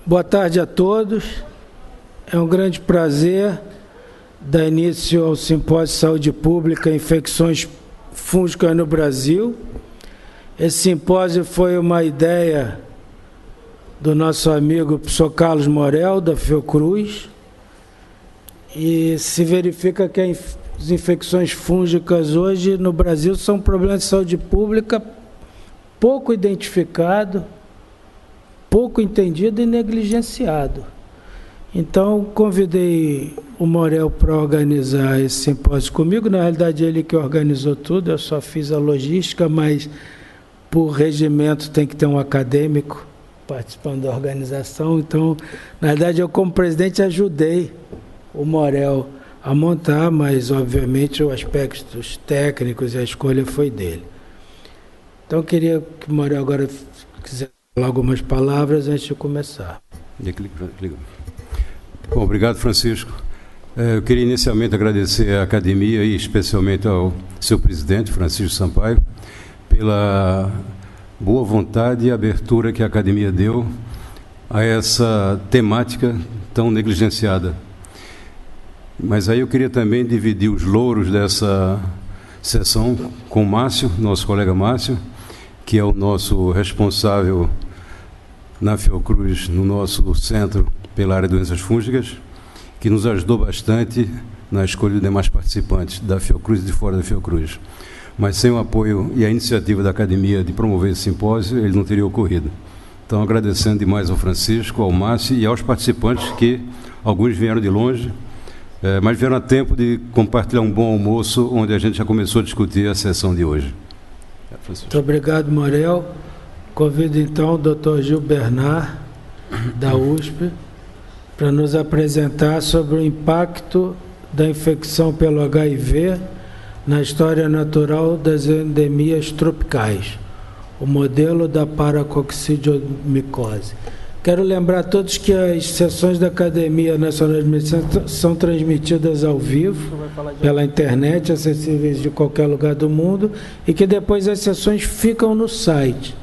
Boa tarde a todos. É um grande prazer dar início ao Simpósio de Saúde Pública e Infecções Fúngicas no Brasil. Esse simpósio foi uma ideia do nosso amigo professor Carlos Morel, da Fiocruz, e se verifica que as infecções fúngicas hoje no Brasil são um problema de saúde pública pouco identificado, pouco entendido e negligenciado. Então, convidei o Morel para organizar esse simpósio comigo. Na realidade, ele que organizou tudo, eu só fiz a logística, mas por regimento tem que ter um acadêmico participando da organização. Então, na verdade, eu como presidente ajudei o Morel a montar, mas, obviamente, os aspectos técnicos e a escolha foi dele. Então, eu queria que o Morel agora quisesse falar algumas palavras antes de começar. Bom, obrigado, Francisco. Eu queria inicialmente agradecer à academia e especialmente ao seu presidente, Francisco Sampaio, pela boa vontade e abertura que a academia deu a essa temática tão negligenciada. Mas aí eu queria também dividir os louros dessa sessão com o Márcio, nosso colega Márcio, que é o nosso responsável na Fiocruz, no nosso centro pela área de doenças fúngicas, que nos ajudou bastante na escolha de demais participantes da Fiocruz e de fora da Fiocruz. Mas sem o apoio e a iniciativa da academia de promover esse simpósio, ele não teria ocorrido. Então, agradecendo demais ao Francisco, ao Márcio e aos participantes, que alguns vieram de longe, mas vieram a tempo de compartilhar um bom almoço, onde a gente já começou a discutir a sessão de hoje. Muito obrigado, Morel. Convido, então, o Dr. Gil Bernard, da USP, para nos apresentar sobre o impacto da infecção pelo HIV na história natural das endemias tropicais, o modelo da paracoccidiomicose. Quero lembrar a todos que as sessões da Academia Nacional de Medicina são transmitidas ao vivo, pela internet, acessíveis de qualquer lugar do mundo, e que depois as sessões ficam no site.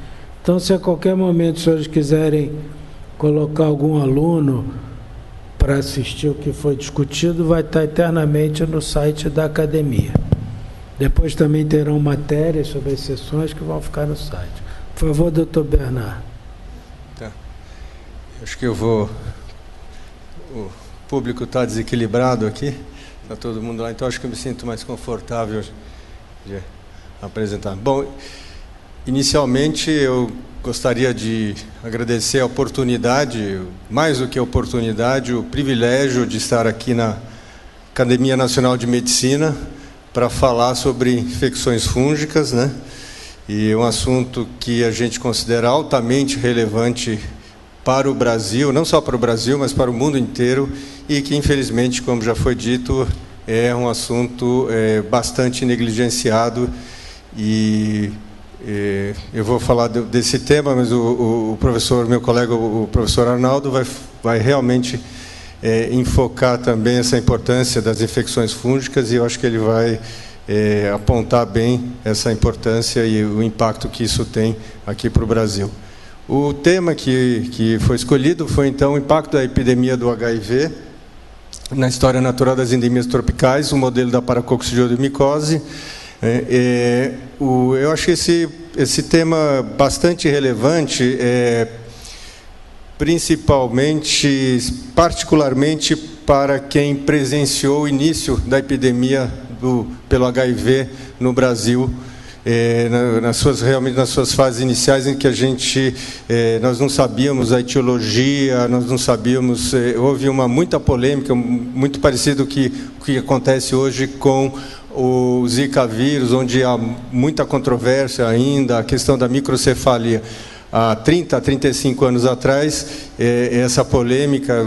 Então, se a qualquer momento os senhores quiserem colocar algum aluno para assistir o que foi discutido, vai estar eternamente no site da academia. Depois também terão matérias sobre as sessões que vão ficar no site. Por favor, doutor Bernard. Tá. Acho que o público está desequilibrado aqui, está todo mundo lá, então acho que eu me sinto mais confortável de apresentar. Bom, inicialmente eu gostaria de agradecer a oportunidade, mais do que a oportunidade, o privilégio de estar aqui na Academia Nacional de Medicina para falar sobre infecções fúngicas, né? E é um assunto que a gente considera altamente relevante para o Brasil, não só para o Brasil, mas para o mundo inteiro, e que, infelizmente, como já foi dito, é um assunto bastante negligenciado. E eu vou falar desse tema, mas o professor, meu colega, o professor Arnaldo, vai realmente enfocar também essa importância das infecções fúngicas, e eu acho que ele vai apontar bem essa importância e o impacto que isso tem aqui para o Brasil. O tema que foi escolhido foi, então, o impacto da epidemia do HIV na história natural das endemias tropicais, o modelo da paracoccidiomicose. Eu acho esse tema bastante relevante, particularmente para quem presenciou o início da epidemia pelo HIV no Brasil, realmente nas suas fases iniciais, em que nós não sabíamos a etiologia, nós não sabíamos, houve muita polêmica, muito parecido com o que acontece hoje com o Zika vírus, onde há muita controvérsia ainda, a questão da microcefalia. Há 30 a 35 anos atrás, essa polêmica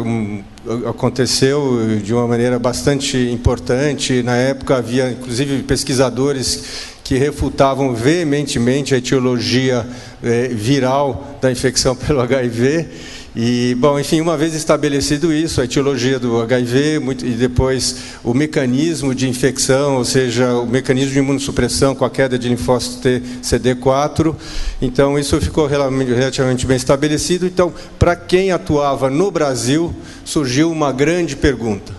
aconteceu de uma maneira bastante importante. Na época havia, inclusive, pesquisadores que refutavam veementemente a etiologia viral da infecção pelo HIV. E, bom, enfim, uma vez estabelecido isso, a etiologia do HIV e depois o mecanismo de infecção, ou seja, o mecanismo de imunossupressão com a queda de linfócitos T CD4, então isso ficou relativamente bem estabelecido. Então, para quem atuava no Brasil, surgiu uma grande pergunta: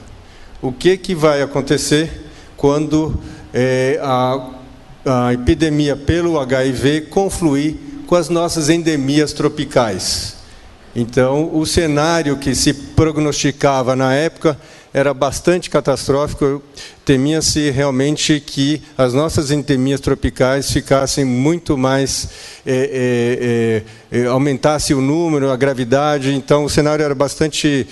o que vai acontecer quando a epidemia pelo HIV confluir com as nossas endemias tropicais? Então, o cenário que se prognosticava na época era bastante catastrófico. Temia-se realmente que as nossas endemias tropicais ficassem muito mais... aumentasse o número, a gravidade. Então, o cenário era bastante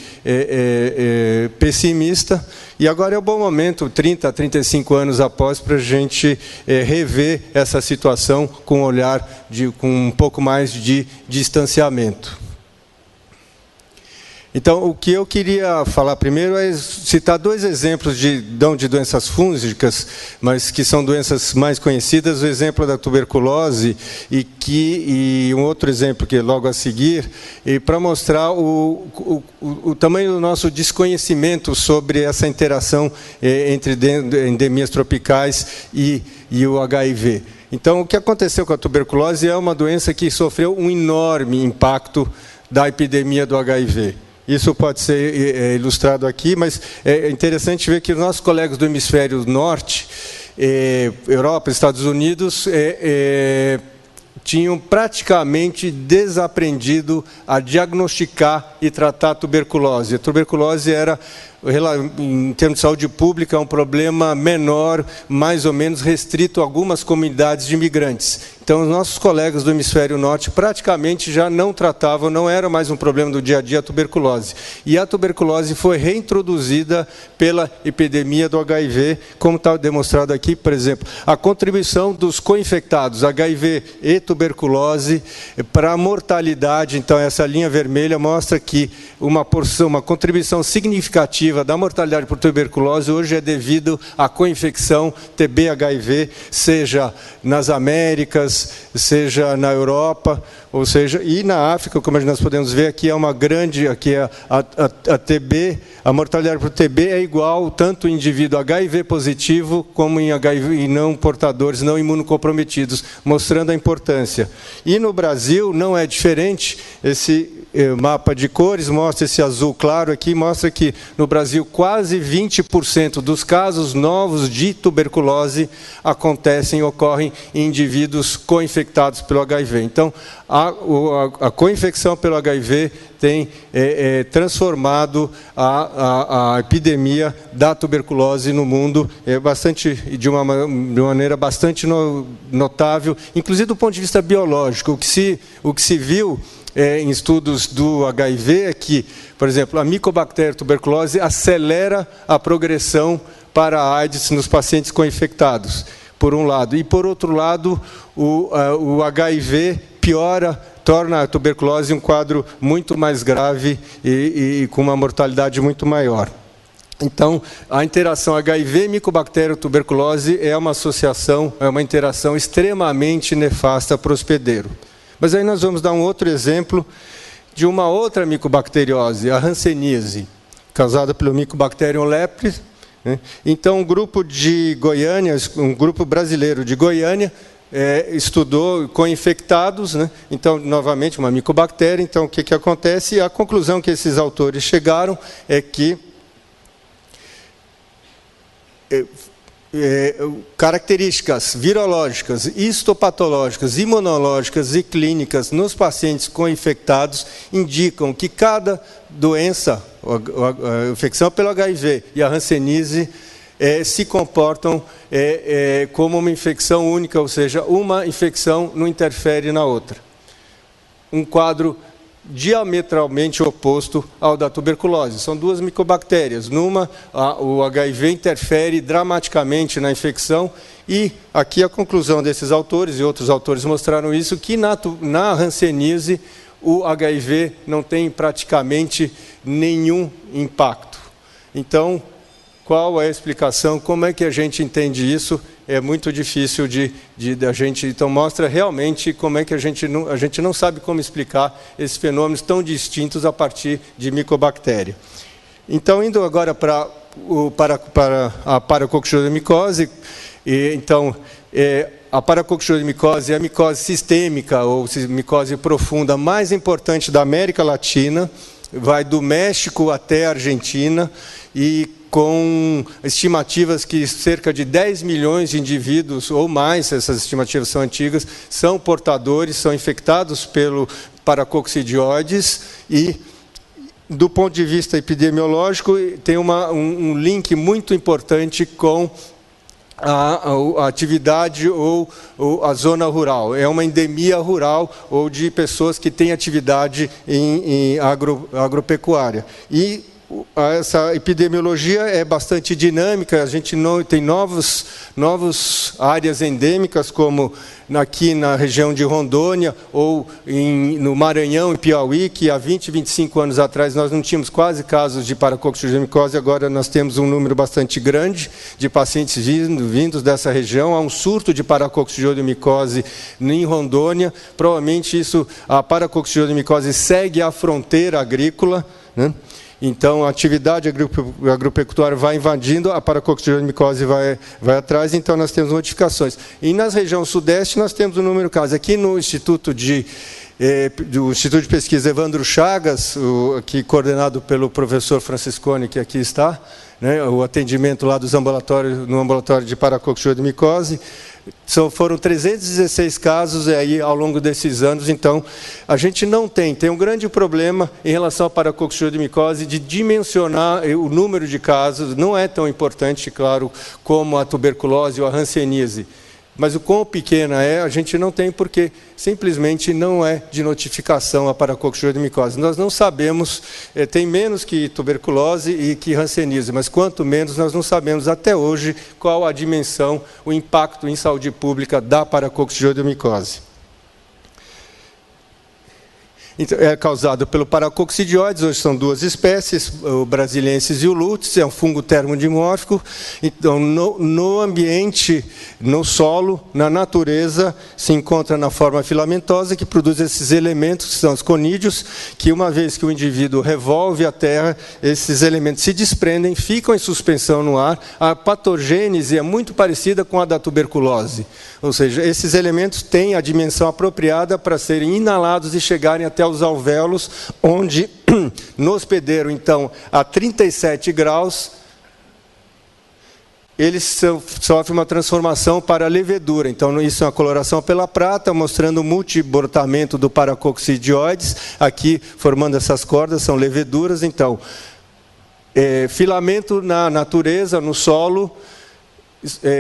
pessimista. E agora é um bom momento, 30, 35 anos após, para a gente rever essa situação com um olhar, com um pouco mais de distanciamento. Então, o que eu queria falar primeiro é citar dois exemplos de doenças fúngicas, mas que são doenças mais conhecidas, o exemplo da tuberculose e um outro exemplo que é logo a seguir, para mostrar o tamanho do nosso desconhecimento sobre essa interação entre endemias tropicais e o HIV. Então, o que aconteceu com a tuberculose é uma doença que sofreu um enorme impacto da epidemia do HIV. Isso pode ser ilustrado aqui, mas é interessante ver que os nossos colegas do hemisfério norte, Europa, Estados Unidos, tinham praticamente desaprendido a diagnosticar e tratar a tuberculose. A tuberculose era, em termos de saúde pública, um problema menor, mais ou menos restrito a algumas comunidades de imigrantes. Então, os nossos colegas do hemisfério norte praticamente já não tratavam, não era mais um problema do dia a dia a tuberculose. E a tuberculose foi reintroduzida pela epidemia do HIV, como está demonstrado aqui, por exemplo, a contribuição dos co-infectados, HIV e tuberculose, para a mortalidade. Então, essa linha vermelha mostra que uma contribuição significativa da mortalidade por tuberculose hoje é devido à co-infecção TB-HIV, seja nas Américas, seja na Europa, ou seja, e na África, como nós podemos ver, aqui é uma grande, aqui é a TB, a mortalidade por TB é igual tanto em indivíduo HIV positivo como em HIV e não portadores, não imunocomprometidos, mostrando a importância. E no Brasil não é diferente. Esse mapa de cores mostra esse azul claro aqui, mostra que no Brasil quase 20% dos casos novos de tuberculose ocorrem em indivíduos co-infectados pelo HIV. Então, a co-infecção pelo HIV tem transformado a epidemia da tuberculose no mundo de uma maneira bastante notável, inclusive do ponto de vista biológico. O que se viu em estudos do HIV é que, por exemplo, a Mycobacterium tuberculose acelera a progressão para a AIDS nos pacientes co-infectados, por um lado. E, por outro lado, o HIV torna a tuberculose um quadro muito mais grave e com uma mortalidade muito maior. Então, a interação HIV, Mycobacterium tuberculose é uma associação, é uma interação extremamente nefasta para o hospedeiro. Mas aí nós vamos dar um outro exemplo de uma outra micobacteriose, a hanseníase, causada pelo Mycobacterium leprae. Então, um grupo de Goiânia, um grupo brasileiro de Goiânia, estudou co-infectados, então, novamente, uma micobactéria. Então, o que acontece? A conclusão que esses autores chegaram é que características virológicas, histopatológicas, imunológicas e clínicas nos pacientes co-infectados indicam que cada doença, a infecção pelo HIV e a hanseníase, se comportam como uma infecção única, ou seja, uma infecção não interfere na outra. Um quadro diametralmente oposto ao da tuberculose. São duas micobactérias. Numa, o HIV interfere dramaticamente na infecção e aqui a conclusão desses autores, e outros autores mostraram isso, que na hanseníase o HIV não tem praticamente nenhum impacto. Então, qual é a explicação? Como é que a gente entende isso? é muito difícil de a gente... Então, mostra realmente como é que a gente não sabe como explicar esses fenômenos tão distintos a partir de micobactéria. Então, indo agora para a paracoccidioidomicose, então, a paracoccidioidomicose é a micose sistêmica, ou micose profunda, mais importante da América Latina, vai do México até a Argentina, e com estimativas que cerca de 10 milhões de indivíduos, ou mais, essas estimativas são antigas, são portadores, são infectados pelo paracoccidioides, e, do ponto de vista epidemiológico, tem um link muito importante com a atividade ou a zona rural. É uma endemia rural ou de pessoas que têm atividade em agropecuária. E essa epidemiologia é bastante dinâmica, a gente tem novas áreas endêmicas, como aqui na região de Rondônia, ou no Maranhão, em Piauí, que há 20, 25 anos atrás nós não tínhamos quase casos de paracoccidioidomicose, agora nós temos um número bastante grande de pacientes vindos dessa região. Há um surto de paracoccidioidomicose em Rondônia, provavelmente a paracoccidioidomicose segue a fronteira agrícola, né? Então, a atividade agropecuária vai invadindo, a paracoccidioidomicose vai atrás, então nós temos modificações. E na região sudeste nós temos um número de casos. Aqui no Instituto do Instituto de Pesquisa Evandro Chagas, aqui coordenado pelo professor Franciscone, que aqui está, né, o atendimento lá no ambulatório de paracoccidioidomicose, foram 316 casos aí ao longo desses anos. Então, a gente não tem um grande problema em relação à paracoccidioidomicose de dimensionar o número de casos, não é tão importante, claro, como a tuberculose ou a hanseníase. Mas o quão pequena a gente não tem, porque simplesmente não é de notificação a paracoccidioidomicose. Nós não sabemos, tem menos que tuberculose e que hanseníase, mas quanto menos nós não sabemos até hoje qual a dimensão, o impacto em saúde pública da paracoccidioidomicose. Então, é causado pelo paracoccidioides, hoje são duas espécies, o brasiliensis e o luteis, é um fungo termodimórfico. Então, no ambiente, no solo, na natureza, se encontra na forma filamentosa, que produz esses elementos, que são os conídeos, que uma vez que o indivíduo revolve a terra, esses elementos se desprendem, ficam em suspensão no ar. A patogênese é muito parecida com a da tuberculose, ou seja, esses elementos têm a dimensão apropriada para serem inalados e chegarem até os alvéolos, onde, no hospedeiro, então, a 37 graus, eles sofrem uma transformação para a levedura. Então, isso é uma coloração pela prata, mostrando o multibrotamento do paracoccidioides. Aqui, formando essas cordas, são leveduras. Então, filamento na natureza, no solo,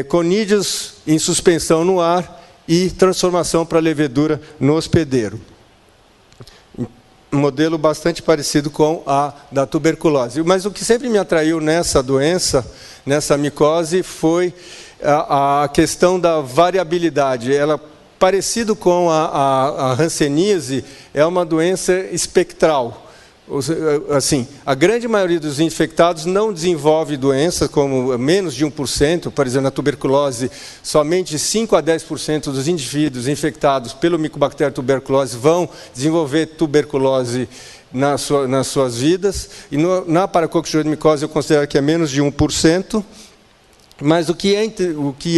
conídeos em suspensão no ar e transformação para a levedura no hospedeiro. Um modelo bastante parecido com a da tuberculose. Mas o que sempre me atraiu nessa doença, nessa micose, foi a questão da variabilidade. Ela, parecido com a hanseníase, é uma doença espectral. Assim, a grande maioria dos infectados não desenvolve doença, como menos de 1%, por exemplo, na tuberculose, somente 5 a 10% dos indivíduos infectados pelo Mycobacterium tuberculose vão desenvolver tuberculose nas suas vidas, e na paracoccidioidomicose eu considero que é menos de 1%. Mas o que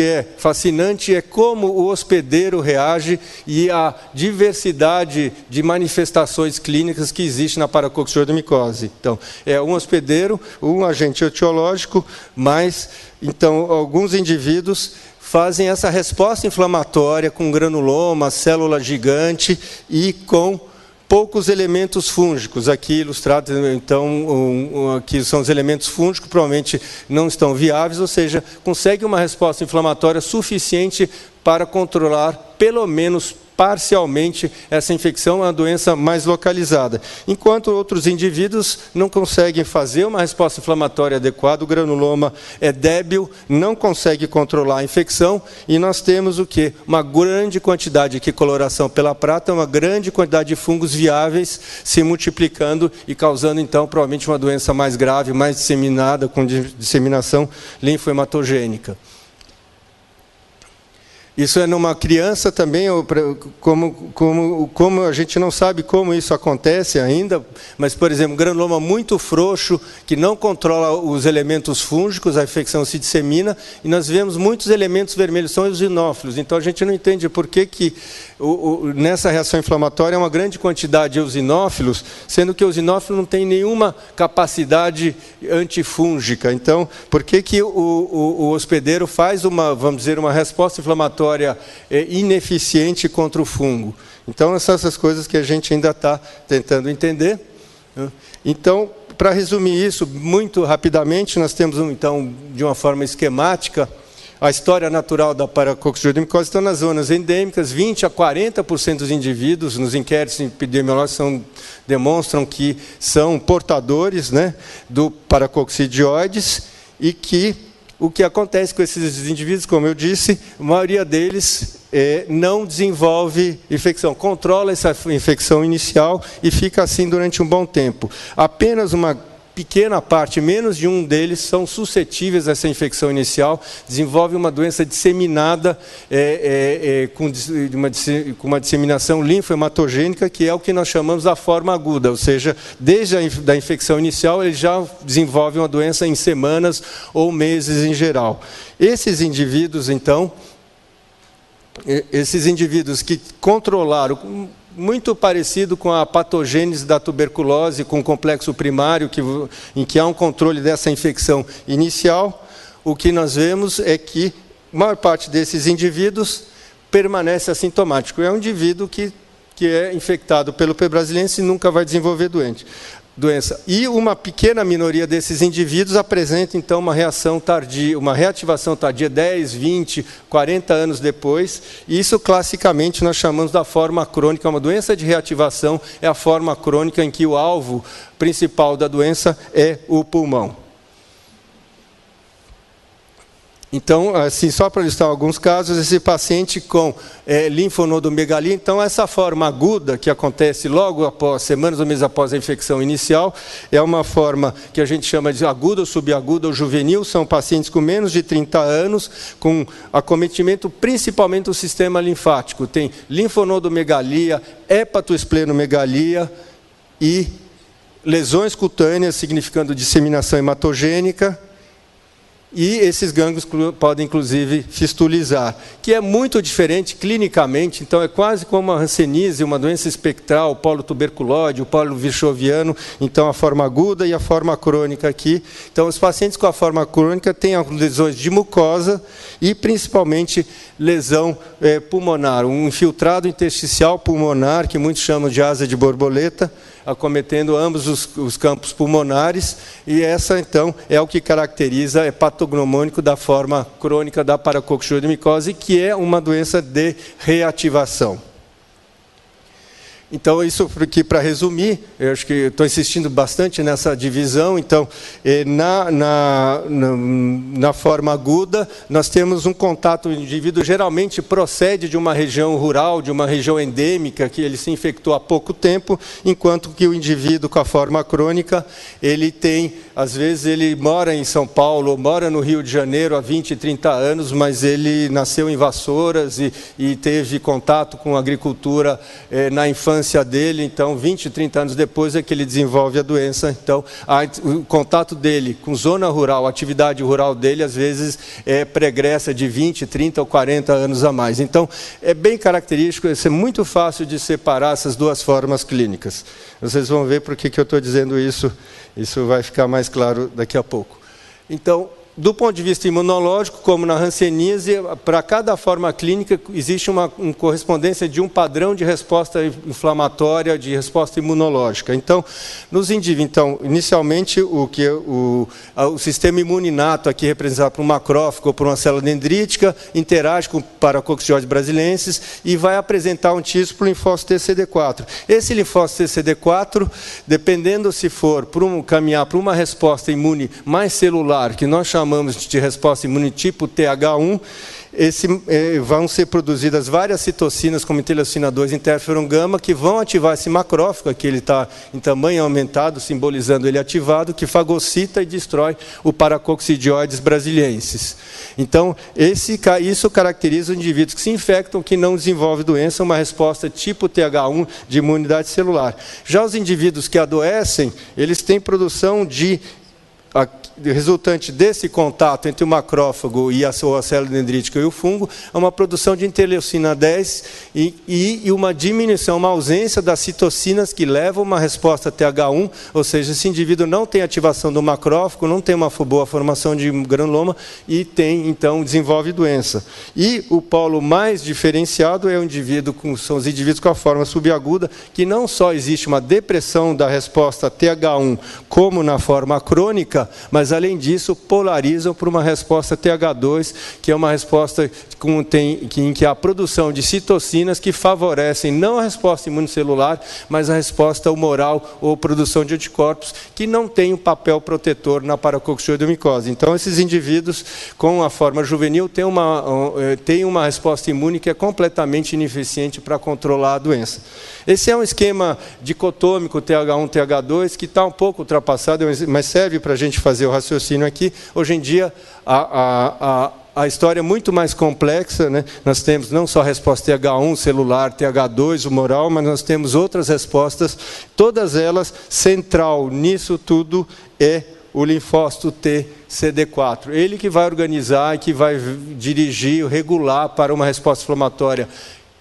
é fascinante é como o hospedeiro reage e a diversidade de manifestações clínicas que existe na paracoccidioidomicose. Então, é um hospedeiro, um agente etiológico, mas, então, alguns indivíduos fazem essa resposta inflamatória com granuloma, célula gigante e com poucos elementos fúngicos. Aqui ilustrados, então, aqui são os elementos fúngicos, provavelmente não estão viáveis, ou seja, consegue uma resposta inflamatória suficiente para controlar, pelo menos parcialmente, essa infecção, é uma doença mais localizada. Enquanto outros indivíduos não conseguem fazer uma resposta inflamatória adequada, o granuloma é débil, não consegue controlar a infecção, e nós temos o quê? Uma grande quantidade, aqui coloração pela prata, uma grande quantidade de fungos viáveis se multiplicando e causando, então, provavelmente uma doença mais grave, mais disseminada, com disseminação linfohematogênica. Isso é numa criança também, como a gente não sabe como isso acontece ainda, mas, por exemplo, granuloma muito frouxo, que não controla os elementos fúngicos, a infecção se dissemina, e nós vemos muitos elementos vermelhos, são eosinófilos. Então, a gente não entende por que nessa reação inflamatória é uma grande quantidade de eosinófilos, sendo que o eosinófilo não tem nenhuma capacidade antifúngica. Então, por que o hospedeiro faz vamos dizer, uma resposta inflamatória ineficiente contra o fungo? Então, são essas coisas que a gente ainda está tentando entender. Então, para resumir isso muito rapidamente, nós temos, então, de uma forma esquemática, a história natural da paracoccidioidomicose está nas zonas endêmicas. 20% a 40% dos indivíduos nos inquéritos epidemiológicos demonstram que são portadores, né, do paracoccidioides, e que o que acontece com esses indivíduos, como eu disse, a maioria deles não desenvolve infecção, controla essa infecção inicial e fica assim durante um bom tempo. Apenas uma pequena parte, menos de um deles, são suscetíveis a essa infecção inicial, desenvolve uma doença disseminada com uma disseminação linfohematogênica, que é o que nós chamamos da forma aguda, ou seja, desde a infecção inicial, ele já desenvolve uma doença em semanas ou meses em geral. Esses indivíduos, então, que controlaram, muito parecido com a patogênese da tuberculose, com o complexo primário, em que há um controle dessa infecção inicial, o que nós vemos é que a maior parte desses indivíduos permanece assintomático. É um indivíduo que é infectado pelo P. brasiliense e nunca vai desenvolver doença. E uma pequena minoria desses indivíduos apresenta, então, uma reação tardia, uma reativação tardia 10, 20, 40 anos depois. E isso, classicamente, nós chamamos da forma crônica. Uma doença de reativação é a forma crônica em que o alvo principal da doença é o pulmão. Então, assim, só para listar alguns casos, esse paciente com linfonodomegalia, então essa forma aguda que acontece logo após, semanas ou meses após a infecção inicial, é uma forma que a gente chama de aguda ou subaguda ou juvenil, são pacientes com menos de 30 anos, com acometimento principalmente do sistema linfático. Tem linfonodomegalia, hepatoesplenomegalia e lesões cutâneas, significando disseminação hematogênica. E esses gânglios podem, inclusive, fistulizar, que é muito diferente clinicamente. Então, é quase como a hanseníase, uma doença espectral, o polo tuberculose, o polo virchoviano, então a forma aguda e a forma crônica aqui. Então, os pacientes com a forma crônica têm lesões de mucosa e, principalmente, lesão pulmonar, um infiltrado intersticial pulmonar, que muitos chamam de asa de borboleta, acometendo ambos os campos pulmonares, e essa, então, é o que caracteriza, é patognomônico da forma crônica da paracoccidioidomicose, que é uma doença de reativação. Então, isso aqui, para resumir, eu acho que estou insistindo bastante nessa divisão. Então, na forma aguda, nós temos um contato, o indivíduo geralmente procede de uma região rural, de uma região endêmica, que ele se infectou há pouco tempo, enquanto que o indivíduo com a forma crônica, ele tem, às vezes, ele mora em São Paulo, ou mora no Rio de Janeiro há 20, 30 anos, mas ele nasceu em Vassouras e teve contato com a agricultura na infância dele, então 20, 30 anos depois é que ele desenvolve a doença. Então, o contato dele com zona rural, a atividade rural dele, às vezes, é pregressa de 20, 30 ou 40 anos a mais. Então, é bem característico, é muito fácil de separar essas duas formas clínicas. Vocês vão ver por que eu estou dizendo isso, isso vai ficar mais claro daqui a pouco. Então, do ponto de vista imunológico, como na hanseníase, para cada forma clínica existe uma correspondência de um padrão de resposta inflamatória, de resposta imunológica. Então, nos indivíduos, então, inicialmente, o sistema imune inato, aqui representado por um macrófago ou por uma célula dendrítica, interage com Paracoccidioides brasiliensis e vai apresentar um típico para o linfócito TCD4. Esse linfócito TCD4, dependendo se for caminhar para uma resposta imune mais celular, que nós chamamos de resposta imune tipo TH1, vão ser produzidas várias citocinas, como interleucina 2 e interferon gama, que vão ativar esse macrófago, aqui ele está em tamanho aumentado, simbolizando ele ativado, que fagocita e destrói o paracoccidioides brasiliensis. Então, isso caracteriza os indivíduos que se infectam, que não desenvolvem doença, uma resposta tipo TH1 de imunidade celular. Já os indivíduos que adoecem, eles têm produção resultante desse contato entre o macrófago e a célula dendrítica e o fungo, é uma produção de interleucina 10 e uma diminuição, uma ausência das citocinas que levam uma resposta TH1, ou seja, esse indivíduo não tem ativação do macrófago, não tem uma boa formação de granuloma e então desenvolve doença. E o polo mais diferenciado é o indivíduo são os indivíduos com a forma subaguda, que não só existe uma depressão da resposta TH1 como na forma crônica, mas além disso polarizam para uma resposta TH2, que é uma resposta em que há a produção de citocinas que favorecem não a resposta imunicelular, mas a resposta humoral ou produção de anticorpos, que não tem um papel protetor na paracoccidioidomicose. Então, esses indivíduos com a forma juvenil têm uma resposta imune que é completamente ineficiente para controlar a doença. Esse é um esquema dicotômico TH1, TH2, que está um pouco ultrapassado, mas serve para a gente fazer o raciocínio aqui. Hoje em dia, a história é muito mais complexa, né? Nós temos não só a resposta TH1 celular, TH2 humoral, mas nós temos outras respostas, todas elas, central nisso tudo é o linfócito T CD4. Ele que vai organizar e que vai dirigir, regular para uma resposta inflamatória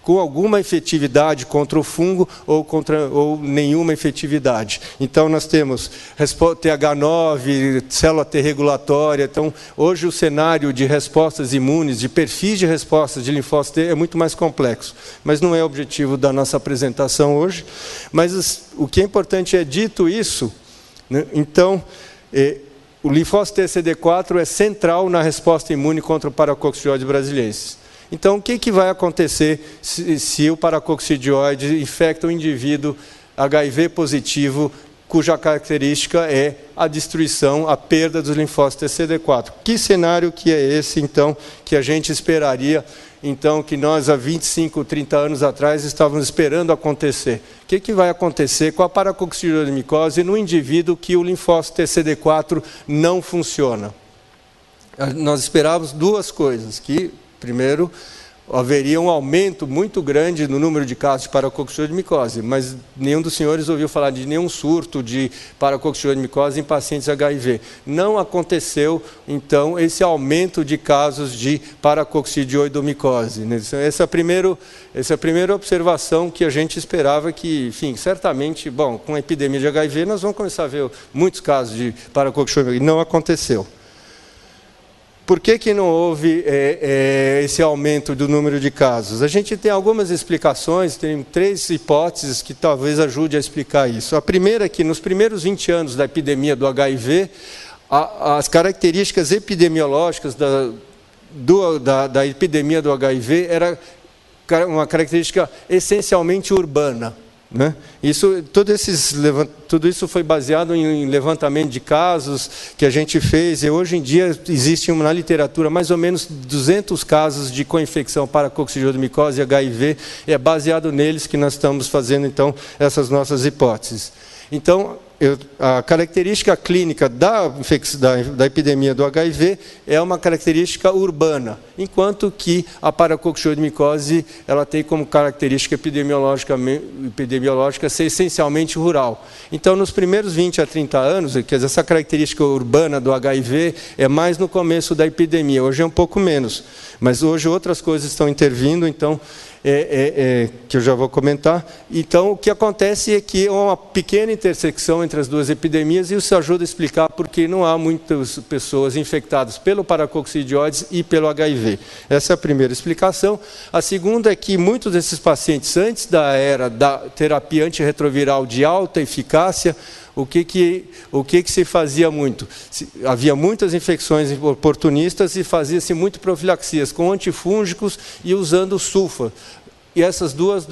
com alguma efetividade contra o fungo ou nenhuma efetividade. Então, nós temos TH9, célula T regulatória. Então, hoje o cenário de respostas imunes, de perfis de respostas de linfócito T é muito mais complexo. Mas não é o objetivo da nossa apresentação hoje. Mas o que é importante é, dito isso, né, então, o linfócito T CD4 é central na resposta imune contra o paracoccidioides brasiliensis. Então, o que vai acontecer se o paracoccidioide infecta um indivíduo HIV positivo, cuja característica é a destruição, a perda dos linfócitos CD4? Que cenário que é esse, então, que a gente esperaria, então, que nós, há 25, 30 anos atrás, estávamos esperando acontecer? O que vai acontecer com a paracoccidioidomicose no indivíduo que o linfócito CD4 não funciona? Nós esperávamos duas coisas, que primeiro, haveria um aumento muito grande no número de casos de paracoccidioidomicose, mas nenhum dos senhores ouviu falar de nenhum surto de paracoccidioidomicose em pacientes HIV. Não aconteceu, então, esse aumento de casos de paracoccidioidomicose. Essa é a primeira observação que a gente esperava que, enfim, certamente, bom, com a epidemia de HIV, nós vamos começar a ver muitos casos de paracoccidioidomicose. Não aconteceu. Por que não houve esse aumento do número de casos? A gente tem algumas explicações, tem 3 hipóteses que talvez ajude a explicar isso. A primeira é que nos primeiros 20 anos da epidemia do HIV, as características epidemiológicas da epidemia do HIV era uma característica essencialmente urbana. Né? Tudo isso foi baseado em levantamento de casos que a gente fez, e hoje em dia existe na literatura mais ou menos 200 casos de coinfecção paracoccidioidomicose e HIV, e é baseado neles que nós estamos fazendo, então, essas nossas hipóteses. Então, a característica clínica da epidemia do HIV é uma característica urbana, enquanto que a paracoccidioidomicose ela tem como característica epidemiológica ser essencialmente rural. Então, nos primeiros 20 a 30 anos, quer dizer, essa característica urbana do HIV é mais no começo da epidemia, hoje é um pouco menos, mas hoje outras coisas estão intervindo, então, que eu já vou comentar. Então, o que acontece é que há uma pequena intersecção entre as duas epidemias, e isso ajuda a explicar por que não há muitas pessoas infectadas pelo paracoccidioides e pelo HIV. Essa é a primeira explicação. A segunda é que muitos desses pacientes, antes da era da terapia antirretroviral de alta eficácia, o que se fazia muito? Havia muitas infecções oportunistas e fazia-se muito profilaxias com antifúngicos e usando sulfa. e essas duas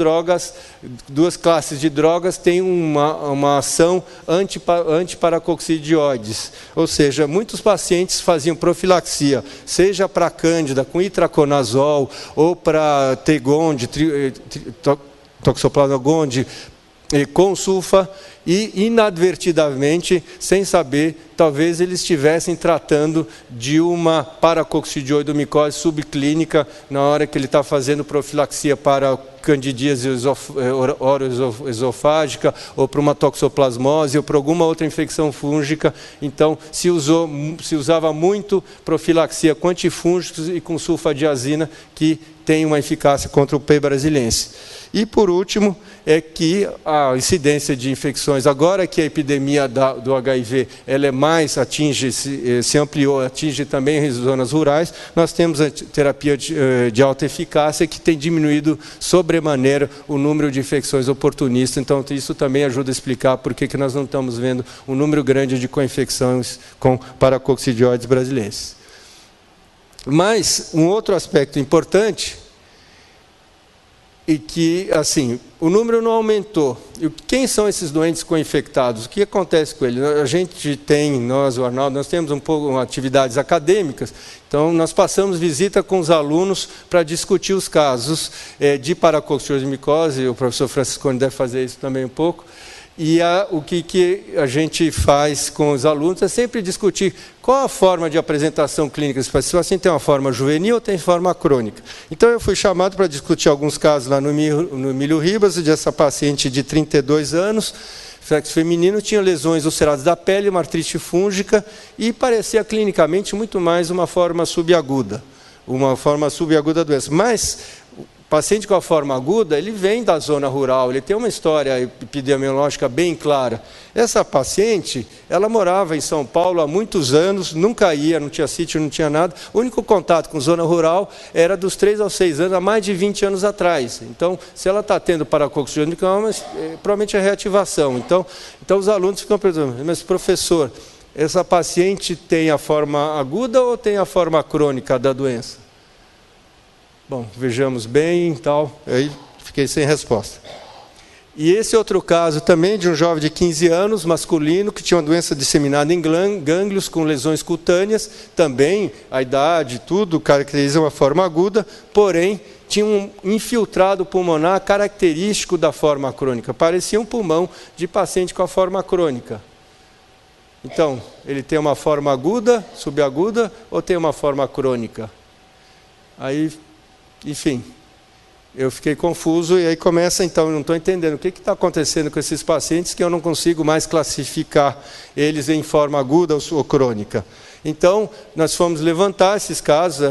classes de drogas têm uma ação antiparacoccidioides. Ou seja, muitos pacientes faziam profilaxia, seja para cândida com itraconazol, ou para T-GOND, Toxoplasma gondii, com sulfa, e inadvertidamente, sem saber, talvez eles estivessem tratando de uma paracoccidioidomicose subclínica na hora que ele está fazendo profilaxia para candidíase oroesofágica, ou para uma toxoplasmose, ou para alguma outra infecção fúngica. Então, se usava muito profilaxia com antifúngicos e com sulfadiazina, que tem uma eficácia contra o P. brasiliense. E, por último, é que a incidência de infecções, agora que a epidemia do HIV ela é mais, se ampliou, atinge também as zonas rurais, nós temos a terapia de alta eficácia que tem diminuído sobremaneira o número de infecções oportunistas. Então, isso também ajuda a explicar por que nós não estamos vendo um número grande de coinfecções com paracoccidioides brasileiros. Mas, um outro aspecto importante, e que, assim, o número não aumentou. E quem são esses doentes co-infectados? O que acontece com eles? A gente tem, nós, o Arnaldo, nós temos um pouco atividades acadêmicas, então nós passamos visita com os alunos para discutir os casos de paracoccidioidomicose, o professor Franciscone deve fazer isso também um pouco. E o que a gente faz com os alunos é sempre discutir qual a forma de apresentação clínica. Se o paciente tem uma forma juvenil ou tem forma crônica. Então, eu fui chamado para discutir alguns casos lá no Emílio Ribas, dessa paciente de 32 anos, sexo feminino, tinha lesões ulceradas da pele, uma artrite fúngica, e parecia clinicamente muito mais uma forma subaguda da doença. Mas o paciente com a forma aguda, ele vem da zona rural, ele tem uma história epidemiológica bem clara. Essa paciente, ela morava em São Paulo há muitos anos, nunca ia, não tinha sítio, não tinha nada. O único contato com zona rural era dos 3 aos 6 anos, há mais de 20 anos atrás. Então, se ela está tendo paracoccidioidomicose, provavelmente é reativação. Então, os alunos ficam perguntando, mas professor, essa paciente tem a forma aguda ou tem a forma crônica da doença? Bom, vejamos bem e tal, aí fiquei sem resposta. E esse outro caso também de um jovem de 15 anos, masculino, que tinha uma doença disseminada em gânglios com lesões cutâneas, também a idade, tudo caracteriza uma forma aguda, porém tinha um infiltrado pulmonar característico da forma crônica, parecia um pulmão de paciente com a forma crônica. Então, ele tem uma forma aguda, subaguda, ou tem uma forma crônica? Aí, enfim, eu fiquei confuso e aí começa, então, eu não estou entendendo o que está acontecendo com esses pacientes que eu não consigo mais classificar eles em forma aguda ou crônica. Então, nós fomos levantar esses casos,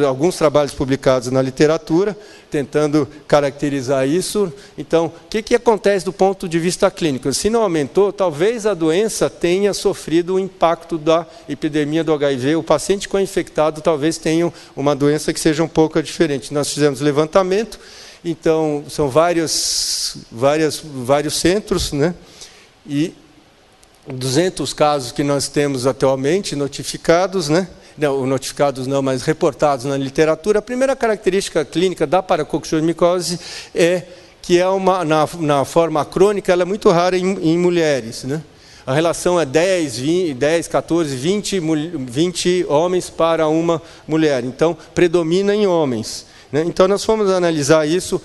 alguns trabalhos publicados na literatura, tentando caracterizar isso. Então, o que acontece do ponto de vista clínico? Se não aumentou, talvez a doença tenha sofrido o impacto da epidemia do HIV. O paciente co-infectado talvez tenha uma doença que seja um pouco diferente. Nós fizemos levantamento, então, são vários centros, né? E 200 casos que nós temos atualmente notificados, né? Não, notificados não, mas reportados na literatura. A primeira característica clínica da paracoccidioidomicose é que na forma crônica ela é muito rara em mulheres, né? A relação é 10, 14, 20 homens para uma mulher. Então, predomina em homens. Então, nós fomos analisar isso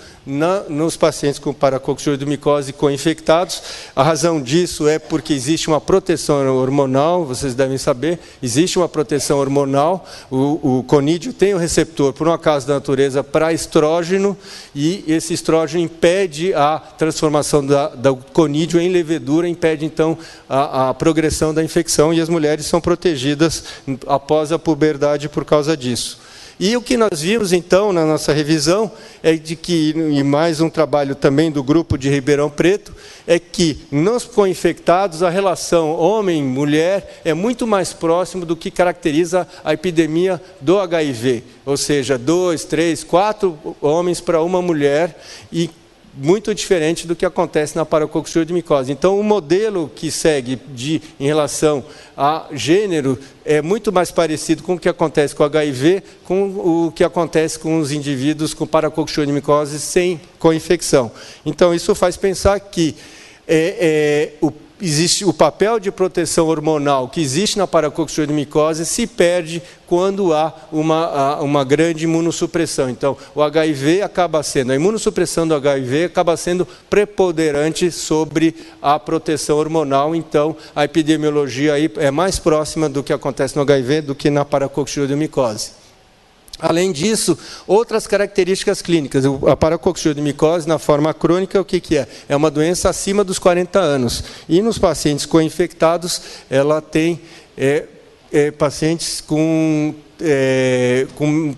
nos pacientes com paracoccidioidomicose co-infectados. A razão disso é porque existe uma proteção hormonal, vocês devem saber, existe uma proteção hormonal. O conídeo tem um receptor, por um acaso da natureza, para estrógeno, e esse estrógeno impede a transformação do conídeo em levedura, impede, então, a progressão da infecção, e as mulheres são protegidas após a puberdade por causa disso. E o que nós vimos, então, na nossa revisão, é de que, e mais um trabalho também do grupo de Ribeirão Preto, é que nos co-infectados a relação homem-mulher é muito mais próximo do que caracteriza a epidemia do HIV. Ou seja, 2, 3, 4 homens para uma mulher, e muito diferente do que acontece na paracoccídeo de micose. Então, o modelo que segue em relação a gênero é muito mais parecido com o que acontece com o HIV, com o que acontece com os indivíduos com paracoccídeo de micose sem co-infecção. Então, isso faz pensar que existe o papel de proteção hormonal que existe na paracoccídeo de micose se perde quando há uma grande imunossupressão. Então, o HIV acaba sendo, a imunossupressão do HIV acaba sendo preponderante sobre a proteção hormonal. Então, a epidemiologia aí é mais próxima do que acontece no HIV do que na paracoccídeo de micose. Além disso, outras características clínicas. A paracoccídeo de micose, na forma crônica, o que é? É uma doença acima dos 40 anos. E nos pacientes co-infectados, ela tem pacientes com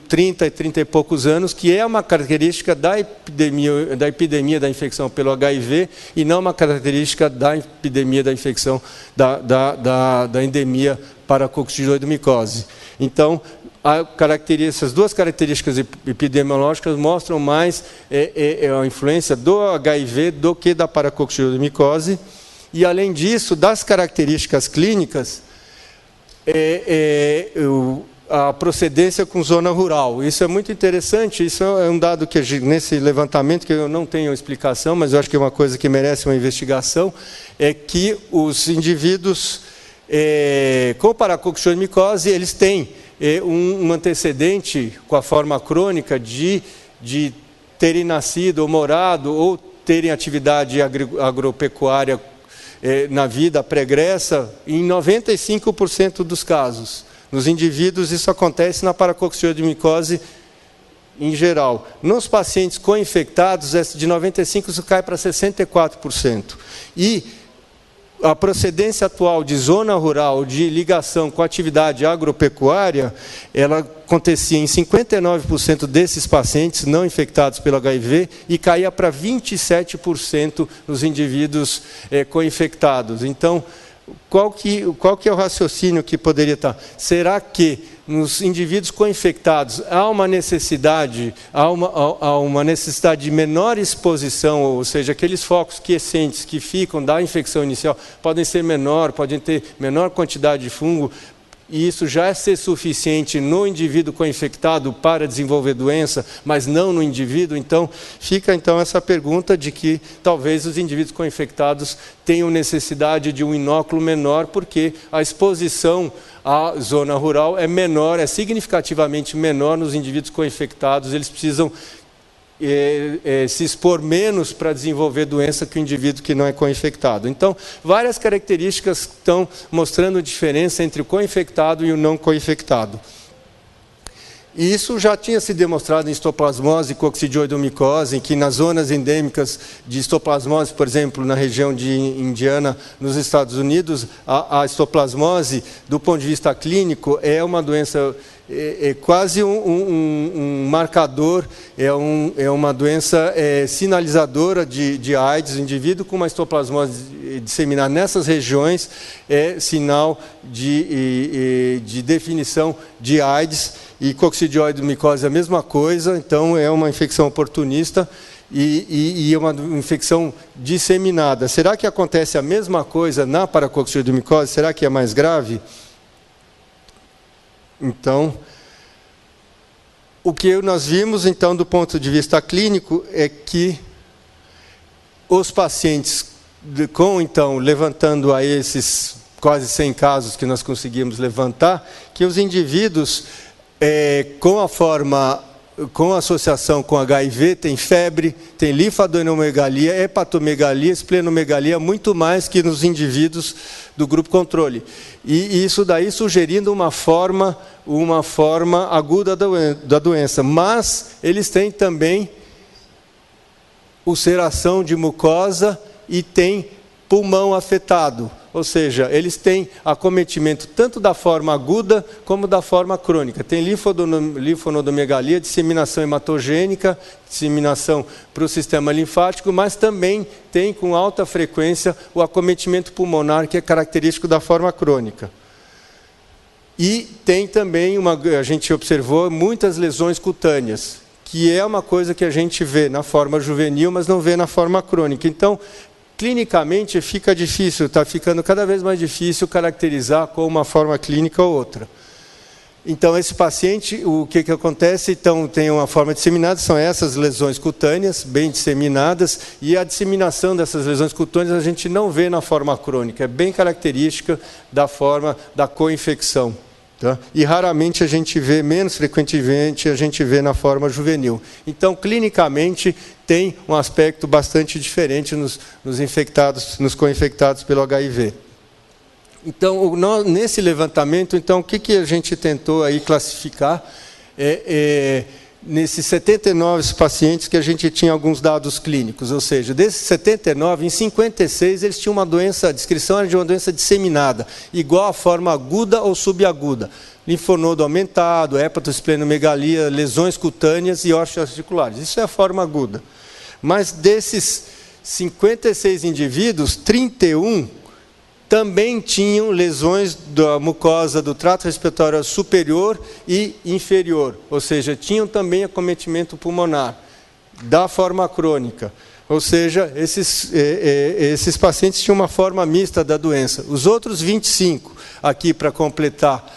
30 e poucos anos, que é uma característica da epidemia da infecção pelo HIV e não uma característica da epidemia da infecção da endemia paracoccídeo de micose. Então, essas duas características epidemiológicas mostram mais a influência do HIV do que da paracoccídeo de micose. E, além disso, das características clínicas, a procedência com zona rural. Isso é muito interessante, isso é um dado que nesse levantamento, que eu não tenho explicação, mas eu acho que é uma coisa que merece uma investigação, é que os indivíduos com paracoccídeo de micose, eles têm um antecedente com a forma crônica de terem nascido ou morado ou terem atividade agropecuária na vida pregressa em 95% dos casos. Nos indivíduos, isso acontece na paracoccídeo de micose em geral. Nos pacientes co-infectados, de 95% isso cai para 64%. E a procedência atual de zona rural, de ligação com a atividade agropecuária, ela acontecia em 59% desses pacientes não infectados pelo HIV e caía para 27% nos indivíduos co-infectados. Então, qual que é o raciocínio que poderia estar? Será que nos indivíduos co-infectados há uma necessidade de menor exposição, ou seja, aqueles focos quiescentes que ficam da infecção inicial podem ser menor, podem ter menor quantidade de fungo, e isso já é ser suficiente no indivíduo co-infectado para desenvolver doença, mas não no indivíduo? Então, fica essa pergunta de que talvez os indivíduos co-infectados tenham necessidade de um inóculo menor, porque a exposição à zona rural é menor, é significativamente menor nos indivíduos co-infectados, eles precisam se expor menos para desenvolver doença que o indivíduo que não é co-infectado. Então, várias características estão mostrando diferença entre o co-infectado e o não co-infectado. E isso já tinha se demonstrado em histoplasmose e coccidioidomicose, em que nas zonas endêmicas de histoplasmose, por exemplo, na região de Indiana, nos Estados Unidos, a histoplasmose, do ponto de vista clínico, é uma doença, quase um marcador, é uma doença sinalizadora de AIDS. O indivíduo com uma histoplasmose disseminada nessas regiões é sinal de definição de AIDS. E coccidioidomicose é a mesma coisa, então é uma infecção oportunista e é uma infecção disseminada. Será que acontece a mesma coisa na paracoccídeo-micose? Será que é mais grave? Então, o que nós vimos, então, do ponto de vista clínico, é que os pacientes levantando a esses quase 100 casos que nós conseguimos levantar, que os indivíduos com associação com HIV, tem febre, tem linfadenomegalia, hepatomegalia, esplenomegalia, muito mais que nos indivíduos do grupo controle. E isso daí sugerindo uma forma aguda da doença. Mas eles têm também ulceração de mucosa e têm pulmão afetado. Ou seja, eles têm acometimento tanto da forma aguda como da forma crônica. Tem linfonodomegalia, disseminação hematogênica, disseminação para o sistema linfático, mas também tem com alta frequência o acometimento pulmonar, que é característico da forma crônica. E tem também, a gente observou, muitas lesões cutâneas, que é uma coisa que a gente vê na forma juvenil, mas não vê na forma crônica. Então, clinicamente fica difícil, está ficando cada vez mais difícil caracterizar com uma forma clínica ou outra. Então, esse paciente, o que acontece? Então, tem uma forma disseminada, são essas lesões cutâneas, bem disseminadas, e a disseminação dessas lesões cutâneas a gente não vê na forma crônica, é bem característica da forma da co-infecção. Tá? E raramente a gente vê, menos frequentemente, a gente vê na forma juvenil. Então, clinicamente, tem um aspecto bastante diferente nos infectados, nos co-infectados pelo HIV. Então, nesse levantamento, então, o que a gente tentou aí classificar? Nesses 79 pacientes que a gente tinha alguns dados clínicos, ou seja, desses 79, em 56 eles tinham uma doença, a descrição era de uma doença disseminada, igual à forma aguda ou subaguda, linfonodo aumentado, hepatosplenomegalia, lesões cutâneas e osteoarticulares. Isso é a forma aguda. Mas desses 56 indivíduos, 31 também tinham lesões da mucosa do trato respiratório superior e inferior, ou seja, tinham também acometimento pulmonar, da forma crônica. Ou seja, esses pacientes tinham uma forma mista da doença. Os outros 25, aqui para completar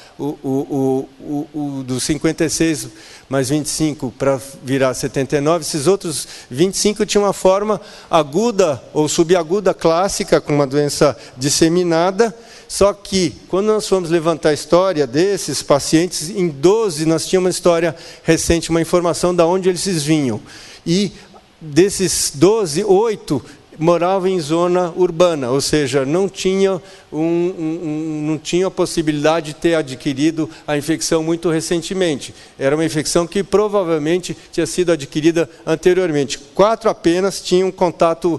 dos 56 mais 25 para virar 79, esses outros 25 tinham uma forma aguda ou subaguda clássica, com uma doença disseminada, só que, quando nós fomos levantar a história desses pacientes, em 12 nós tínhamos uma história recente, uma informação de onde eles vinham. E desses 12, 8 moravam em zona urbana, ou seja, não tinha a possibilidade de ter adquirido a infecção muito recentemente. Era uma infecção que provavelmente tinha sido adquirida anteriormente. 4 apenas tinham contato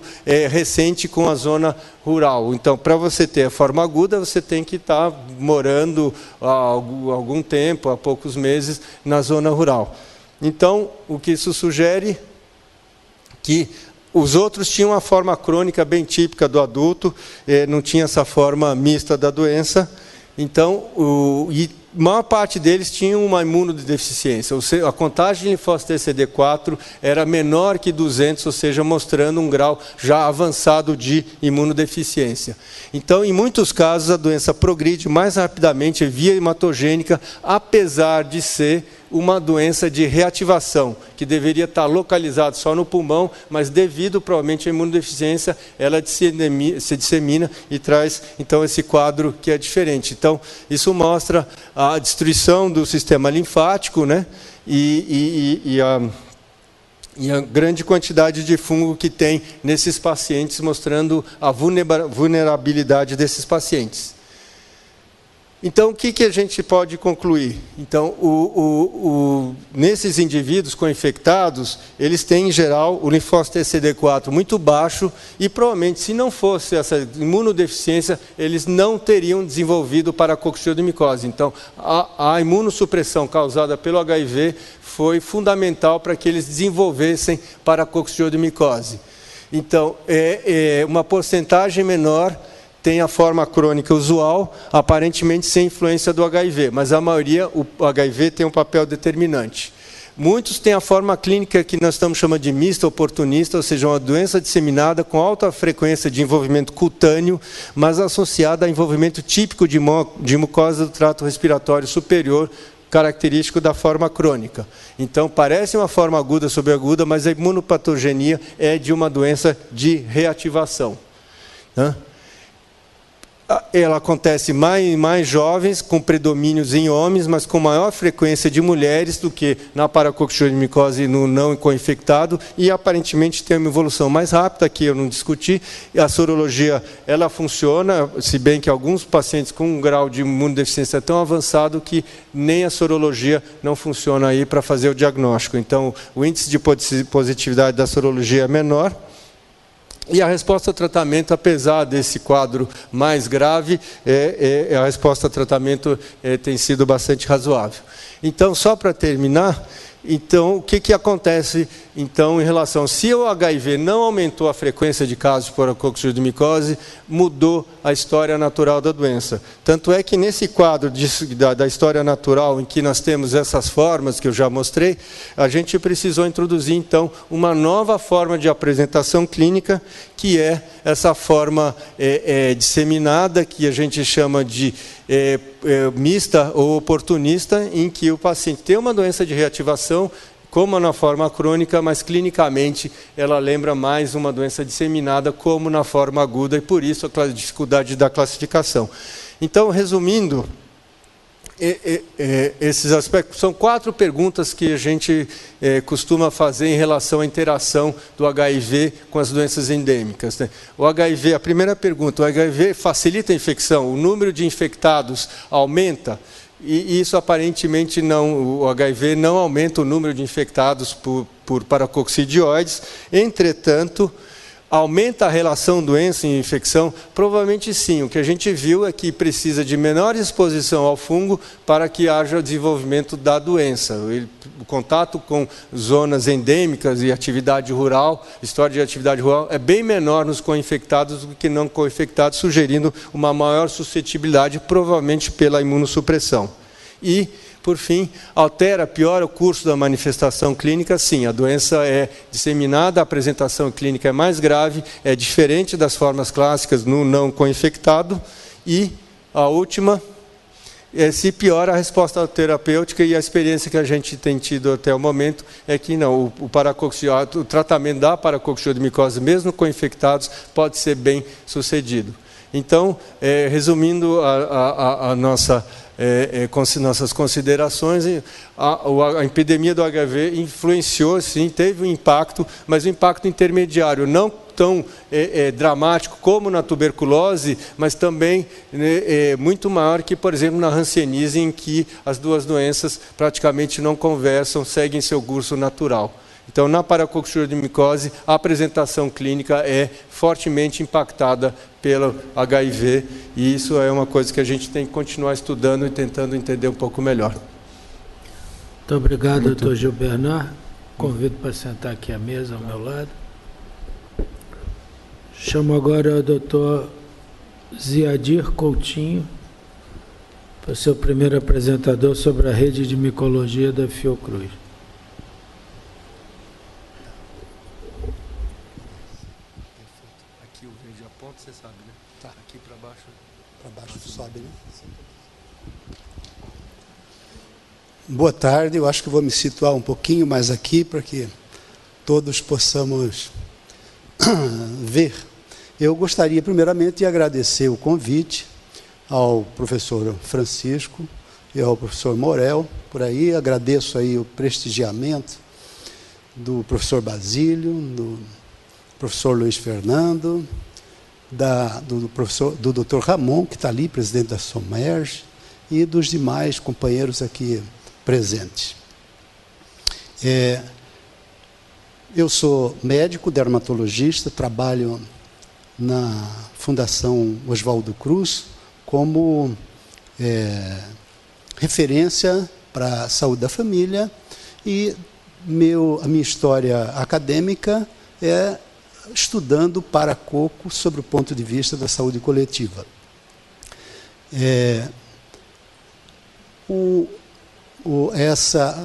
recente com a zona rural. Então, para você ter a forma aguda, você tem que estar morando há algum tempo, há poucos meses, na zona rural. Então, o que isso sugere? Que os outros tinham uma forma crônica bem típica do adulto, não tinha essa forma mista da doença. Então, a maior parte deles tinham uma imunodeficiência, ou seja, a contagem de linfócito TCD4 era menor que 200, ou seja, mostrando um grau já avançado de imunodeficiência. Então, em muitos casos, a doença progride mais rapidamente via hematogênica, apesar de ser uma doença de reativação, que deveria estar localizada só no pulmão, mas devido provavelmente à imunodeficiência, ela se dissemina e traz então esse quadro que é diferente. Então, isso mostra a destruição do sistema linfático, né? E a grande quantidade de fungo que tem nesses pacientes, mostrando a vulnerabilidade desses pacientes. Então, o que a gente pode concluir? Então, nesses indivíduos co-infectados, eles têm, em geral, o linfócito TCD4 muito baixo e, provavelmente, se não fosse essa imunodeficiência, eles não teriam desenvolvido paracoccidioidomicose. Então, a imunossupressão causada pelo HIV foi fundamental para que eles desenvolvessem paracoccidioidomicose. Então, uma porcentagem menor tem a forma crônica usual, aparentemente sem influência do HIV, mas a maioria, o HIV tem um papel determinante. Muitos têm a forma clínica que nós estamos chamando de mista oportunista, ou seja, uma doença disseminada com alta frequência de envolvimento cutâneo, mas associada a envolvimento típico de mucosa do trato respiratório superior, característico da forma crônica. Então, parece uma forma aguda subaguda, mas a imunopatogenia é de uma doença de reativação. Ela acontece mais jovens, com predomínios em homens, mas com maior frequência de mulheres do que na paracoccidioidomicose no não co-infectado, e aparentemente tem uma evolução mais rápida, que eu não discuti. A sorologia, ela funciona, se bem que alguns pacientes com um grau de imunodeficiência tão avançado que nem a sorologia não funciona aí para fazer o diagnóstico. Então, o índice de positividade da sorologia é menor. E a resposta ao tratamento, apesar desse quadro mais grave, a resposta ao tratamento tem sido bastante razoável. Então, só para terminar, Então, o que acontece então em relação, se o HIV não aumentou a frequência de casos de paracoccidioidomicose, mudou a história natural da doença. Tanto é que nesse quadro da história natural, em que nós temos essas formas que eu já mostrei, a gente precisou introduzir então uma nova forma de apresentação clínica, que é essa forma disseminada, que a gente chama de mista ou oportunista, em que o paciente tem uma doença de reativação, como na forma crônica, mas clinicamente ela lembra mais uma doença disseminada, como na forma aguda, e por isso a dificuldade da classificação. Então, resumindo, esses aspectos, são 4 perguntas que a gente costuma fazer em relação à interação do HIV com as doenças endêmicas, né? O HIV, a primeira pergunta, o HIV facilita a infecção? O número de infectados aumenta? E isso aparentemente não, o HIV não aumenta o número de infectados por paracoccidioides. Entretanto, aumenta a relação doença e infecção? Provavelmente sim. O que a gente viu é que precisa de menor exposição ao fungo para que haja desenvolvimento da doença. O contato com zonas endêmicas e atividade rural, história de atividade rural, é bem menor nos co-infectados do que não co-infectados, sugerindo uma maior suscetibilidade, provavelmente pela imunossupressão. E, por fim, piora o curso da manifestação clínica? Sim, a doença é disseminada, a apresentação clínica é mais grave, é diferente das formas clássicas no não co-infectado. E a última, se piora a resposta terapêutica, e a experiência que a gente tem tido até o momento é que não, o tratamento da paracoccidioidomicose, mesmo co-infectados, pode ser bem sucedido. Então, resumindo nossas considerações, a epidemia do HIV influenciou, sim, teve um impacto, mas um impacto intermediário, não tão dramático como na tuberculose, mas também muito maior que, por exemplo, na hanseníase, em que as duas doenças praticamente não conversam, seguem seu curso natural. Então, na paracoccidioidomicose, a apresentação clínica é fortemente impactada pelo HIV, e isso é uma coisa que a gente tem que continuar estudando e tentando entender um pouco melhor. Muito obrigado, doutor Gil Bernard. Convido para sentar aqui à mesa, ao meu lado. Chamo agora o doutor Ziadir Coutinho, para ser o primeiro apresentador sobre a rede de micologia da Fiocruz. Você sabe, né? Tá. Aqui para baixo. Para baixo sobe, né? Boa tarde, eu acho que vou me situar um pouquinho mais aqui para que todos possamos ver. Eu gostaria primeiramente de agradecer o convite ao professor Francisco e ao professor Morel, por aí, agradeço aí o prestigiamento do professor Basílio, do professor Luiz Fernando, do Dr. Ramon, que está ali, presidente da SOMERG, e dos demais companheiros aqui presentes. Eu sou médico, dermatologista, trabalho na Fundação Oswaldo Cruz como referência para a saúde da família, e a minha história acadêmica é estudando paracoco sobre o ponto de vista da saúde coletiva. Essa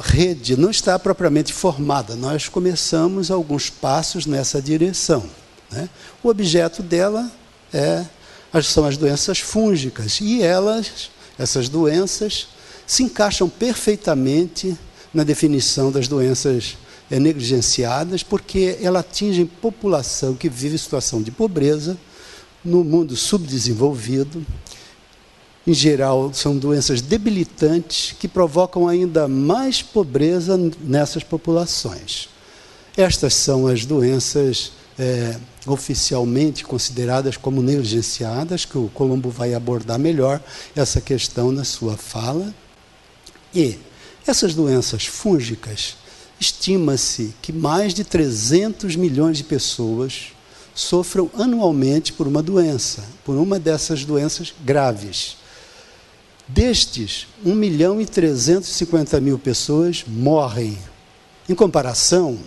rede não está propriamente formada, nós começamos alguns passos nessa direção, né? O objeto dela são as doenças fúngicas, e essas doenças se encaixam perfeitamente na definição das doenças negligenciadas, porque ela atinge população que vive em situação de pobreza, no mundo subdesenvolvido. Em geral, são doenças debilitantes que provocam ainda mais pobreza nessas populações. Estas são as doenças oficialmente consideradas como negligenciadas, que o Colombo vai abordar melhor essa questão na sua fala. E essas doenças fúngicas, estima-se que mais de 300 milhões de pessoas sofram anualmente por uma dessas doenças graves. Destes, 1.350.000 pessoas morrem. Em comparação,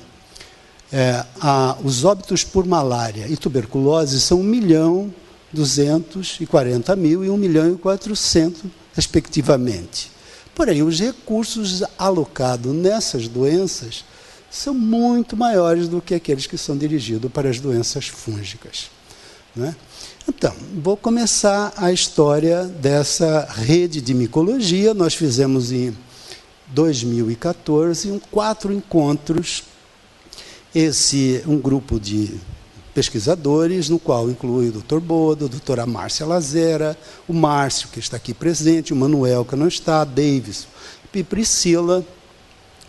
os óbitos por malária e tuberculose são 1.240.000 e 1.400.000, respectivamente. Porém, os recursos alocados nessas doenças são muito maiores do que aqueles que são dirigidos para as doenças fúngicas, né? Então, vou começar a história dessa rede de micologia. Nós fizemos em 2014 4 encontros, um grupo de pesquisadores, no qual inclui o Dr. Bodo, a doutora Márcia Lazera, o Márcio, que está aqui presente, o Manuel, que não está, a Davis e Priscila,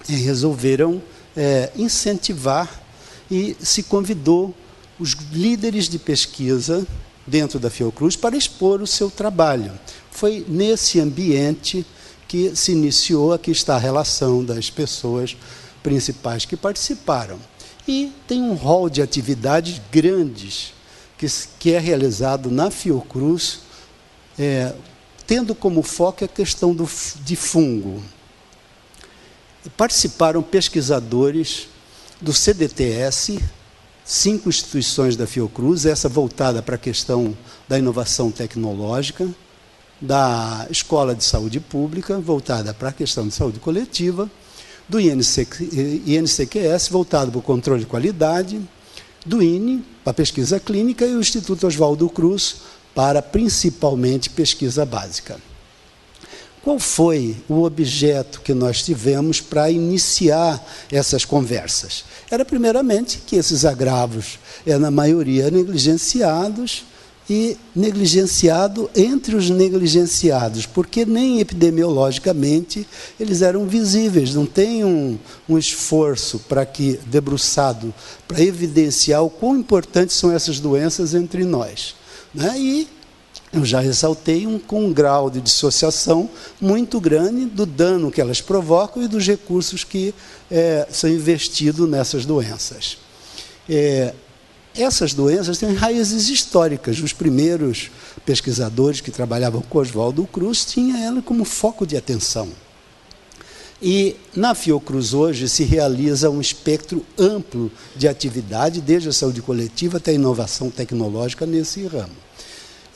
resolveram incentivar, e se convidou os líderes de pesquisa dentro da Fiocruz para expor o seu trabalho. Foi nesse ambiente que se iniciou, aqui está a relação das pessoas principais que participaram. E tem um rol de atividades grandes que é realizado na Fiocruz, tendo como foco a questão de fungo. Participaram pesquisadores do CDTS, 5 instituições da Fiocruz, essa voltada para a questão da inovação tecnológica, da Escola de Saúde Pública, voltada para a questão de saúde coletiva, do INCQS, voltado para o controle de qualidade, do INE, para a pesquisa clínica, e o Instituto Oswaldo Cruz, para principalmente pesquisa básica. Qual foi o objeto que nós tivemos para iniciar essas conversas? Era, primeiramente, que esses agravos na maioria, negligenciados, e negligenciado entre os negligenciados, porque nem epidemiologicamente eles eram visíveis, não tem um esforço debruçado para evidenciar o quão importantes são essas doenças entre nós, né? E eu já ressaltei com um grau de dissociação muito grande do dano que elas provocam e dos recursos que são investidos nessas doenças. Essas doenças têm raízes históricas. Os primeiros pesquisadores que trabalhavam com Oswaldo Cruz tinham ela como foco de atenção. E na Fiocruz hoje se realiza um espectro amplo de atividade, desde a saúde coletiva até a inovação tecnológica nesse ramo.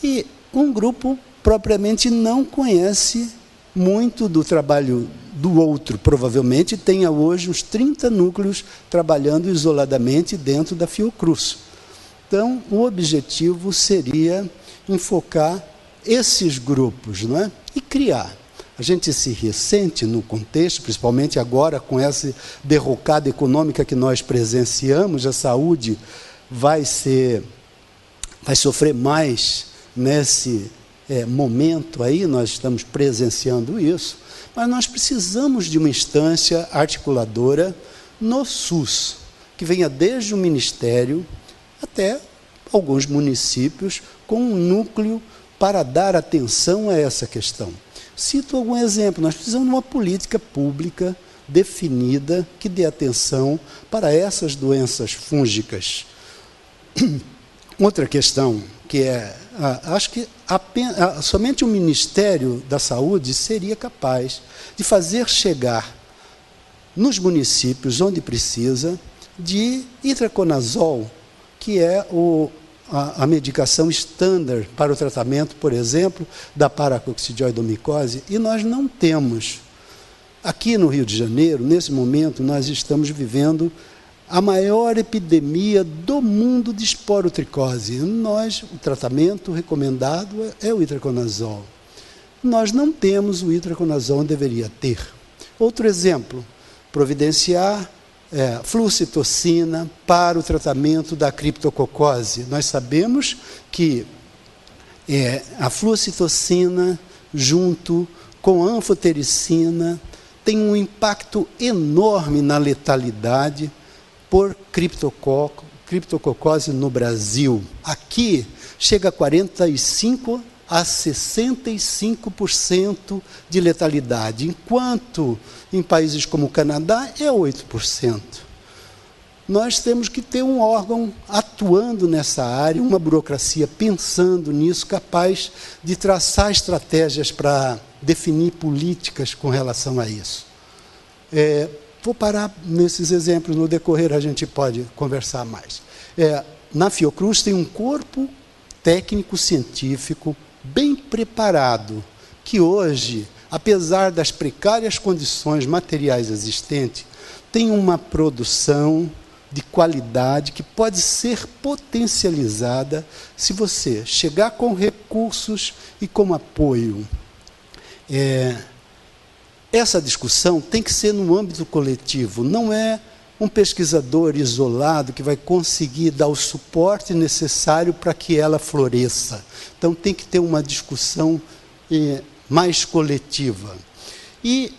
E um grupo propriamente não conhece muito do trabalho do outro, provavelmente tenha hoje uns 30 núcleos trabalhando isoladamente dentro da Fiocruz. Então, o objetivo seria enfocar esses grupos, não é? E criar. A gente se ressente no contexto, principalmente agora com essa derrocada econômica que nós presenciamos, a saúde vai sofrer mais nesse momento aí, nós estamos presenciando isso, mas nós precisamos de uma instância articuladora no SUS, que venha desde o Ministério até alguns municípios, com um núcleo para dar atenção a essa questão. Cito algum exemplo: nós precisamos de uma política pública definida que dê atenção para essas doenças fúngicas. Outra questão que acho que somente o Ministério da Saúde seria capaz de fazer chegar nos municípios onde precisa de itraconazol, que é a medicação estándar para o tratamento, por exemplo, da paracoccidioidomicose, e nós não temos. Aqui no Rio de Janeiro, nesse momento, nós estamos vivendo a maior epidemia do mundo de esporotricose. O tratamento recomendado é o itraconazol. Nós não temos o itraconazol, deveria ter. Outro exemplo, providenciar flucitocina para o tratamento da criptococose. Nós sabemos que a flucitocina, junto com a anfotericina, tem um impacto enorme na letalidade por criptococose no Brasil. Aqui chega a 45% a 65% de letalidade, enquanto em países como o Canadá é 8%. Nós temos que ter um órgão atuando nessa área, uma burocracia pensando nisso, capaz de traçar estratégias para definir políticas com relação a isso. Vou parar nesses exemplos, no decorrer a gente pode conversar mais. Na Fiocruz tem um corpo técnico-científico bem preparado, que hoje, apesar das precárias condições materiais existentes, tem uma produção de qualidade que pode ser potencializada se você chegar com recursos e com apoio. Essa discussão tem que ser no âmbito coletivo, não é um pesquisador isolado que vai conseguir dar o suporte necessário para que ela floresça. Então tem que ter uma discussão mais coletiva. E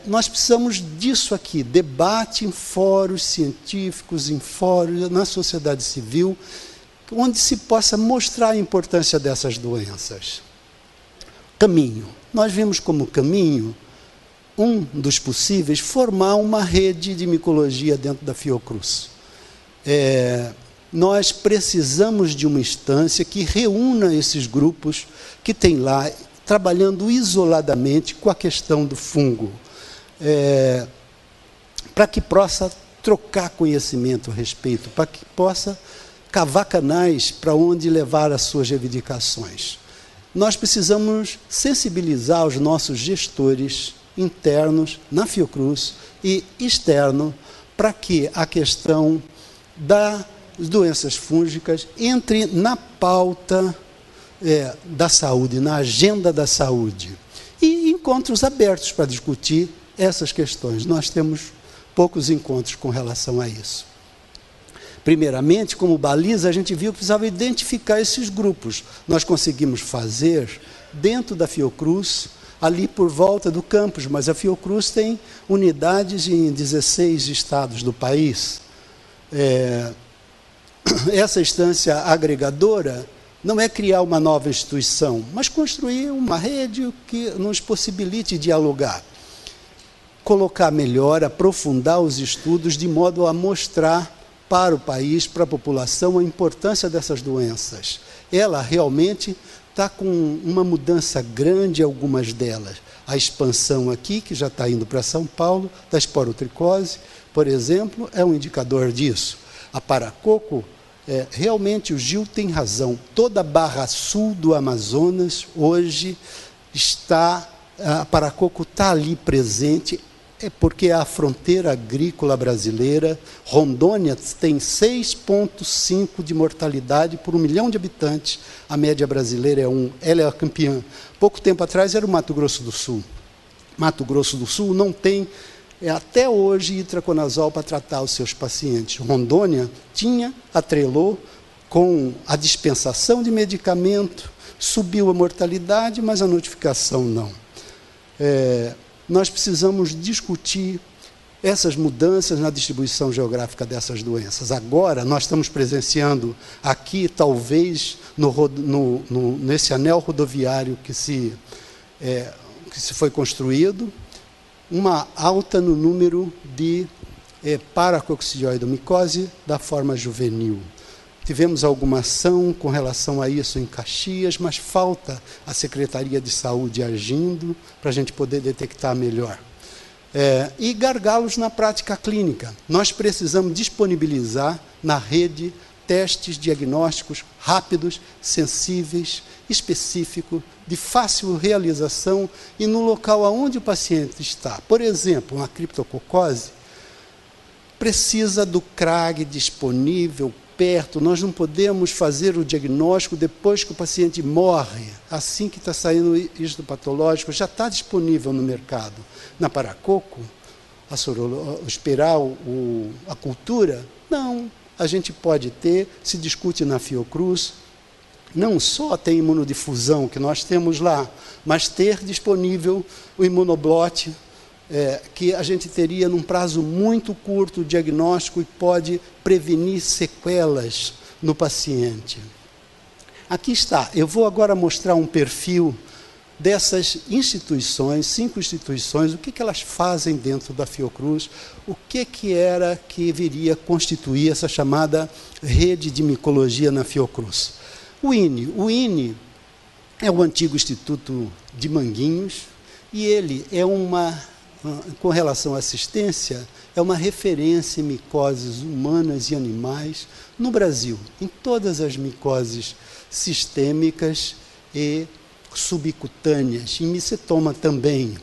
nós precisamos disso aqui, debate em fóruns científicos, em fóruns na sociedade civil, onde se possa mostrar a importância dessas doenças. Caminho. Nós vimos como caminho, um dos possíveis, formar uma rede de micologia dentro da Fiocruz. Nós precisamos de uma instância que reúna esses grupos que tem lá, trabalhando isoladamente com a questão do fungo, para que possa trocar conhecimento a respeito, para que possa cavar canais para onde levar as suas reivindicações. Nós precisamos sensibilizar os nossos gestores internos na Fiocruz e externo para que a questão das doenças fúngicas entre na pauta da saúde, na agenda da saúde. E encontros abertos para discutir essas questões. Nós temos poucos encontros com relação a isso. Primeiramente, como baliza, a gente viu que precisava identificar esses grupos. Nós conseguimos fazer dentro da Fiocruz, ali por volta do campus, mas a Fiocruz tem unidades em 16 estados do país. Essa instância agregadora não é criar uma nova instituição, mas construir uma rede que nos possibilite dialogar. Colocar melhor, aprofundar os estudos de modo a mostrar para o país, para a população, a importância dessas doenças. Ela realmente está com uma mudança grande, algumas delas. A expansão aqui, que já está indo para São Paulo, da esporotricose, por exemplo, é um indicador disso. A paracoco, realmente o Gil tem razão. Toda a barra sul do Amazonas, hoje, a paracoco está ali presente, porque é a fronteira agrícola brasileira. Rondônia tem 6,5 de mortalidade por 1 milhão de habitantes. A média brasileira é 1. Ela é a campeã. Pouco tempo atrás era o Mato Grosso do Sul. Mato Grosso do Sul não tem, até hoje, itraconazol para tratar os seus pacientes. Rondônia atrelou com a dispensação de medicamento, subiu a mortalidade, mas a notificação não. Nós precisamos discutir essas mudanças na distribuição geográfica dessas doenças. Agora, nós estamos presenciando aqui, talvez, nesse anel rodoviário que se foi construído, uma alta no número de paracoccidioidomicose da forma juvenil. Tivemos alguma ação com relação a isso em Caxias, mas falta a Secretaria de Saúde agindo para a gente poder detectar melhor. E gargalos na prática clínica. Nós precisamos disponibilizar na rede testes diagnósticos rápidos, sensíveis, específicos, de fácil realização e no local onde o paciente está. Por exemplo, uma criptococose precisa do CRAG disponível, perto. Nós não podemos fazer o diagnóstico depois que o paciente morre. Assim que está saindo o histopatológico, já está disponível no mercado. Na paracoco, esperar a cultura, não. A gente pode ter, se discute na Fiocruz, não só tem imunodifusão que nós temos lá, mas ter disponível o imunoblote, que a gente teria num prazo muito curto o diagnóstico e pode prevenir sequelas no paciente. Aqui está, eu vou agora mostrar um perfil dessas instituições, 5 instituições, o que elas fazem dentro da Fiocruz, o que era que viria constituir essa chamada rede de micologia na Fiocruz. O INE é o antigo Instituto de Manguinhos, E ele é com relação à assistência, é uma referência em micoses humanas e animais no Brasil, em todas as micoses sistêmicas e subcutâneas, em micetoma também.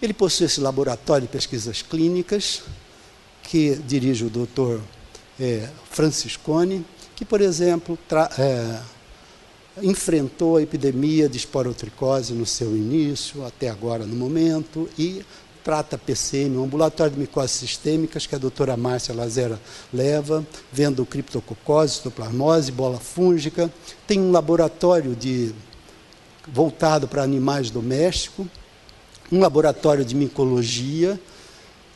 Ele possui esse laboratório de pesquisas clínicas, que dirige o Dr. Franciscone, que, por exemplo, enfrentou a epidemia de esporotricose no seu início, até agora no momento, e trata PCM, um ambulatório de micoses sistêmicas, que a doutora Márcia Lazera leva, vendo criptococose, citoplasmose, bola fúngica. Tem um laboratório voltado para animais domésticos, um laboratório de micologia.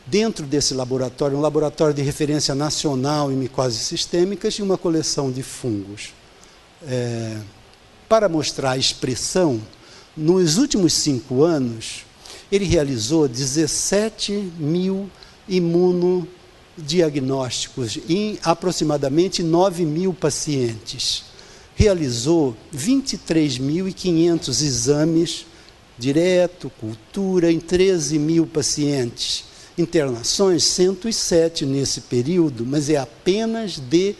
Dentro desse laboratório, um laboratório de referência nacional em micoses sistêmicas e uma coleção de fungos. Para mostrar a expressão, nos últimos 5 anos, ele realizou 17 mil imunodiagnósticos em aproximadamente 9 mil pacientes. Realizou 23.500 exames direto, cultura, em 13 mil pacientes. Internações, 107 nesse período, mas é apenas de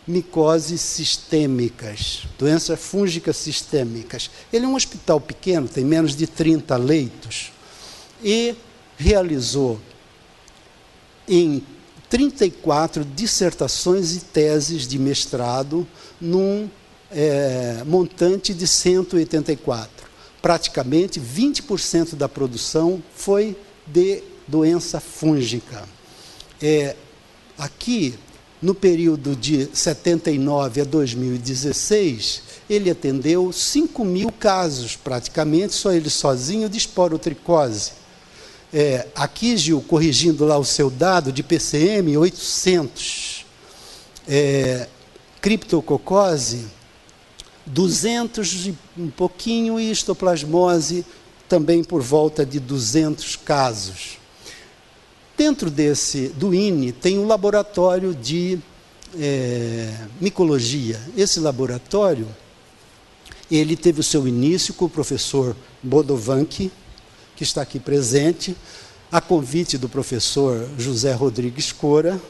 micoses sistêmicas, doenças fúngicas sistêmicas. Ele é um hospital pequeno, tem menos de 30 leitos, e realizou em 34 dissertações e teses de mestrado num montante de 184. Praticamente 20% da produção foi de doença fúngica. Aqui, no período de 79 a 2016, ele atendeu 5 mil casos, praticamente, só ele sozinho, de esporotricose. Aqui, Gil, corrigindo lá o seu dado de PCM, 800. Criptococose, 200 e um pouquinho, e histoplasmose também por volta de 200 casos. Dentro do INE tem um laboratório de micologia. Esse laboratório, ele teve o seu início com o professor Bodovanki, que está aqui presente, a convite do professor José Rodrigues Cora,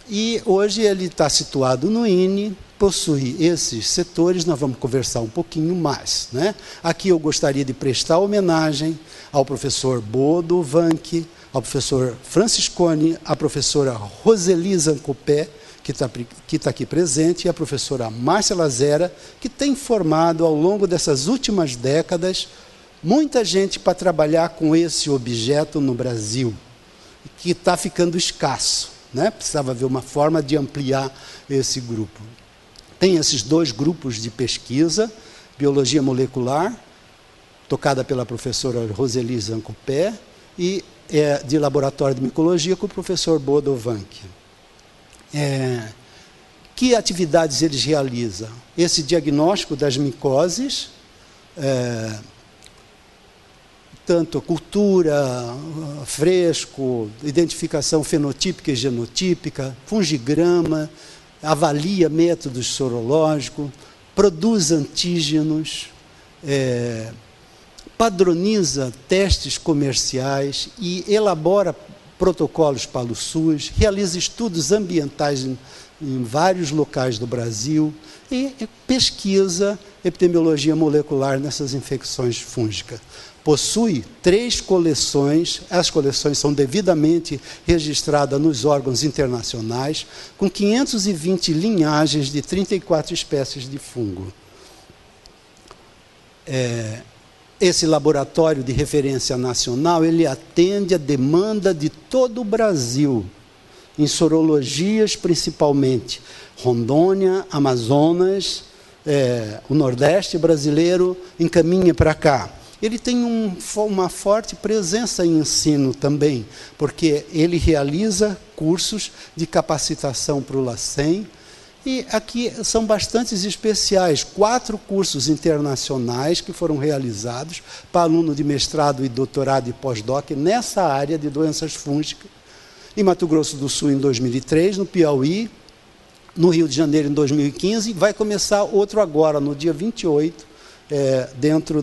e hoje ele está situado no INE, possui esses setores, nós vamos conversar um pouquinho mais, né? Aqui eu gostaria de prestar homenagem ao professor Bodovanki, ao professor Franciscone, à professora Roseli Zancopé, que está aqui presente, e a professora Márcia Lazera, que tem formado ao longo dessas últimas décadas muita gente para trabalhar com esse objeto no Brasil, que está ficando escasso, né? Precisava haver uma forma de ampliar esse grupo. Tem esses 2 grupos de pesquisa, biologia molecular, tocada pela professora Roseli Zancopé, e de laboratório de micologia com o professor Bodovanki. Que atividades eles realizam? Esse diagnóstico das micoses, tanto cultura, fresco, identificação fenotípica e genotípica, fungigrama, avalia métodos sorológicos, produz antígenos, padroniza testes comerciais e elabora protocolos para o SUS, realiza estudos ambientais em vários locais do Brasil e pesquisa epidemiologia molecular nessas infecções fúngicas. Possui 3 coleções, as coleções são devidamente registradas nos órgãos internacionais, com 520 linhagens de 34 espécies de fungo. Esse laboratório de referência nacional, ele atende a demanda de todo o Brasil, em sorologias principalmente, Rondônia, Amazonas, o Nordeste brasileiro encaminha para cá. Ele tem uma forte presença em ensino também, porque ele realiza cursos de capacitação para o LACEN, e aqui são bastante especiais, 4 cursos internacionais que foram realizados para aluno de mestrado e doutorado e pós-doc nessa área de doenças fúngicas, em Mato Grosso do Sul em 2003, no Piauí, no Rio de Janeiro em 2015, e vai começar outro agora, no dia 28, dentro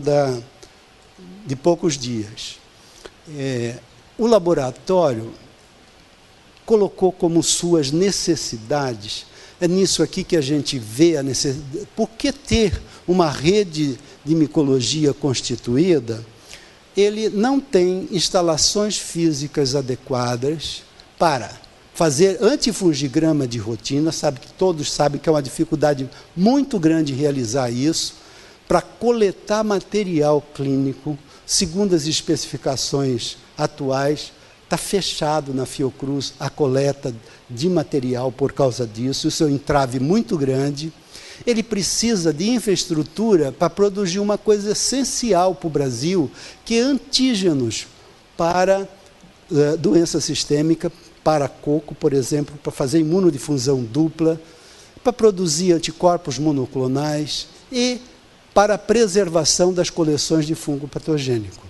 de poucos dias. O laboratório colocou como suas necessidades, é nisso aqui que a gente vê a necessidade. Por que ter uma rede de micologia constituída? Ele não tem instalações físicas adequadas para fazer antifungigrama de rotina, todos sabem que é uma dificuldade muito grande realizar isso, para coletar material clínico, segundo as especificações atuais, está fechado na Fiocruz a coleta de material por causa disso, isso é um entrave muito grande. Ele precisa de infraestrutura para produzir uma coisa essencial para o Brasil, que é antígenos para doença sistêmica, para coco, por exemplo, para fazer imunodifusão dupla, para produzir anticorpos monoclonais e para a preservação das coleções de fungo patogênico.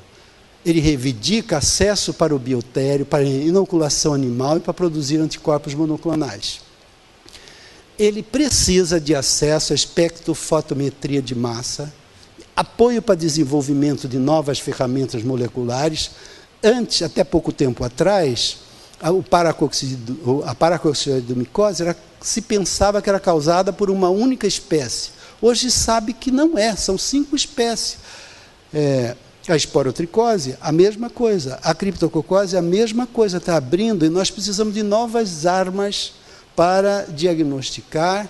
Ele reivindica acesso para o biotério, para inoculação animal e para produzir anticorpos monoclonais. Ele precisa de acesso à espectrofotometria de massa, apoio para desenvolvimento de novas ferramentas moleculares. Antes, até pouco tempo atrás, a paracoxidomicose se pensava que era causada por uma única espécie. Hoje sabe que não é, são 5 espécies. A esporotricose, a mesma coisa. A criptococose, a mesma coisa. Está abrindo e nós precisamos de novas armas para diagnosticar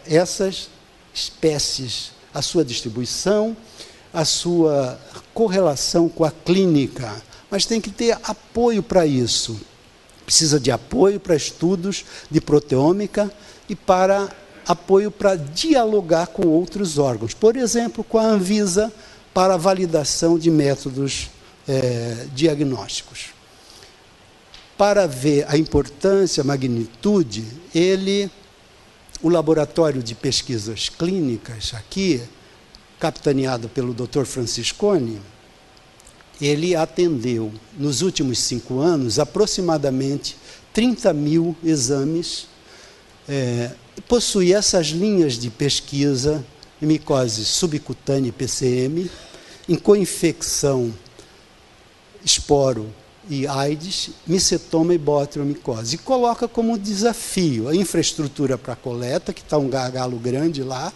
essas espécies, a sua distribuição, a sua correlação com a clínica. Mas tem que ter apoio para isso. Precisa de apoio para estudos de proteômica e para apoio para dialogar com outros órgãos. Por exemplo, com a Anvisa, para a validação de métodos diagnósticos. Para ver a importância, a magnitude, o laboratório de pesquisas clínicas aqui, capitaneado pelo Dr. Franciscone, ele atendeu, nos últimos 5 anos, aproximadamente 30 mil exames, possui essas linhas de pesquisa, micose subcutânea e PCM, em coinfecção, esporo e AIDS, micetoma e botriomicose. E coloca como desafio a infraestrutura para a coleta, que está um gargalo grande lá,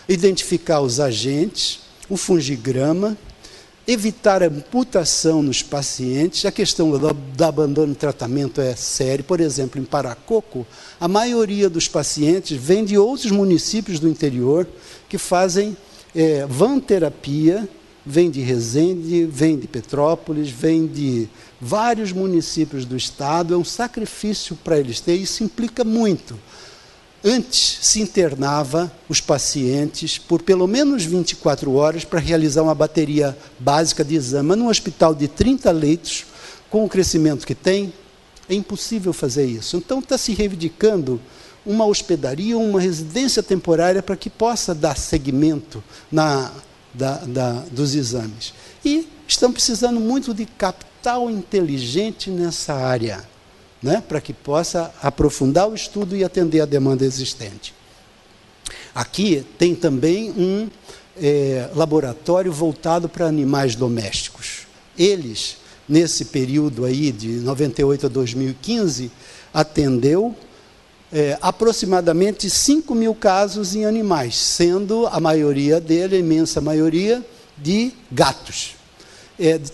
identificar os agentes, o fungigrama, evitar a amputação nos pacientes. A questão do abandono de tratamento é séria. Por exemplo, em Paracoco, a maioria dos pacientes vem de outros municípios do interior que fazem van-terapia, vem de Resende, vem de Petrópolis, vem de vários municípios do estado. É um sacrifício para eles terem, isso implica muito. Antes se internava os pacientes por pelo menos 24 horas para realizar uma bateria básica de exame. Mas num hospital de 30 leitos, com o crescimento que tem, é impossível fazer isso. Então está se reivindicando uma hospedaria, uma residência temporária para que possa dar seguimento dos exames. E estão precisando muito de capital inteligente nessa área, para que possa aprofundar o estudo e atender a demanda existente. Aqui tem também um laboratório voltado para animais domésticos. Eles, nesse período aí de 98 a 2015, atendeu aproximadamente 5 mil casos em animais, sendo a maioria dele, a imensa maioria, de gatos.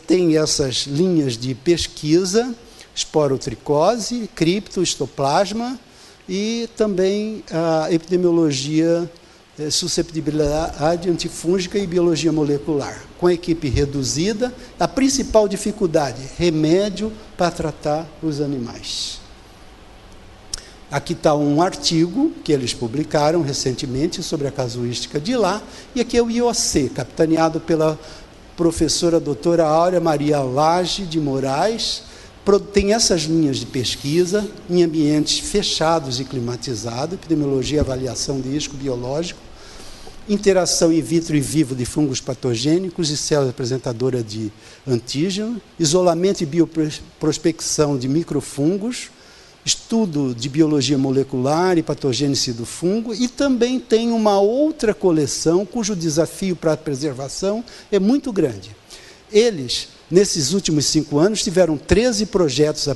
Tem essas linhas de pesquisa, esporotricose, cripto, histoplasma e também a epidemiologia, susceptibilidade antifúngica e biologia molecular. Com a equipe reduzida, a principal dificuldade, remédio para tratar os animais. Aqui está um artigo que eles publicaram recentemente sobre a casuística de lá, e aqui é o IOC, capitaneado pela professora doutora Áurea Maria Lage de Moraes. Tem essas linhas de pesquisa em ambientes fechados e climatizados, epidemiologia e avaliação de risco biológico, interação in vitro e vivo de fungos patogênicos e células apresentadoras de antígeno, isolamento e bioprospecção de microfungos, estudo de biologia molecular e patogênese do fungo, e também tem uma outra coleção cujo desafio para a preservação é muito grande. Eles, nesses últimos 5 anos, tiveram 13 projetos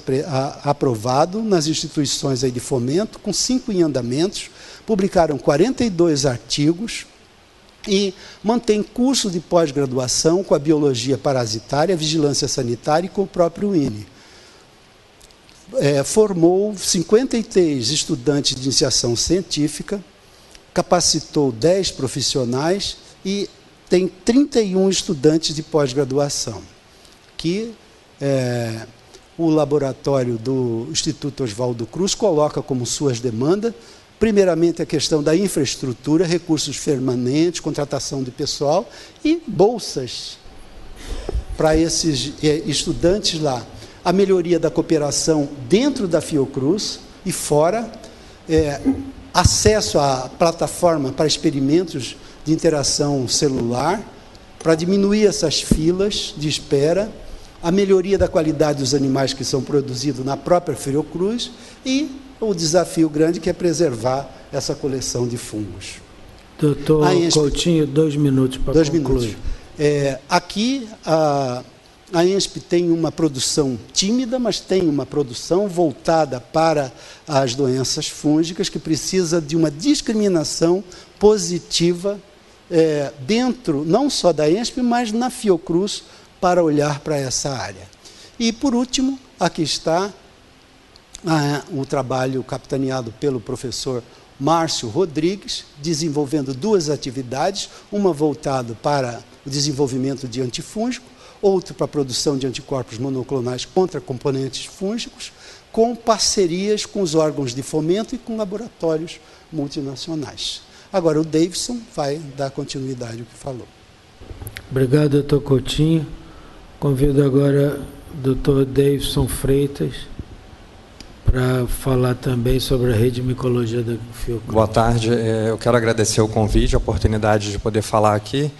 aprovados nas instituições aí de fomento, com 5 em andamentos, publicaram 42 artigos e mantém curso de pós-graduação com a biologia parasitária, vigilância sanitária e com o próprio INE. Formou 53 estudantes de iniciação científica, capacitou 10 profissionais e tem 31 estudantes de pós-graduação, que o laboratório do Instituto Oswaldo Cruz coloca como suas demandas, primeiramente a questão da infraestrutura, recursos permanentes, contratação de pessoal e bolsas para esses estudantes lá. A melhoria da cooperação dentro da Fiocruz e fora, acesso à plataforma para experimentos de interação celular, para diminuir essas filas de espera, a melhoria da qualidade dos animais que são produzidos na própria Fiocruz e o desafio grande que é preservar essa coleção de fungos. Doutor Coutinho, 2 minutos para concluir. 2 minutos. Aqui, a ENSP tem uma produção tímida, mas tem uma produção voltada para as doenças fúngicas, que precisa de uma discriminação positiva dentro, não só da ENSP, mas na Fiocruz, para olhar para essa área. E, por último, aqui está o trabalho capitaneado pelo professor Márcio Rodrigues, desenvolvendo 2 atividades, uma voltada para o desenvolvimento de antifúngico, outra para a produção de anticorpos monoclonais contra componentes fúngicos, com parcerias com os órgãos de fomento e com laboratórios multinacionais. Agora, o Davidson vai dar continuidade ao que falou. Obrigado, doutor Coutinho. Convido agora o doutor Davidson Freitas para falar também sobre a rede de micologia da Fiocruz. Boa tarde, eu quero agradecer o convite, a oportunidade de poder falar aqui.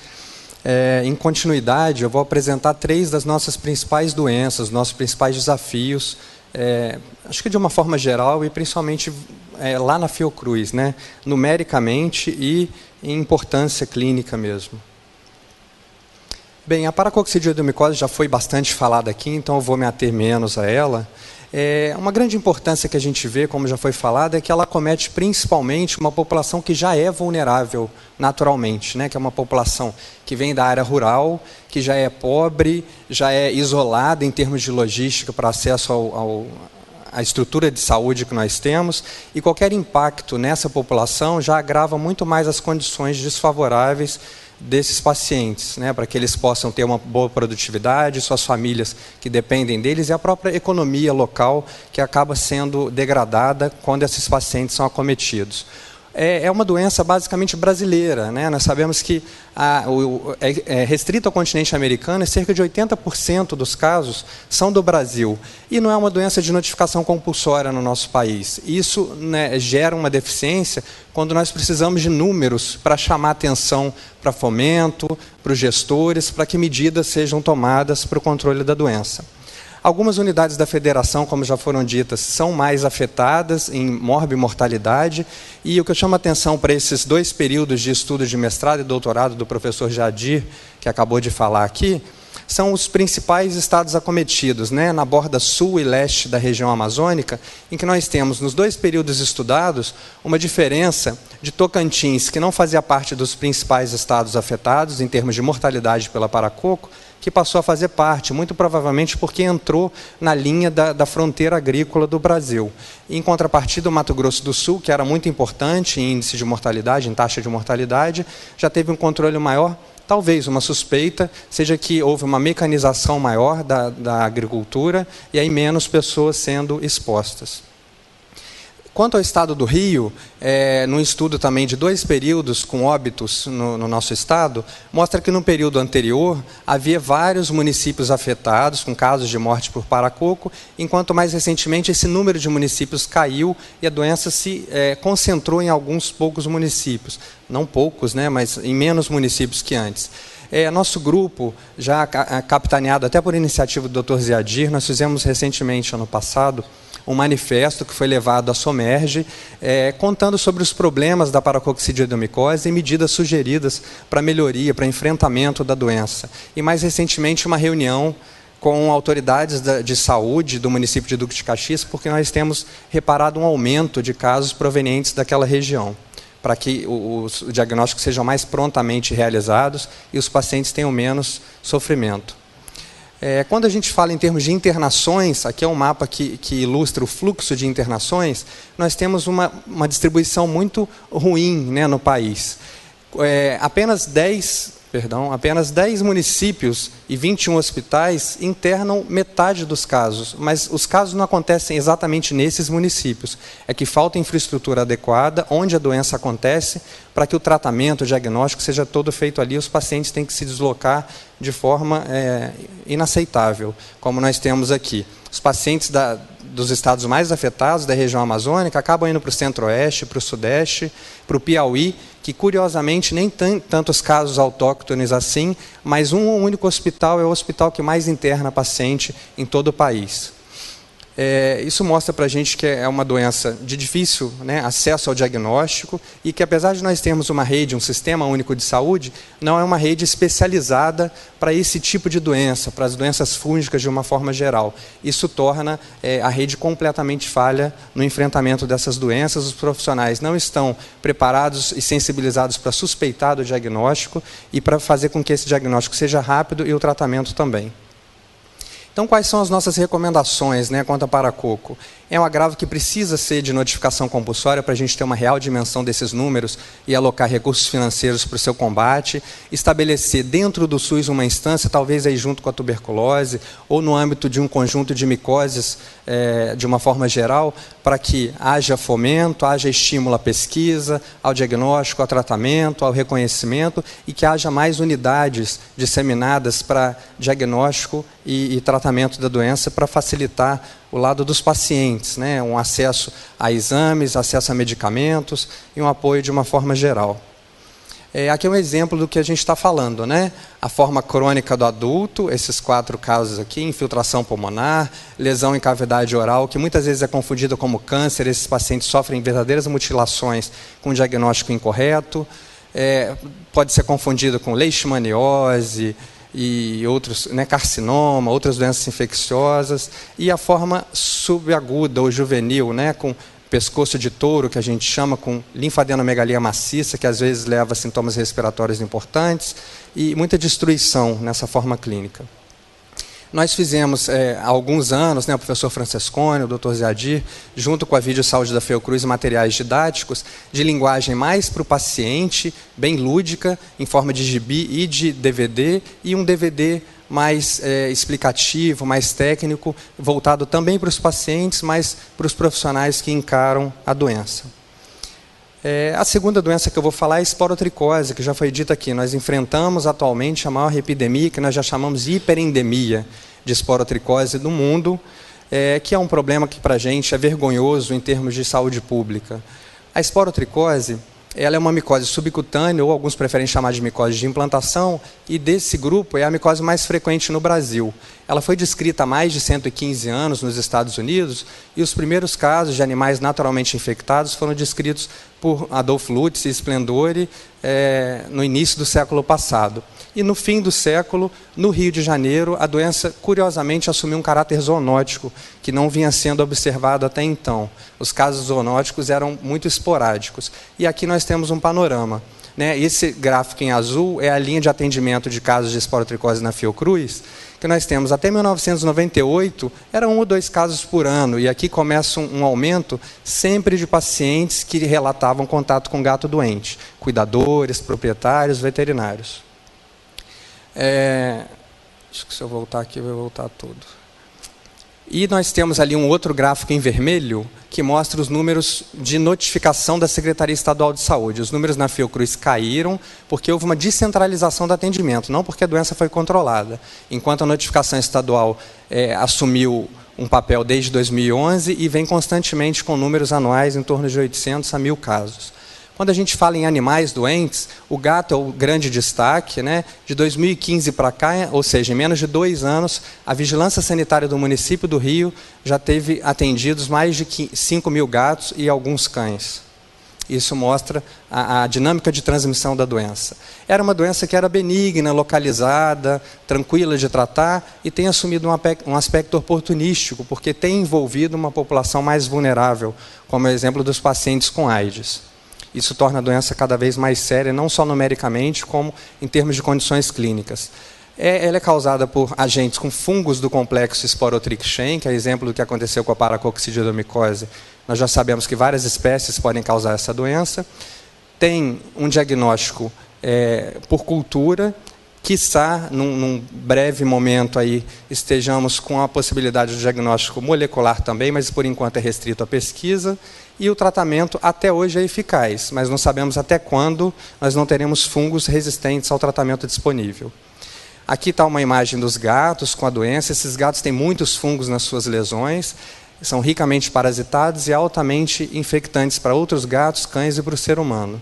Em continuidade, eu vou apresentar 3 das nossas principais doenças, nossos principais desafios, acho que de uma forma geral e principalmente lá na Fiocruz, né, numericamente e em importância clínica mesmo. Bem, a paracoccidioidomicose já foi bastante falada aqui, então eu vou me ater menos a ela. Uma grande importância que a gente vê, como já foi falado, é que ela acomete principalmente uma população que já é vulnerável naturalmente, né? Que é uma população que vem da área rural, que já é pobre, já é isolada em termos de logística para acesso à estrutura de saúde que nós temos, e qualquer impacto nessa população já agrava muito mais as condições desfavoráveis desses pacientes, né, para que eles possam ter uma boa produtividade, suas famílias que dependem deles e a própria economia local que acaba sendo degradada quando esses pacientes são acometidos. É uma doença basicamente brasileira, né? Nós sabemos que é restrito ao continente americano e cerca de 80% dos casos são do Brasil. E não é uma doença de notificação compulsória no nosso país. Isso, né, gera uma deficiência quando nós precisamos de números para chamar atenção para fomento, para os gestores, para que medidas sejam tomadas para o controle da doença. Algumas unidades da federação, como já foram ditas, são mais afetadas em morbimortalidade, e o que eu chamo a atenção para esses 2 períodos de estudo de mestrado e doutorado do professor Jadir, que acabou de falar aqui, são os principais estados acometidos, né, na borda sul e leste da região amazônica, em que nós temos, nos 2 períodos estudados, uma diferença de Tocantins, que não fazia parte dos principais estados afetados em termos de mortalidade pela paracoco, que passou a fazer parte, muito provavelmente porque entrou na linha da fronteira agrícola do Brasil. Em contrapartida, o Mato Grosso do Sul, que era muito importante em índice de mortalidade, em taxa de mortalidade, já teve um controle maior. Talvez uma suspeita seja que houve uma mecanização maior da agricultura e aí menos pessoas sendo expostas. Quanto ao estado do Rio, num estudo também de 2 períodos com óbitos no nosso estado, mostra que no período anterior havia vários municípios afetados com casos de morte por paracoco, enquanto mais recentemente esse número de municípios caiu e a doença se concentrou em alguns poucos municípios. Não poucos, né, mas em menos municípios que antes. Nosso grupo, já capitaneado até por iniciativa do Dr. Ziadir, nós fizemos recentemente, ano passado, um manifesto que foi levado à SOMERGE, contando sobre os problemas da paracoccidioidomicose e medidas sugeridas para melhoria, para enfrentamento da doença. E mais recentemente uma reunião com autoridades de saúde do município de Duque de Caxias, porque nós temos reparado um aumento de casos provenientes daquela região, para que os diagnósticos sejam mais prontamente realizados e os pacientes tenham menos sofrimento. Quando a gente fala em termos de internações, aqui é um mapa que ilustra o fluxo de internações, nós temos uma distribuição muito ruim, né, no país. Apenas 10 municípios e 21 hospitais internam metade dos casos, mas os casos não acontecem exatamente nesses municípios. É que falta infraestrutura adequada, onde a doença acontece, para que o tratamento, o diagnóstico seja todo feito ali. Os pacientes têm que se deslocar de forma inaceitável, como nós temos aqui. Os pacientes dos estados mais afetados, da região amazônica, acabam indo para o centro-oeste, para o sudeste, para o Piauí, que curiosamente nem tem tantos casos autóctones assim, mas um único hospital é o hospital que mais interna paciente em todo o país. Isso mostra para a gente que é uma doença de difícil, né, acesso ao diagnóstico e que, apesar de nós termos uma rede, um sistema único de saúde, não é uma rede especializada para esse tipo de doença, para as doenças fúngicas de uma forma geral. Isso torna a rede completamente falha no enfrentamento dessas doenças. Os profissionais não estão preparados e sensibilizados para suspeitar do diagnóstico e para fazer com que esse diagnóstico seja rápido e o tratamento também. Então, quais são as nossas recomendações, né, quanto a paracoco? É um agravo que precisa ser de notificação compulsória para a gente ter uma real dimensão desses números e alocar recursos financeiros para o seu combate, estabelecer dentro do SUS uma instância, talvez aí junto com a tuberculose, ou no âmbito de um conjunto de micoses, de uma forma geral, para que haja fomento, haja estímulo à pesquisa, ao diagnóstico, ao tratamento, ao reconhecimento, e que haja mais unidades disseminadas para diagnóstico e tratamento da doença, para facilitar o lado dos pacientes, né? Um acesso a exames, acesso a medicamentos e um apoio de uma forma geral. Aqui é um exemplo do que a gente está falando, né? A forma crônica do adulto, esses 4 casos aqui: infiltração pulmonar, lesão em cavidade oral, que muitas vezes é confundida como câncer. Esses pacientes sofrem verdadeiras mutilações com diagnóstico incorreto. Pode ser confundido com leishmaniose e outros, né, carcinoma, outras doenças infecciosas, e a forma subaguda ou juvenil, né, com pescoço de touro, que a gente chama, com linfadenomegalia maciça, que às vezes leva a sintomas respiratórios importantes, e muita destruição nessa forma clínica. Nós fizemos, há alguns anos, né, o professor Francescone, o Dr. Zé Adir, junto com a Vídeo Saúde da Fiocruz, materiais didáticos de linguagem mais para o paciente, bem lúdica, em forma de gibi e de DVD, e um DVD mais explicativo, mais técnico, voltado também para os pacientes, mas para os profissionais que encaram a doença. A segunda doença que eu vou falar é a esporotricose, que já foi dita aqui. Nós enfrentamos atualmente a maior epidemia, que nós já chamamos de hiperendemia de esporotricose no mundo, que é um problema que para a gente é vergonhoso em termos de saúde pública. A esporotricose, ela é uma micose subcutânea, ou alguns preferem chamar de micose de implantação, e desse grupo é a micose mais frequente no Brasil. Ela foi descrita há mais de 115 anos nos Estados Unidos, e os primeiros casos de animais naturalmente infectados foram descritos por Adolf Lutz e Splendore no início do século passado. E no fim do século, no Rio de Janeiro, a doença, curiosamente, assumiu um caráter zoonótico, que não vinha sendo observado até então. Os casos zoonóticos eram muito esporádicos. E aqui nós temos um panorama, né? Esse gráfico em azul é a linha de atendimento de casos de esporotricose na Fiocruz, que nós temos até 1998, eram 1 ou 2 casos por ano, e aqui começa um aumento sempre de pacientes que relatavam contato com gato doente, cuidadores, proprietários, veterinários. Acho que se eu voltar aqui, vai voltar tudo. E nós temos ali um outro gráfico em vermelho, que mostra os números de notificação da Secretaria Estadual de Saúde. Os números na Fiocruz caíram porque houve uma descentralização do atendimento, não porque a doença foi controlada. Enquanto a notificação estadual assumiu um papel desde 2011 e vem constantemente com números anuais em torno de 800 a 1.000 casos. Quando a gente fala em animais doentes, o gato é o grande destaque, né? De 2015 para cá, ou seja, em menos de 2 anos, a Vigilância Sanitária do município do Rio já teve atendidos mais de 5 mil gatos e alguns cães. Isso mostra a dinâmica de transmissão da doença. Era uma doença que era benigna, localizada, tranquila de tratar e tem assumido um aspecto oportunístico, porque tem envolvido uma população mais vulnerável, como é o exemplo dos pacientes com AIDS. Isso torna a doença cada vez mais séria, não só numericamente, como em termos de condições clínicas. Ela é causada por agentes com fungos do complexo Sporotrichia, que é exemplo do que aconteceu com a paracoccidiodomicose. Nós já sabemos que várias espécies podem causar essa doença. Tem um diagnóstico por cultura, quiçá, num breve momento, aí, estejamos com a possibilidade de diagnóstico molecular também, mas por enquanto é restrito à pesquisa. E o tratamento até hoje é eficaz, mas não sabemos até quando nós não teremos fungos resistentes ao tratamento disponível. Aqui está uma imagem dos gatos com a doença. Esses gatos têm muitos fungos nas suas lesões, são ricamente parasitados e altamente infectantes para outros gatos, cães e para o ser humano.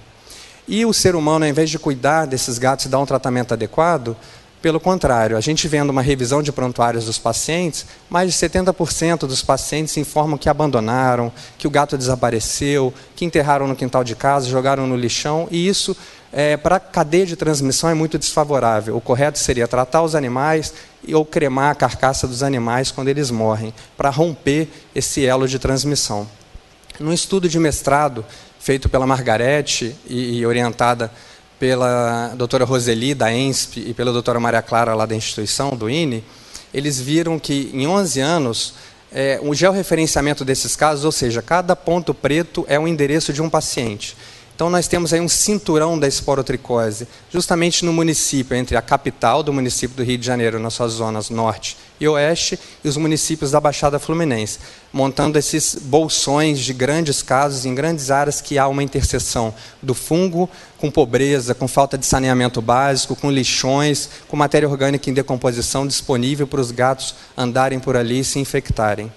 E o ser humano, ao invés de cuidar desses gatos e dar um tratamento adequado, pelo contrário, a gente vendo uma revisão de prontuários dos pacientes, mais de 70% dos pacientes informam que abandonaram, que o gato desapareceu, que enterraram no quintal de casa, jogaram no lixão, e isso, para a cadeia de transmissão, é muito desfavorável. O correto seria tratar os animais ou cremar a carcaça dos animais quando eles morrem, para romper esse elo de transmissão. Num estudo de mestrado, feito pela Margarete e orientada pela doutora Roseli, da ENSP, e pela doutora Maria Clara, lá da instituição, do INE, eles viram que, em 11 anos, o georreferenciamento desses casos, ou seja, cada ponto preto é um endereço de um paciente. Então, nós temos aí um cinturão da esporotricose, justamente no município, entre a capital do município do Rio de Janeiro, nas suas zonas norte e oeste, e os municípios da Baixada Fluminense, montando esses bolsões de grandes casos em grandes áreas que há uma interseção do fungo com pobreza, com falta de saneamento básico, com lixões, com matéria orgânica em decomposição disponível para os gatos andarem por ali e se infectarem.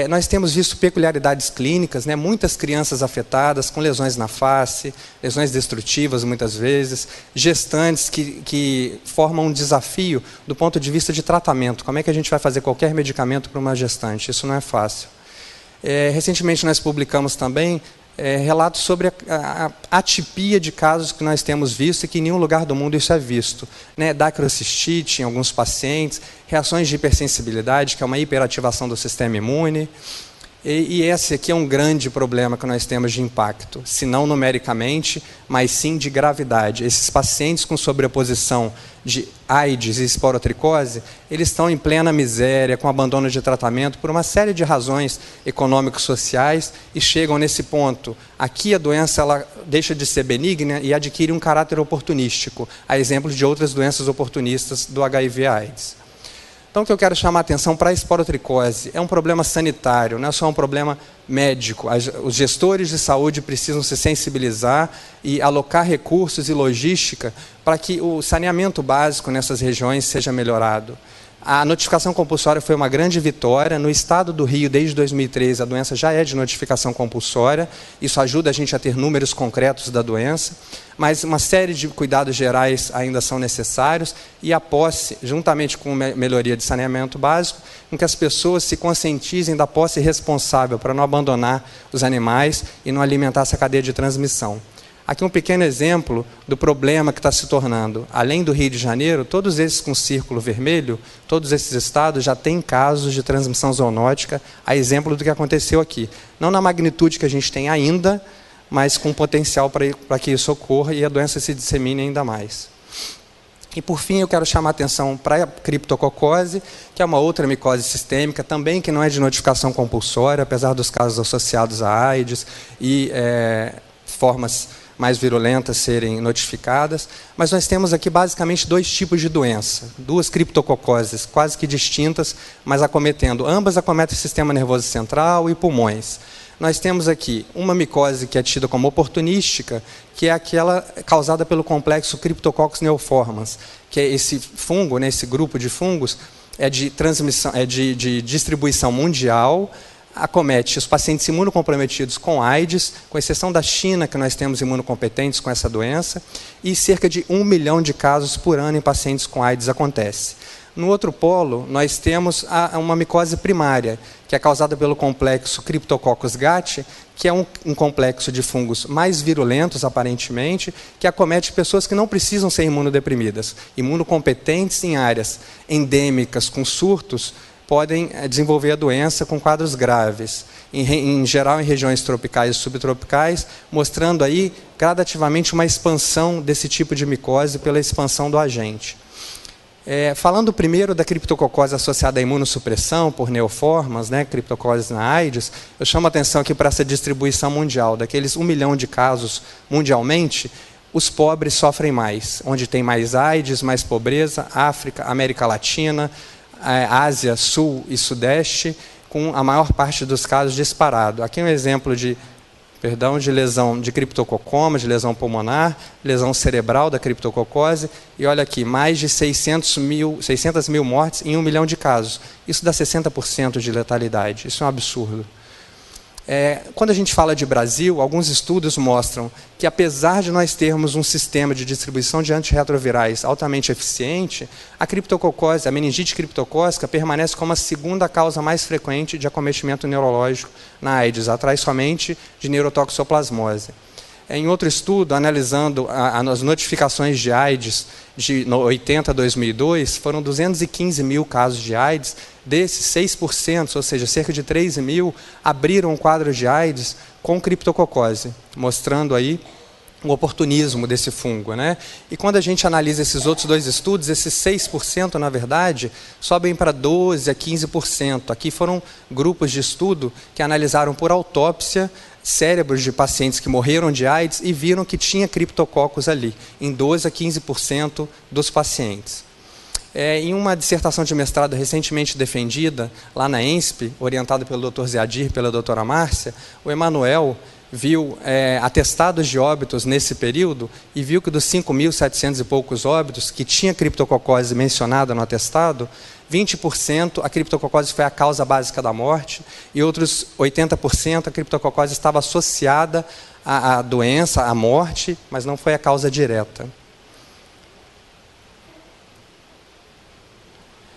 Nós temos visto peculiaridades clínicas, né? Muitas crianças afetadas, com lesões na face, lesões destrutivas muitas vezes, gestantes que formam um desafio do ponto de vista de tratamento. Como é que a gente vai fazer qualquer medicamento para uma gestante? Isso não é fácil. Recentemente nós publicamos também relatos sobre a atipia de casos que nós temos visto e que em nenhum lugar do mundo isso é visto. Né? Dacrocistite em alguns pacientes, reações de hipersensibilidade, que é uma hiperativação do sistema imune. E esse aqui é um grande problema que nós temos de impacto, se não numericamente, mas sim de gravidade. Esses pacientes com sobreposição de AIDS e esporotricose, eles estão em plena miséria, com abandono de tratamento, por uma série de razões econômicos sociais, e chegam nesse ponto. Aqui a doença ela deixa de ser benigna e adquire um caráter oportunístico, a exemplo de outras doenças oportunistas do HIV/AIDS. Então, o que eu quero chamar a atenção para a esporotricose é um problema sanitário, não é só um problema médico. Os gestores de saúde precisam se sensibilizar e alocar recursos e logística para que o saneamento básico nessas regiões seja melhorado. A notificação compulsória foi uma grande vitória. No estado do Rio, desde 2013, a doença já é de notificação compulsória. Isso ajuda a gente a ter números concretos da doença. Mas uma série de cuidados gerais ainda são necessários. E a posse, juntamente com a melhoria de saneamento básico, com que as pessoas se conscientizem da posse responsável para não abandonar os animais e não alimentar essa cadeia de transmissão. Aqui um pequeno exemplo do problema que está se tornando. Além do Rio de Janeiro, todos esses com círculo vermelho, todos esses estados já têm casos de transmissão zoonótica, a exemplo do que aconteceu aqui. Não na magnitude que a gente tem ainda, mas com potencial para que isso ocorra e a doença se dissemine ainda mais. E, por fim, eu quero chamar a atenção para a criptococose, que é uma outra micose sistêmica, também que não é de notificação compulsória, apesar dos casos associados a AIDS e formas mais virulentas serem notificadas, mas nós temos aqui basicamente 2 tipos de doença, 2 criptococoses quase que distintas, mas ambas acometem o sistema nervoso central e pulmões. Nós temos aqui uma micose que é tida como oportunística, que é aquela causada pelo complexo Cryptococcus neoformans, que é esse fungo, né, esse grupo de fungos, é de distribuição mundial. acomete os pacientes imunocomprometidos com AIDS, com exceção da China, que nós temos imunocompetentes com essa doença, e cerca de 1 milhão de casos por ano em pacientes com AIDS acontece. No outro polo, nós temos uma micose primária, que é causada pelo complexo Cryptococcus gat, que é um complexo de fungos mais virulentos, aparentemente, que acomete pessoas que não precisam ser imunodeprimidas. Imunocompetentes em áreas endêmicas, com surtos, podem desenvolver a doença com quadros graves, em geral em regiões tropicais e subtropicais, mostrando aí gradativamente uma expansão desse tipo de micose pela expansão do agente. Falando primeiro da criptococose associada à imunossupressão por neoformas, criptococose na AIDS, eu chamo a atenção aqui para essa distribuição mundial. Daqueles 1 milhão de casos mundialmente, os pobres sofrem mais. Onde tem mais AIDS, mais pobreza, África, América Latina, Ásia, Sul e Sudeste, com a maior parte dos casos disparado. Aqui um exemplo de lesão de criptococoma, de lesão pulmonar, lesão cerebral da criptococose, e olha aqui, mais de 600 mil mortes em 1 milhão de casos. Isso dá 60% de letalidade, isso é um absurdo. Quando a gente fala de Brasil, alguns estudos mostram que, apesar de nós termos um sistema de distribuição de antirretrovirais altamente eficiente, a criptococose, a meningite criptocócica, permanece como a segunda causa mais frequente de acometimento neurológico na AIDS, atrás somente de neurotoxoplasmose. Em outro estudo, analisando as notificações de AIDS de 80 a 2002, foram 215 mil casos de AIDS. Desses, 6%, ou seja, cerca de 3 mil, abriram um quadro de AIDS com criptococose, mostrando aí o oportunismo desse fungo. E quando a gente analisa esses outros dois estudos, esses 6%, na verdade, sobem para 12% a 15%. Aqui foram grupos de estudo que analisaram por autópsia cérebros de pacientes que morreram de AIDS e viram que tinha criptococos ali, em 12% a 15% dos pacientes. Em uma dissertação de mestrado recentemente defendida, lá na ENSP, orientada pelo Dr. Zeadir e pela doutora Márcia, o Emanuel viu atestados de óbitos nesse período e viu que dos 5.700 e poucos óbitos que tinha criptococose mencionada no atestado, 20% a criptococose foi a causa básica da morte e outros 80% a criptococose estava associada à doença, à morte, mas não foi a causa direta.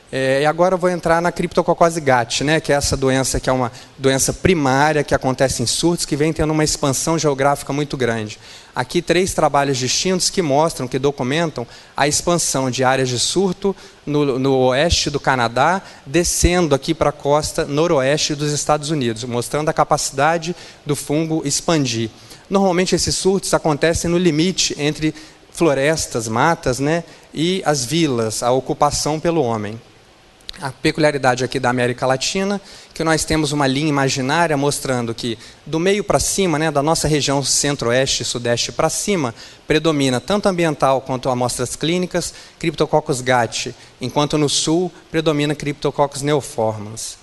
E agora eu vou entrar na criptococose gat, que é essa doença que é uma doença primária que acontece em surtos, que vem tendo uma expansão geográfica muito grande. Aqui 3 trabalhos distintos que mostram, que documentam a expansão de áreas de surto no oeste do Canadá, descendo aqui para a costa noroeste dos Estados Unidos, mostrando a capacidade do fungo expandir. Normalmente esses surtos acontecem no limite entre florestas, matas, e as vilas, a ocupação pelo homem. A peculiaridade aqui da América Latina, que nós temos uma linha imaginária mostrando que do meio para cima, da nossa região centro-oeste e sudeste para cima, predomina tanto ambiental quanto amostras clínicas, Cryptococcus gat, enquanto no sul predomina Cryptococcus neoformans.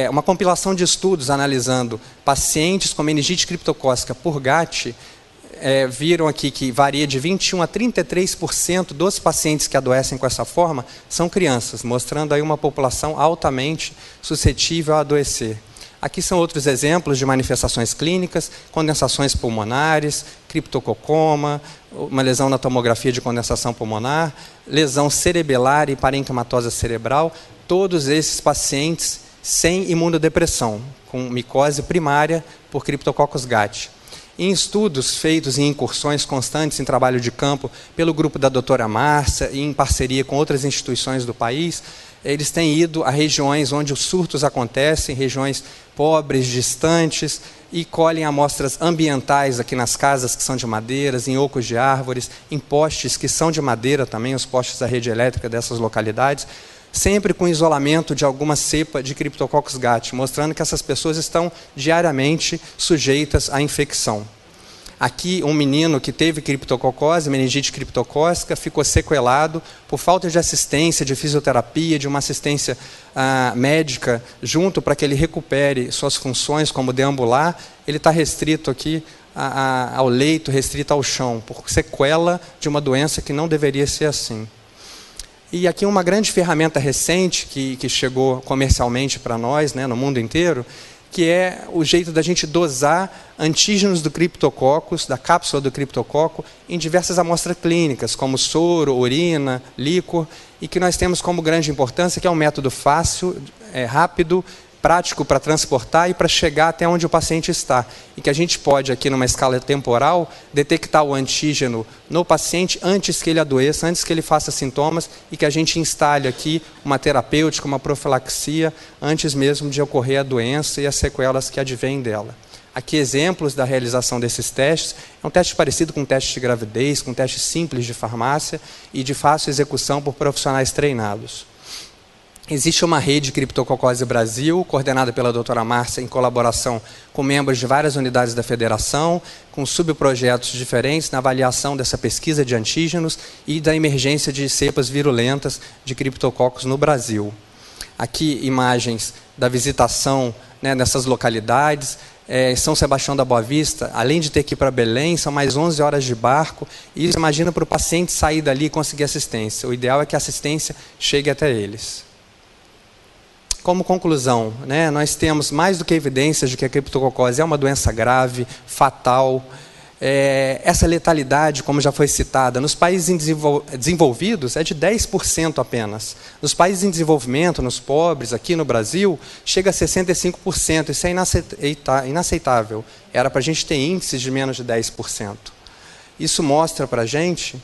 Uma compilação de estudos analisando pacientes com meningite criptocócica por gat, viram aqui que varia de 21% a 33% dos pacientes que adoecem com essa forma são crianças, mostrando aí uma população altamente suscetível a adoecer. Aqui são outros exemplos de manifestações clínicas, condensações pulmonares, criptococoma, uma lesão na tomografia de condensação pulmonar, lesão cerebelar e parenquimatosa cerebral, todos esses pacientes sem imunodepressão, com micose primária por Cryptococcus gat. Em estudos feitos em incursões constantes em trabalho de campo pelo grupo da doutora Márcia e em parceria com outras instituições do país, eles têm ido a regiões onde os surtos acontecem, regiões pobres, distantes, e colhem amostras ambientais aqui nas casas que são de madeiras, em ocos de árvores, em postes que são de madeira também, os postes da rede elétrica dessas localidades, sempre com isolamento de alguma cepa de Cryptococcus gat, mostrando que essas pessoas estão diariamente sujeitas à infecção. Aqui, um menino que teve criptococose, meningite criptocócica, ficou sequelado por falta de assistência, de fisioterapia, de uma assistência médica junto para que ele recupere suas funções como deambular. Ele está restrito aqui ao leito, restrito ao chão, por sequela de uma doença que não deveria ser assim. E aqui uma grande ferramenta recente que chegou comercialmente para nós, né, no mundo inteiro, que é o jeito da gente dosar antígenos do criptococcus, da cápsula do criptococo, em diversas amostras clínicas, como soro, urina, líquor, e que nós temos como grande importância, que é um método fácil, rápido, prático para transportar e para chegar até onde o paciente está. E que a gente pode, aqui numa escala temporal, detectar o antígeno no paciente antes que ele adoeça, antes que ele faça sintomas, e que a gente instale aqui uma terapêutica, uma profilaxia, antes mesmo de ocorrer a doença e as sequelas que advêm dela. Aqui exemplos da realização desses testes. É um teste parecido com um teste de gravidez, com um teste simples de farmácia e de fácil execução por profissionais treinados. Existe uma rede de Criptococose Brasil, coordenada pela doutora Márcia, em colaboração com membros de várias unidades da federação, com subprojetos diferentes na avaliação dessa pesquisa de antígenos e da emergência de cepas virulentas de criptococos no Brasil. Aqui imagens da visitação, né, nessas localidades. São Sebastião da Boa Vista, além de ter que ir para Belém, são mais 11 horas de barco, e isso imagina para o paciente sair dali e conseguir assistência. O ideal é que a assistência chegue até eles. Como conclusão, né, nós temos mais do que evidências de que a criptococose é uma doença grave, fatal. Essa letalidade, como já foi citada, nos países desenvolvidos é de 10% apenas. Nos países em desenvolvimento, nos pobres, aqui no Brasil, chega a 65%. Isso é inaceitável. Era para a gente ter índices de menos de 10%. Isso mostra para a gente,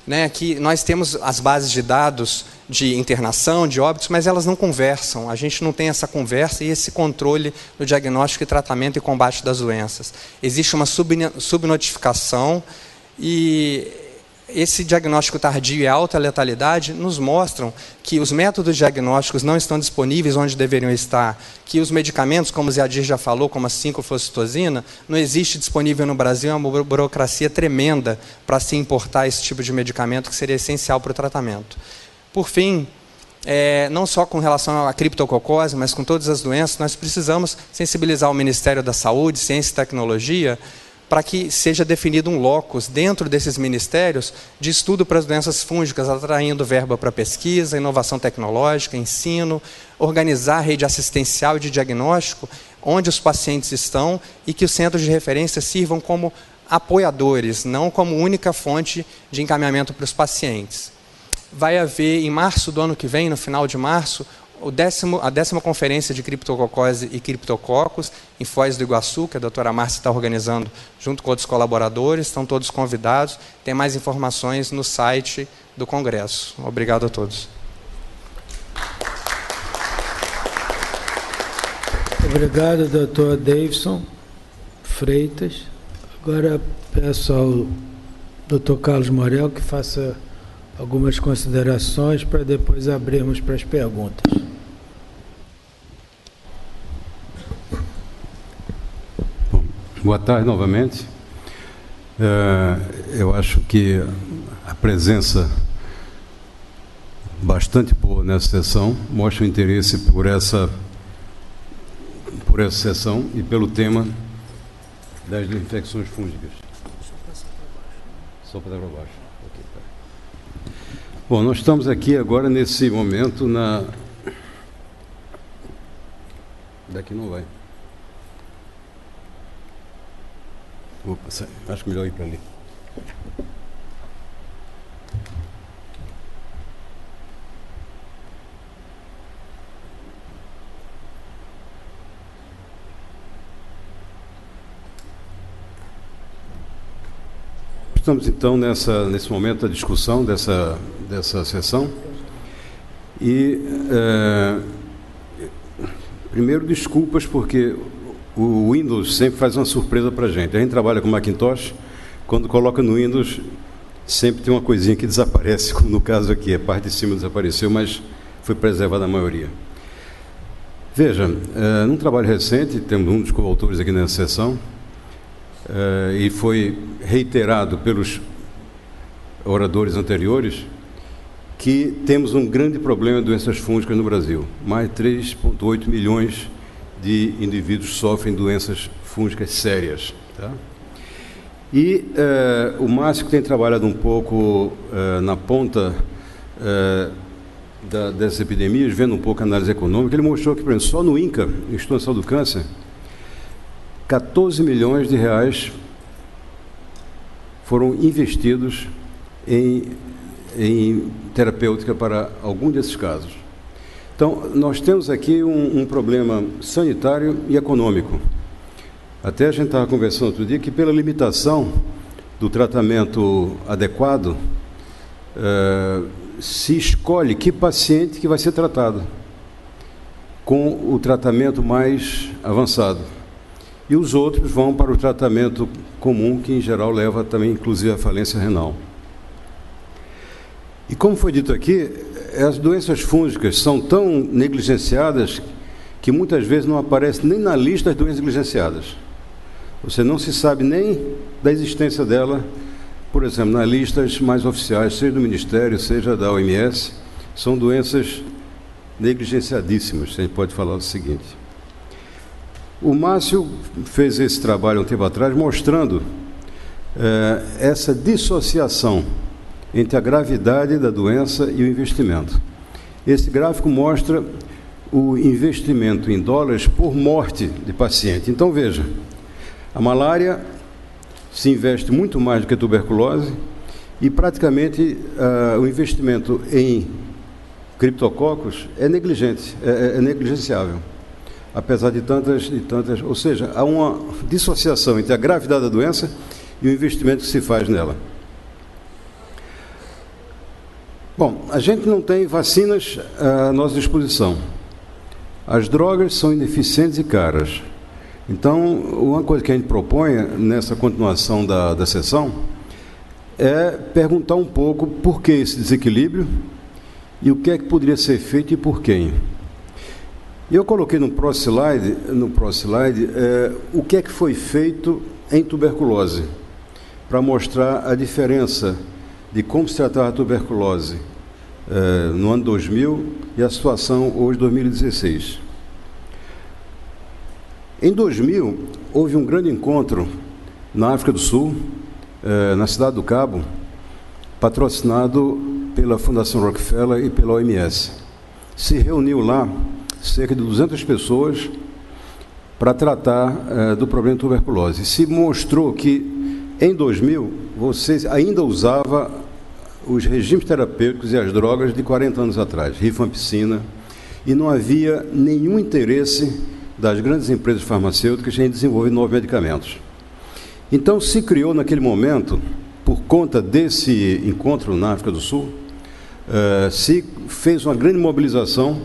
né, que nós temos as bases de dados de internação, de óbitos, mas elas não conversam. A gente não tem essa conversa e esse controle no diagnóstico, e tratamento e combate das doenças. Existe uma subnotificação, e esse diagnóstico tardio e alta letalidade nos mostram que os métodos diagnósticos não estão disponíveis onde deveriam estar, que os medicamentos, como o Zé Adir já falou, como a 5-fluoxetosina, não existe disponível no Brasil, é uma burocracia tremenda para se importar esse tipo de medicamento que seria essencial para o tratamento. Por fim, não só com relação à criptococose, mas com todas as doenças, nós precisamos sensibilizar o Ministério da Saúde, Ciência e Tecnologia, para que seja definido um locus dentro desses ministérios de estudo para as doenças fúngicas, atraindo verba para pesquisa, inovação tecnológica, ensino, organizar a rede assistencial e de diagnóstico, onde os pacientes estão, e que os centros de referência sirvam como apoiadores, não como única fonte de encaminhamento para os pacientes. Vai haver, em março do ano que vem, no final de março, a 10ª conferência de criptococose e criptococos em Foz do Iguaçu, que a doutora Márcia está organizando junto com outros colaboradores, estão todos convidados. Tem mais informações no site do Congresso. Obrigado a todos. Obrigado, doutor Davidson Freitas. Agora peço ao doutor Carlos Morel que faça algumas considerações para depois abrirmos para as perguntas. Bom, boa tarde novamente. Eu acho que a presença bastante boa nessa sessão mostra o interesse por essa sessão e pelo tema das infecções fúngicas. Só para baixo. Okay, tá. Bom, nós estamos aqui agora nesse momento na... Daqui não vai. Opa, acho que melhor ir para ali. Estamos então nesse momento da discussão dessa sessão e primeiro desculpas porque o Windows sempre faz uma surpresa para a gente. A gente trabalha com Macintosh, quando coloca no Windows sempre tem uma coisinha que desaparece, como no caso aqui, a parte de cima desapareceu, mas foi preservada a maioria. Veja, num trabalho recente, temos um dos coautores aqui nessa sessão, e foi reiterado pelos oradores anteriores, que temos um grande problema de doenças fúngicas no Brasil. Mais de 3,8 milhões de indivíduos sofrem doenças fúngicas sérias. Tá? E o Márcio, que tem trabalhado um pouco na ponta dessas epidemias, vendo um pouco a análise econômica, ele mostrou que, por exemplo, só no INCA, Instituto Nacional do Câncer, 14 milhões de reais foram investidos em terapêutica para algum desses casos. Então, nós temos aqui um problema sanitário e econômico. Até a gente estava conversando outro dia que, pela limitação do tratamento adequado, se escolhe que paciente que vai ser tratado com o tratamento mais avançado. E os outros vão para o tratamento comum, que em geral leva também, inclusive, à falência renal. E como foi dito aqui, as doenças fúngicas são tão negligenciadas que muitas vezes não aparecem nem na lista das doenças negligenciadas. Você não se sabe nem da existência dela, por exemplo, nas listas mais oficiais, seja do Ministério, seja da OMS, são doenças negligenciadíssimas, a gente pode falar o seguinte. O Márcio fez esse trabalho um tempo atrás, mostrando essa dissociação entre a gravidade da doença e o investimento. Esse gráfico mostra o investimento em dólares por morte de paciente. Então, veja, a malária se investe muito mais do que a tuberculose e, praticamente, o investimento em criptococos é negligente, é negligenciável, apesar de tantas... Ou seja, há uma dissociação entre a gravidade da doença e o investimento que se faz nela. Bom, a gente não tem vacinas à nossa disposição. As drogas são ineficientes e caras. Então, uma coisa que a gente propõe nessa continuação da sessão é perguntar um pouco por que esse desequilíbrio e o que é que poderia ser feito e por quem. E eu coloquei no próximo slide, o que é que foi feito em tuberculose, para mostrar a diferença de como se tratava a tuberculose no ano 2000 e a situação hoje, 2016. Em 2000, houve um grande encontro na África do Sul, na Cidade do Cabo, patrocinado pela Fundação Rockefeller e pela OMS. Se reuniu lá cerca de 200 pessoas para tratar do problema de tuberculose. Se mostrou que, em 2000, você ainda usava os regimes terapêuticos e as drogas de 40 anos atrás, rifampicina, e não havia nenhum interesse das grandes empresas farmacêuticas em desenvolver novos medicamentos. Então, se criou naquele momento, por conta desse encontro na África do Sul, se fez uma grande mobilização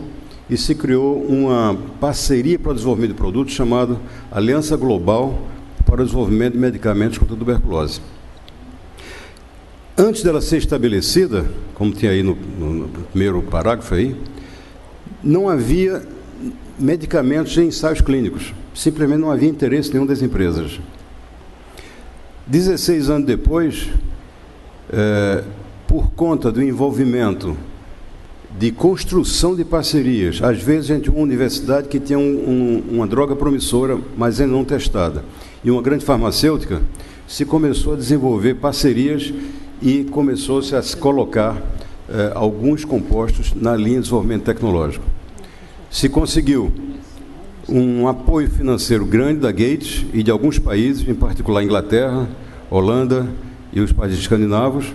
e se criou uma parceria para o desenvolvimento de produtos chamada Aliança Global para o Desenvolvimento de Medicamentos contra a Tuberculose. Antes dela ser estabelecida, como tinha aí no primeiro parágrafo aí, não havia medicamentos em ensaios clínicos. Simplesmente não havia interesse nenhum das empresas. 16 anos depois, por conta do envolvimento de construção de parcerias, às vezes entre uma universidade que tinha uma droga promissora, mas ainda não testada, e uma grande farmacêutica, se começou a desenvolver parcerias e começou-se a se colocar alguns compostos na linha de desenvolvimento tecnológico. Se conseguiu um apoio financeiro grande da Gates e de alguns países, em particular Inglaterra, Holanda e os países escandinavos,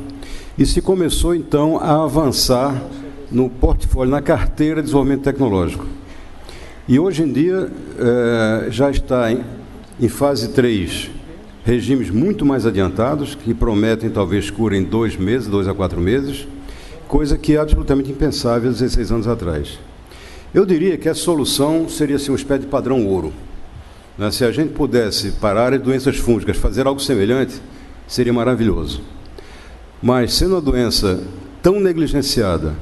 e se começou, então, a avançar no portfólio, na carteira de desenvolvimento tecnológico. E hoje em dia já está em fase 3, regimes muito mais adiantados, que prometem talvez cura em 2 meses, 2 a 4 meses, coisa que é absolutamente impensável 16 anos atrás. Eu diria que a solução seria assim, uma espécie de padrão ouro. Né? Se a gente pudesse parar as doenças fúngicas, fazer algo semelhante, seria maravilhoso. Mas, sendo uma doença tão negligenciada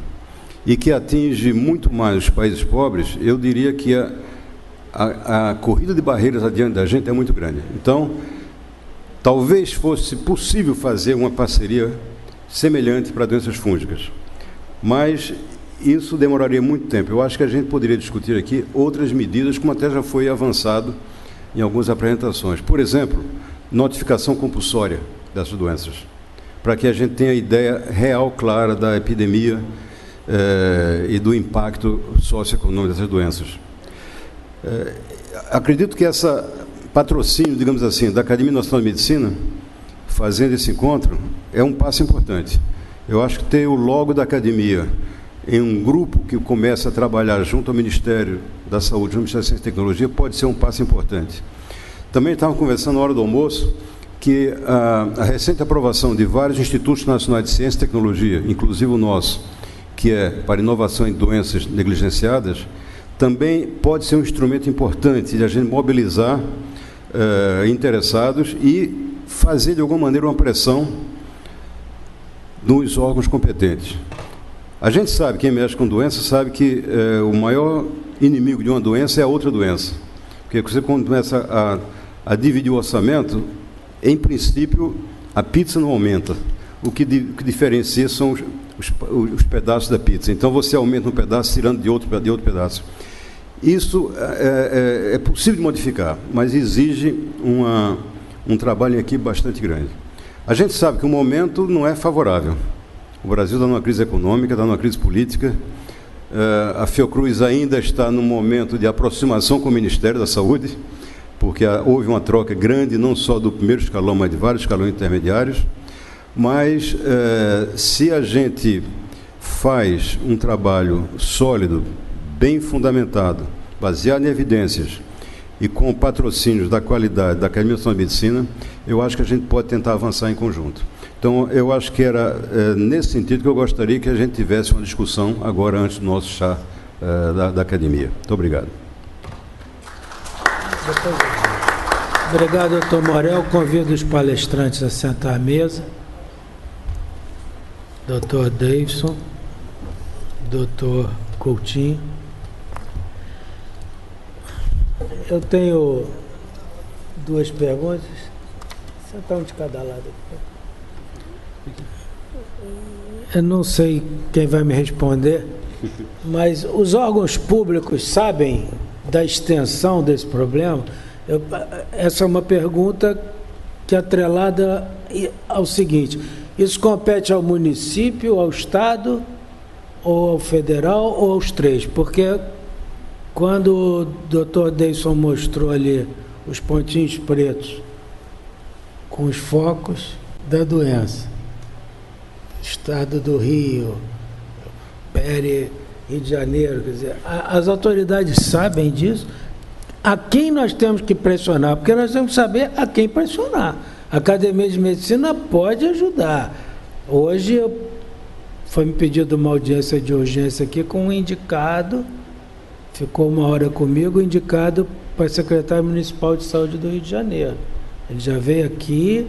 e que atinge muito mais os países pobres, eu diria que a corrida de barreiras adiante da gente é muito grande. Então, talvez fosse possível fazer uma parceria semelhante para doenças fúngicas. Mas isso demoraria muito tempo. Eu acho que a gente poderia discutir aqui outras medidas, como até já foi avançado em algumas apresentações. Por exemplo, notificação compulsória dessas doenças, para que a gente tenha a ideia real, clara da epidemia e do impacto socioeconômico dessas doenças. Acredito que esse patrocínio, digamos assim, da Academia Nacional de Medicina, fazendo esse encontro, é um passo importante. Eu acho que ter o logo da academia em um grupo que começa a trabalhar junto ao Ministério da Saúde, no Ministério da Ciência e Tecnologia, pode ser um passo importante. Também estávamos conversando na hora do almoço que a recente aprovação de vários institutos nacionais de ciência e tecnologia, inclusive o nosso, que é para inovação em doenças negligenciadas, também pode ser um instrumento importante de a gente mobilizar interessados e fazer, de alguma maneira, uma pressão nos órgãos competentes. A gente sabe, quem mexe com doença, sabe que o maior inimigo de uma doença é a outra doença. Porque você, quando começa a dividir o orçamento, em princípio, a pizza não aumenta. O que diferencia são os pedaços da pizza. Então, você aumenta um pedaço, tirando de outro pedaço. Isso é possível de modificar, mas exige um trabalho em equipe bastante grande. A gente sabe que o momento não é favorável. O Brasil está numa crise econômica, está numa crise política. A Fiocruz ainda está num momento de aproximação com o Ministério da Saúde, porque houve uma troca grande, não só do primeiro escalão, mas de vários escalões intermediários. Mas, se a gente faz um trabalho sólido, bem fundamentado, baseado em evidências e com patrocínios da qualidade da Academia Nacional de Medicina, eu acho que a gente pode tentar avançar em conjunto. Então, eu acho que era nesse sentido que eu gostaria que a gente tivesse uma discussão agora, antes do nosso chá da Academia. Muito obrigado. Obrigado, doutor Morel. Convido os palestrantes a sentar à mesa. Doutor Davidson, doutor Coutinho. Eu tenho duas perguntas. Sentar um de cada lado. Eu não sei quem vai me responder, mas os órgãos públicos sabem da extensão desse problema? Essa é uma pergunta que é atrelada ao seguinte: isso compete ao município, ao Estado, ou ao federal, ou aos três? Porque quando o doutor Deison mostrou ali os pontinhos pretos com os focos da doença, Estado do Rio, Rio de Janeiro, quer dizer, as autoridades sabem disso? A quem nós temos que pressionar? Porque nós temos que saber a quem pressionar. A Academia de Medicina pode ajudar. Hoje foi me pedido uma audiência de urgência aqui com um indicado, ficou 1 hora comigo, indicado para secretário municipal de saúde do Rio de Janeiro. Ele já veio aqui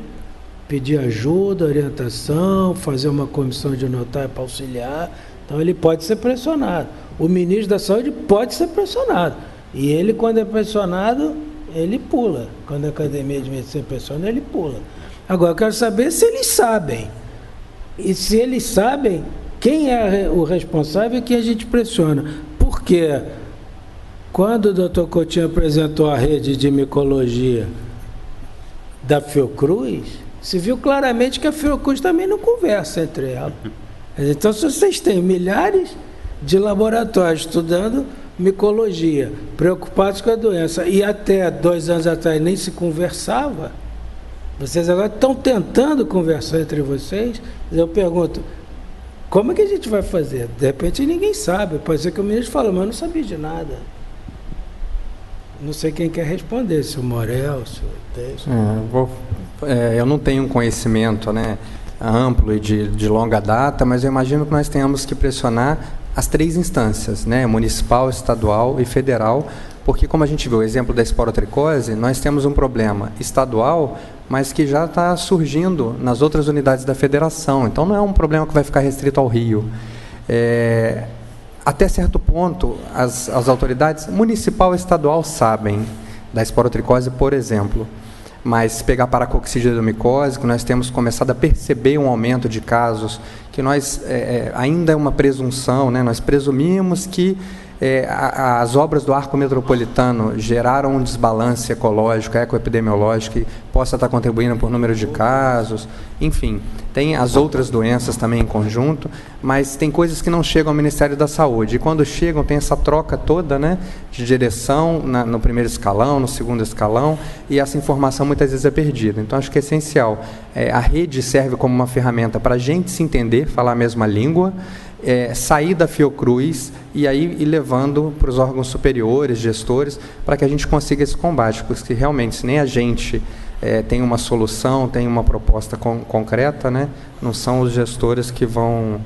pedir ajuda, orientação, fazer uma comissão de notário para auxiliar. Então, ele pode ser pressionado. O ministro da Saúde pode ser pressionado. E ele, quando é pressionado, ele pula. Quando a Academia de Medicina pressiona, ele pula. Agora, eu quero saber se eles sabem. E se eles sabem, quem é o responsável e quem a gente pressiona. Porque quando o doutor Coutinho apresentou a rede de micologia da Fiocruz, se viu claramente que a Fiocruz também não conversa entre ela. Então, se vocês têm milhares de laboratórios estudando micologia, preocupados com a doença, e até 2 anos atrás nem se conversava, vocês agora estão tentando conversar entre vocês. Eu pergunto, como é que a gente vai fazer? De repente ninguém sabe, pode ser que o ministro fale, mas eu não sabia de nada. Não sei quem quer responder, se o Morel, se o Texto. Eu não tenho um conhecimento, né, amplo e de longa data, mas eu imagino que nós tenhamos que pressionar as 3 instâncias, né, municipal, estadual e federal, porque, como a gente viu o exemplo da esporotricose, nós temos um problema estadual, mas que já está surgindo nas outras unidades da federação. Então, não é um problema que vai ficar restrito ao Rio. Até certo ponto, as autoridades municipal e estadual sabem da esporotricose, por exemplo, mas se pegar paracoxidomicose, que nós temos começado a perceber um aumento de casos, que nós ainda é uma presunção, né? Nós presumimos que as obras do arco metropolitano geraram um desbalance ecológico, ecoepidemiológico, que possa estar contribuindo por número de casos, enfim, tem as outras doenças também em conjunto, mas tem coisas que não chegam ao Ministério da Saúde, e quando chegam tem essa troca toda, né, de direção no primeiro escalão, no segundo escalão, e essa informação muitas vezes é perdida. Então acho que é essencial. A rede serve como uma ferramenta para a gente se entender, falar a mesma língua, sair da Fiocruz e aí ir levando para os órgãos superiores, gestores, para que a gente consiga esse combate, porque realmente, se nem a gente tem uma solução, tem uma proposta concreta, né, não são os gestores que vão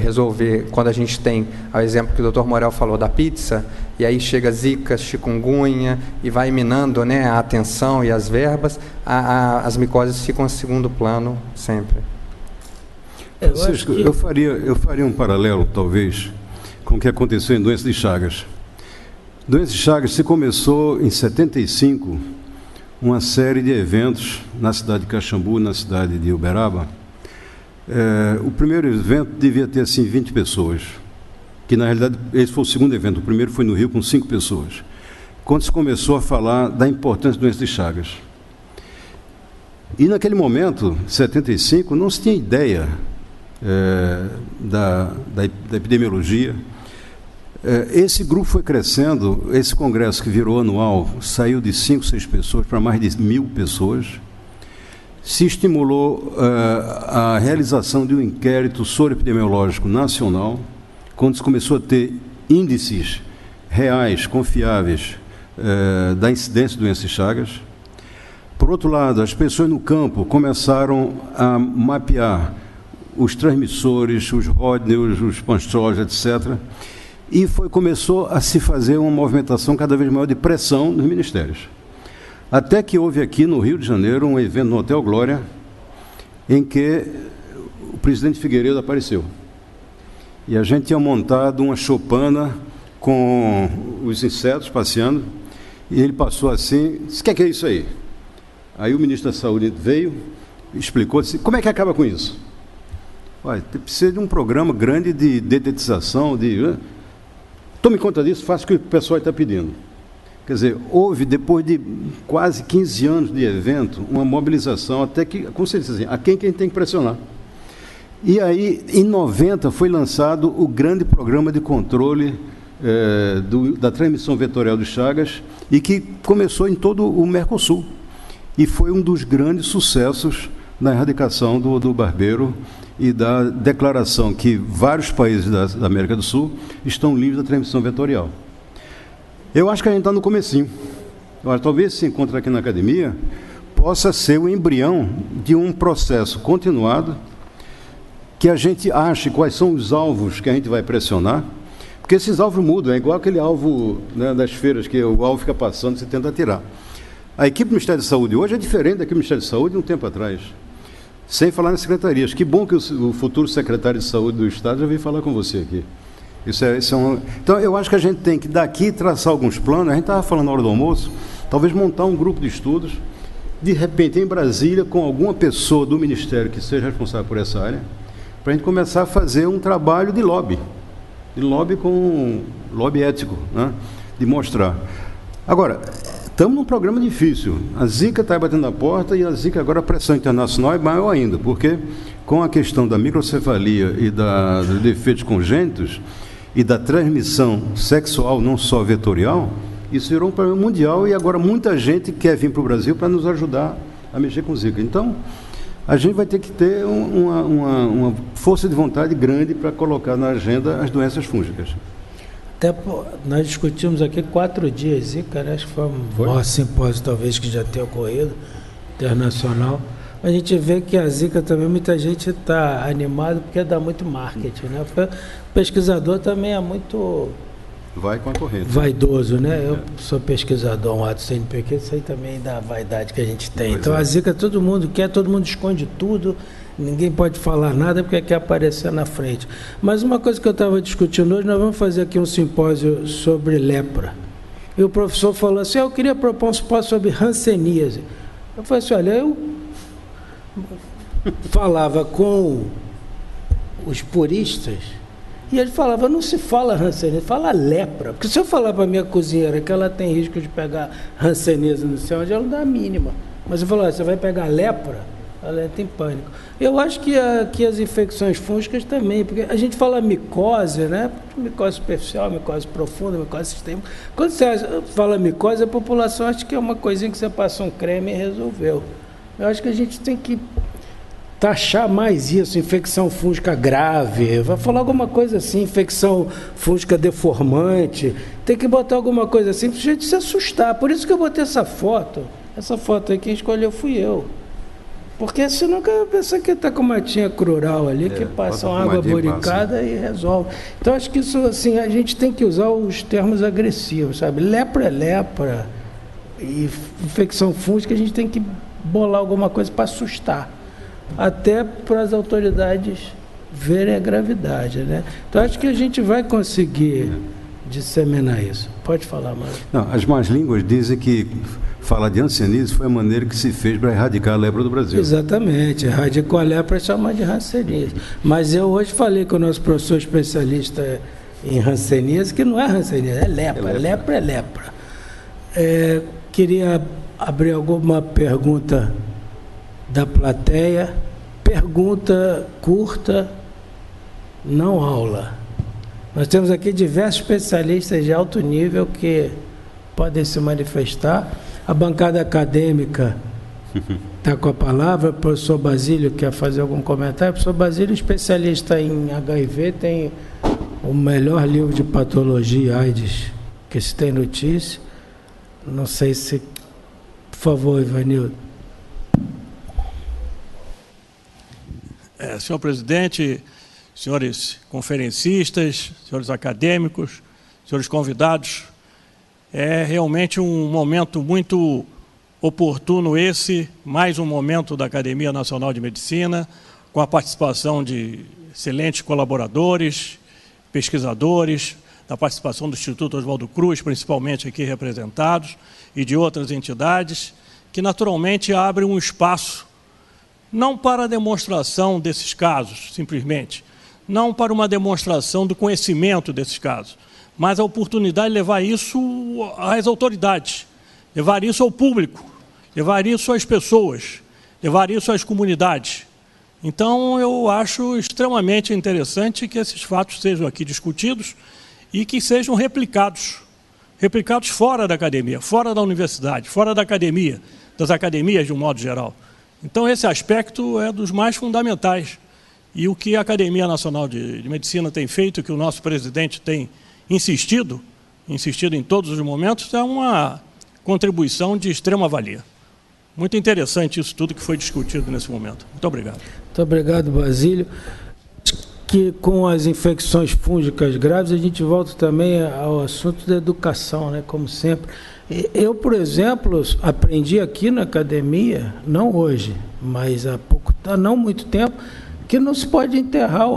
resolver. Quando a gente tem o exemplo que o Dr. Morel falou da pizza, e aí chega zika, chikungunya, e vai minando, né, a atenção e as verbas, as micoses ficam em segundo plano sempre. Francisco, eu faria um paralelo, talvez, com o que aconteceu em doença de Chagas. Doença de Chagas se começou em 75, uma série de eventos na cidade de Caxambu, na cidade de Uberaba. O primeiro evento devia ter, assim, 20 pessoas, que, na realidade, esse foi o segundo evento. O primeiro foi no Rio, com 5 pessoas, quando se começou a falar da importância da doença de Chagas. E, naquele momento, 75, não se tinha ideia da epidemiologia. Esse grupo foi crescendo, esse congresso que virou anual saiu de 5, 6 pessoas para mais de 1.000 pessoas. Se estimulou a realização de um inquérito soroepidemiológico nacional, quando se começou a ter índices reais, confiáveis, da incidência de doença de Chagas. Por outro lado, as pessoas no campo começaram a mapear os transmissores, os Rodners, os Panstros, etc. E começou a se fazer uma movimentação cada vez maior de pressão nos ministérios. Até que houve aqui no Rio de Janeiro um evento no Hotel Glória, em que o presidente Figueiredo apareceu. E a gente tinha montado uma choupana com os insetos passeando, e ele passou assim, disse: "O que é isso aí?" Aí o ministro da Saúde veio, explicou, disse: "Como é que acaba com isso?" "Olha, precisa de um programa grande de dedetização, tome conta disso, faça o que o pessoal está pedindo." Quer dizer, houve, depois de quase 15 anos de evento, uma mobilização, até que, como você disse assim, a quem a gente tem que pressionar. E aí, em 90, foi lançado o grande programa de controle da transmissão vetorial de Chagas, e que começou em todo o Mercosul. E foi um dos grandes sucessos na erradicação do barbeiro e da declaração que vários países da América do Sul estão livres da transmissão vetorial. Eu acho que a gente está no comecinho. Talvez esse encontro aqui na academia possa ser o embrião de um processo continuado, que a gente ache quais são os alvos que a gente vai pressionar, porque esses alvos mudam, é igual aquele alvo, né, das feiras, que o alvo fica passando e você tenta atirar. A equipe do Ministério da Saúde hoje é diferente da equipe do Ministério da Saúde de um tempo atrás. Sem falar nas secretarias. Que bom que o futuro secretário de Saúde do Estado já veio falar com você aqui. Então, eu acho que a gente tem que, daqui, traçar alguns planos. A gente estava falando na hora do almoço, talvez montar um grupo de estudos, de repente, em Brasília, com alguma pessoa do Ministério que seja responsável por essa área, para a gente começar a fazer um trabalho de lobby ético, né? De mostrar. Agora, estamos num programa difícil. A Zika está batendo na porta, e a Zika agora, a pressão internacional é maior ainda, porque com a questão da microcefalia e dos defeitos congênitos e da transmissão sexual, não só vetorial, isso virou um problema mundial, e agora muita gente quer vir para o Brasil para nos ajudar a mexer com Zika. Então, a gente vai ter que ter uma força de vontade grande para colocar na agenda as doenças fúngicas. Até nós discutimos aqui 4 dias Zika, né? Acho que foi o maior simpósio talvez que já tenha ocorrido, internacional. A gente vê que a Zika também, muita gente está animada porque dá muito marketing, né? O pesquisador também é muito... Vai com a corrente. Vaidoso, né? Eu sou pesquisador, um ato CNPq, isso aí também dá a vaidade que a gente tem. Então a Zika todo mundo quer, todo mundo esconde tudo, ninguém pode falar nada porque quer aparecer na frente. Mas uma coisa que eu estava discutindo hoje, nós vamos fazer aqui um simpósio sobre lepra. E o professor falou assim: eu queria propor um simpósio sobre hanseníase. Eu falei assim: olha, eu falava com os puristas E ele falava, não se fala hanseníase, fala lepra. Porque se eu falar para a minha cozinheira que ela tem risco de pegar hanseníase no céu, ela não dá a mínima. Mas eu falo, você vai pegar lepra? Ela entra em pânico. Eu acho que as infecções fúngicas também, porque a gente fala micose, né? Micose superficial, micose profunda, micose sistêmica. Quando você fala micose, a população acha que é uma coisinha que você passa um creme e resolveu. Eu acho que a gente tem que taxar mais isso, infecção fúngica grave, vai falar alguma coisa assim, infecção fúngica deformante, tem que botar alguma coisa assim para o jeito de se assustar. Por isso que eu botei essa foto aí, quem escolheu fui eu. Porque senão a pessoa que está com uma matinha crural ali, que passa uma água boricada e resolve. Então acho que isso, assim, a gente tem que usar os termos agressivos, sabe? Lepra é lepra, e infecção fúngica a gente tem que bolar alguma coisa para assustar, até para as autoridades verem a gravidade, né? Então acho que a gente vai conseguir disseminar isso. Pode falar, Mário. Não, as más línguas dizem que falar de hanseníase foi a maneira que se fez para erradicar a lepra do Brasil. Exatamente, erradicou a lepra é chamar de hanseníase. Mas eu hoje falei com o nosso professor especialista em hanseníase, que não é hanseníase, é lepra. Lepra é lepra. Queria abrir alguma pergunta da plateia. Pergunta curta, não aula. Nós temos aqui diversos especialistas de alto nível que podem se manifestar. A bancada acadêmica está com a palavra. O professor Basílio quer fazer algum comentário. O professor Basílio, especialista em HIV, tem o melhor livro de patologia AIDS que se tem notícia. Não sei se... Por favor, Ivanildo. Senhor presidente, senhores conferencistas, senhores acadêmicos, senhores convidados, é realmente um momento muito oportuno esse, mais um momento da Academia Nacional de Medicina, com a participação de excelentes colaboradores, pesquisadores, da participação do Instituto Oswaldo Cruz, principalmente aqui representados, e de outras entidades, que naturalmente abrem um espaço, não para a demonstração desses casos, simplesmente, não para uma demonstração do conhecimento desses casos, mas a oportunidade de levar isso às autoridades, levar isso ao público, levar isso às pessoas, levar isso às comunidades. Então, eu acho extremamente interessante que esses fatos sejam aqui discutidos e que sejam replicados fora da academia, fora da universidade, fora da academia, das academias de um modo geral. Então, esse aspecto é dos mais fundamentais. E o que a Academia Nacional de Medicina tem feito, que o nosso presidente tem insistido em todos os momentos, é uma contribuição de extrema valia. Muito interessante isso tudo que foi discutido nesse momento. Muito obrigado. Muito obrigado, Basílio. Que com as infecções fúngicas graves, a gente volta também ao assunto da educação, né? Como sempre. Eu, por exemplo, aprendi aqui na academia, não hoje, mas há não muito tempo, que não se pode enterrar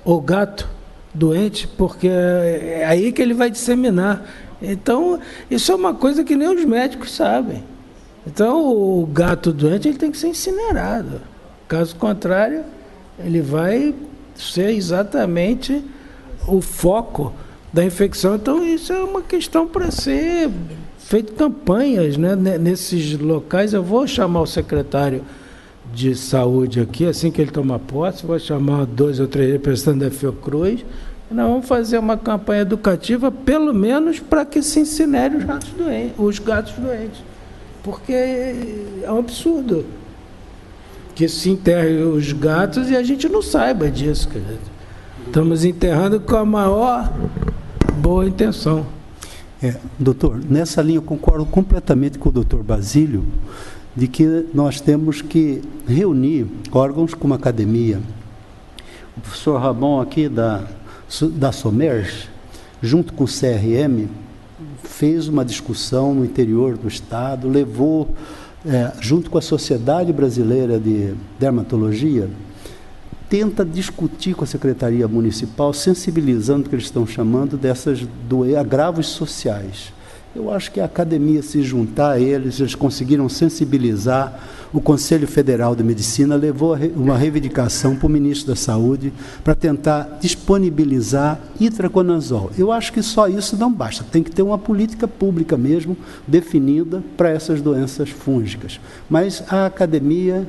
o gato doente, porque é aí que ele vai disseminar. Então, isso é uma coisa que nem os médicos sabem. Então, o gato doente ele tem que ser incinerado. Caso contrário, ele vai ser exatamente o foco da infecção. Então, isso é uma questão para ser feito campanhas, né, nesses locais. Eu vou chamar o secretário de saúde aqui, assim que ele tomar posse, vou chamar 2 ou 3 representantes da Fiocruz, e nós vamos fazer uma campanha educativa, pelo menos para que se incinere os gatos doentes, porque é um absurdo que se enterre os gatos e a gente não saiba disso. Quer dizer, estamos enterrando com a maior boa intenção. Doutor, nessa linha eu concordo completamente com o doutor Basílio, de que nós temos que reunir órgãos como a academia. O professor Ramon aqui da SOMERJ, junto com o CRM, fez uma discussão no interior do estado, levou, junto com a Sociedade Brasileira de Dermatologia, tenta discutir com a Secretaria Municipal, sensibilizando o que eles estão chamando dessas agravos sociais. Eu acho que a academia se juntar a eles conseguiram sensibilizar o Conselho Federal de Medicina levou uma reivindicação para o ministro da Saúde para tentar disponibilizar itraconazol. Eu acho que só isso não basta, tem que ter uma política pública mesmo definida para essas doenças fúngicas. Mas a academia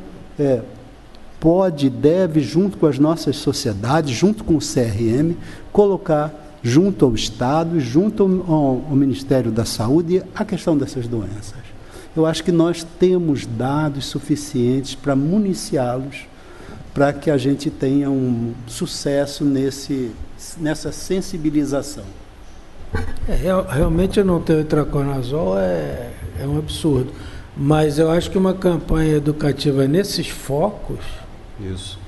pode, deve, junto com as nossas sociedades, junto com o CRM, colocar junto ao Estado, junto ao Ministério da Saúde, a questão dessas doenças. Eu acho que nós temos dados suficientes para municiá-los, para que a gente tenha um sucesso nessa sensibilização. Realmente eu não ter o itraconazol é um absurdo, mas eu acho que uma campanha educativa nesses focos,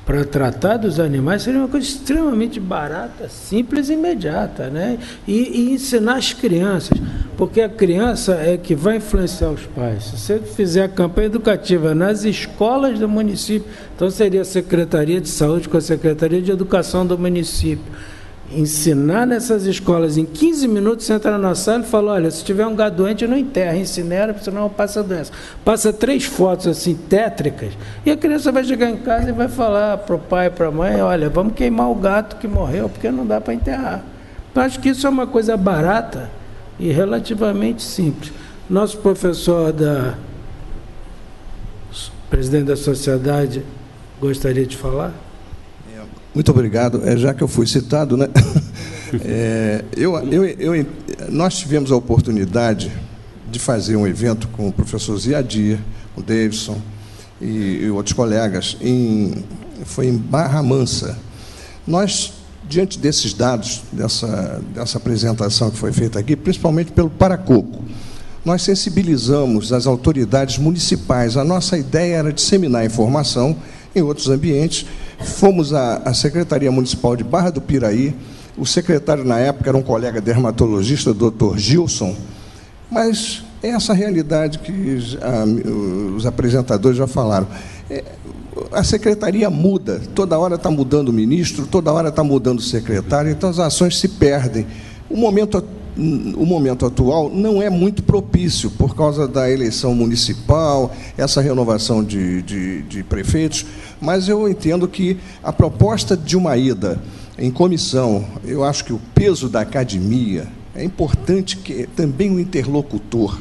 para tratar dos animais, seria uma coisa extremamente barata, simples e imediata, né? E ensinar as crianças, porque a criança é que vai influenciar os pais. Se você fizer a campanha educativa nas escolas do município, então seria a Secretaria de Saúde com a Secretaria de Educação do município, ensinar nessas escolas, em 15 minutos você entra na sala e fala, olha, se tiver um gado doente, não enterra, incinera, senão passa a doença. Passa 3 fotos assim, tétricas, e a criança vai chegar em casa e vai falar para o pai e para a mãe, olha, vamos queimar o gato que morreu, porque não dá para enterrar. Eu acho que isso é uma coisa barata e relativamente simples. Nosso professor presidente da sociedade, gostaria de falar? Muito obrigado. Já que eu fui citado, né? Nós tivemos a oportunidade de fazer um evento com o professor Ziadia, o Davidson e outros colegas, foi em Barra Mansa. Nós, diante desses dados, dessa apresentação que foi feita aqui, principalmente pelo Paracoco, nós sensibilizamos as autoridades municipais. A nossa ideia era disseminar informação em outros ambientes. Fomos à Secretaria Municipal de Barra do Piraí, o secretário na época era um colega dermatologista, o Dr. Gilson, mas é essa realidade que os apresentadores já falaram. A secretaria muda, toda hora está mudando o ministro, toda hora está mudando o secretário, então as ações se perdem. O momento atual não é muito propício por causa da eleição municipal, essa renovação de prefeitos, mas eu entendo que a proposta de uma ida em comissão, eu acho que o peso da academia, é importante que também o interlocutor,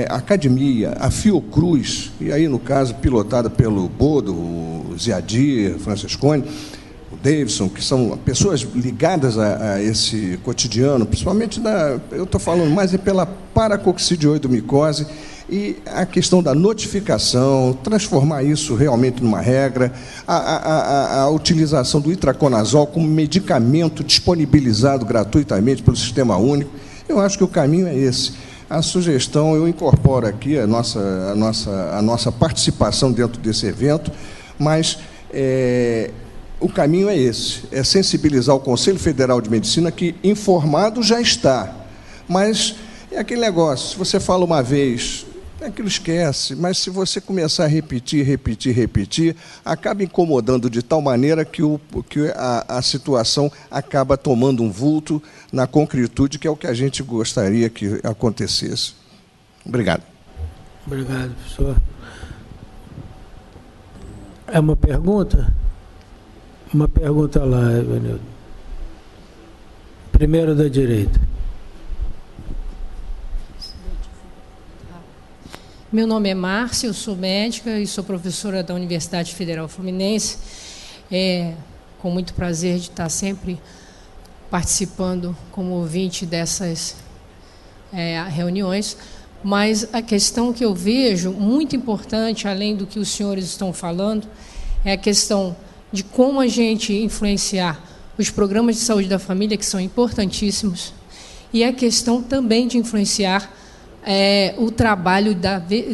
a academia, a Fiocruz, e aí no caso pilotada pelo Bodo, o Ziadir, Francescone, o Davidson, que são pessoas ligadas a esse cotidiano, principalmente eu estou falando mais pela paracoccidioidomicose, e a questão da notificação, transformar isso realmente numa regra, a utilização do itraconazol como medicamento disponibilizado gratuitamente pelo Sistema Único, eu acho que o caminho é esse. A sugestão, eu incorporo aqui a nossa participação dentro desse evento, mas o caminho é esse, é sensibilizar o Conselho Federal de Medicina, que informado já está, mas é aquele negócio, se você fala uma vez, aquilo esquece, mas se você começar a repetir, acaba incomodando de tal maneira que a situação acaba tomando um vulto na concretude, que é o que a gente gostaria que acontecesse. Obrigado. Obrigado, professor. É uma pergunta? Uma pergunta lá, Evanildo. Primeiro da direita. Meu nome é Márcia, eu sou médica e sou professora da Universidade Federal Fluminense. Com muito prazer de estar sempre participando como ouvinte dessas reuniões. Mas a questão que eu vejo muito importante, além do que os senhores estão falando, é a questão de como a gente influenciar os programas de saúde da família, que são importantíssimos, e a questão também de influenciar o trabalho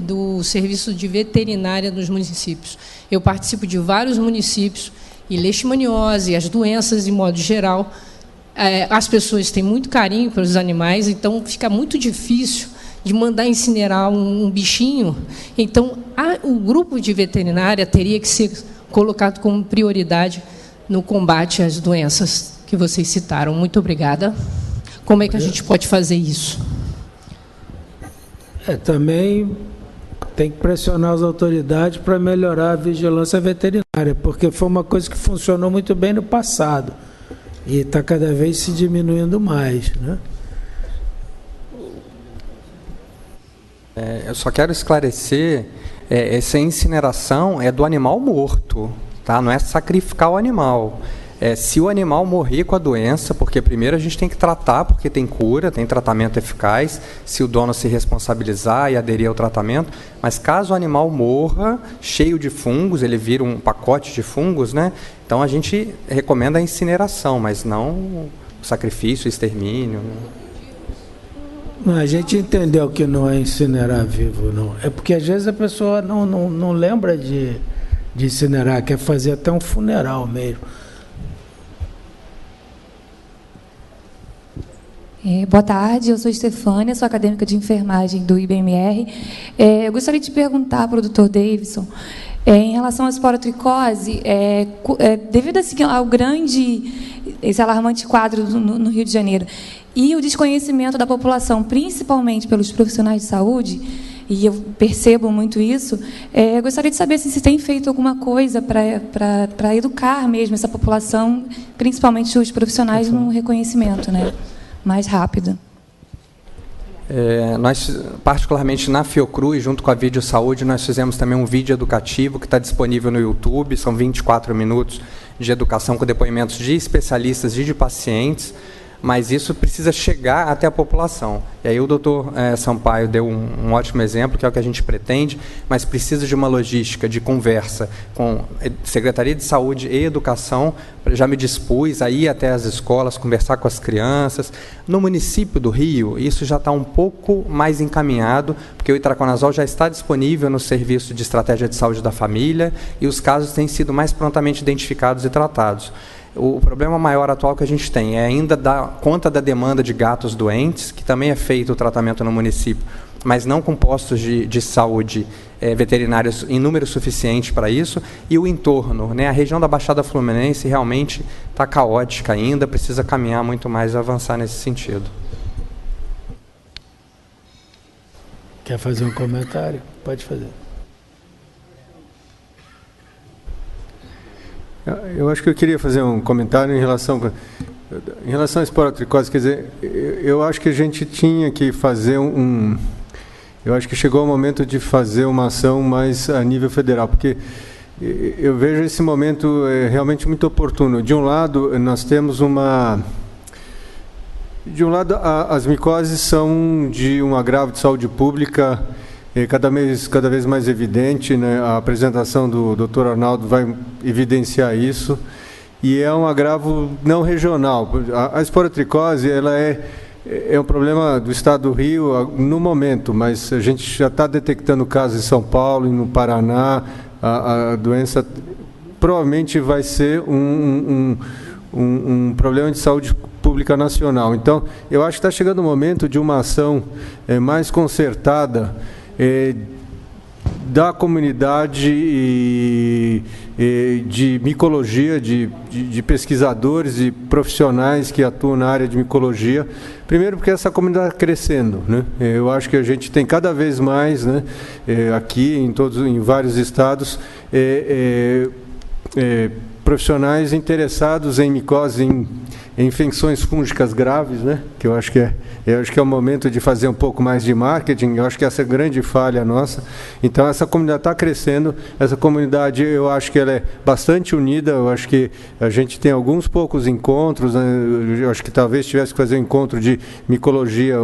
do serviço de veterinária nos municípios. Eu participo de vários municípios, e leishmaniose, as doenças, de modo geral, as pessoas têm muito carinho pelos animais, então fica muito difícil de mandar incinerar um bichinho. Então, o grupo de veterinária teria que ser colocado como prioridade no combate às doenças que vocês citaram. Muito obrigada. Como é que a gente pode fazer isso? Também tem que pressionar as autoridades para melhorar a vigilância veterinária, porque foi uma coisa que funcionou muito bem no passado e está cada vez se diminuindo mais, né? Eu só quero esclarecer, essa incineração é do animal morto, tá? Não é sacrificar o animal. Se o animal morrer com a doença, porque primeiro a gente tem que tratar, porque tem cura, tem tratamento eficaz, se o dono se responsabilizar e aderir ao tratamento, mas caso o animal morra cheio de fungos, ele vira um pacote de fungos, né? Então a gente recomenda a incineração, mas não o sacrifício, o extermínio. Não, a gente entendeu que não é incinerar vivo, não. É porque às vezes a pessoa não lembra de incinerar, quer fazer até um funeral mesmo. Boa tarde, eu sou Estefânia, sou acadêmica de enfermagem do IBMR. Eu gostaria de perguntar para o Dr. Davidson, em relação à esporotricose, devido assim, ao esse alarmante quadro no Rio de Janeiro, e o desconhecimento da população, principalmente pelos profissionais de saúde, e eu percebo muito isso, eu gostaria de saber se tem feito alguma coisa para educar mesmo essa população, principalmente os profissionais, no reconhecimento, né? Mais rápido. Nós, particularmente na Fiocruz, junto com a Vídeo Saúde, nós fizemos também um vídeo educativo que está disponível no YouTube, são 24 minutos de educação com depoimentos de especialistas e de pacientes, mas isso precisa chegar até a população. E aí o doutor Sampaio deu um ótimo exemplo, que é o que a gente pretende, mas precisa de uma logística de conversa com Secretaria de Saúde e Educação. Já me dispus a ir até as escolas, conversar com as crianças. No município do Rio, isso já está um pouco mais encaminhado, porque o itraconazol já está disponível no Serviço de Estratégia de Saúde da Família e os casos têm sido mais prontamente identificados e tratados. O problema maior atual que a gente tem é ainda dar conta da demanda de gatos doentes, que também é feito o tratamento no município, mas não com postos de saúde veterinários em número suficiente para isso, e o entorno, né? A região da Baixada Fluminense realmente está caótica ainda, precisa caminhar muito mais e avançar nesse sentido. Quer fazer um comentário? Pode fazer. Eu acho que eu queria fazer um comentário em relação à esporotricose. Quer dizer, eu acho que a gente tinha que fazer eu acho que chegou o momento de fazer uma ação mais a nível federal, porque eu vejo esse momento realmente muito oportuno. De um lado, nós temos as micoses são de um agravo de saúde pública cada vez mais evidente, né? A apresentação do Dr. Arnaldo vai evidenciar isso, e é um agravo não regional. A esporotricose, ela é um problema do estado do Rio no momento, mas a gente já está detectando casos em São Paulo e no Paraná. A doença provavelmente vai ser um problema de saúde pública nacional. Então, eu acho que está chegando o momento de uma ação mais concertada da comunidade de micologia, de pesquisadores e profissionais que atuam na área de micologia. Primeiro, porque essa comunidade está crescendo, né? Eu acho que a gente tem cada vez mais, né, aqui em vários estados, profissionais interessados em micose, em infecções fúngicas graves, né? Que eu acho que é o momento de fazer um pouco mais de marketing. Eu acho que essa é a grande falha nossa. Então, essa comunidade está crescendo. Essa comunidade, eu acho que ela é bastante unida. Eu acho que a gente tem alguns poucos encontros, né? Eu acho que talvez tivesse que fazer um encontro de micologia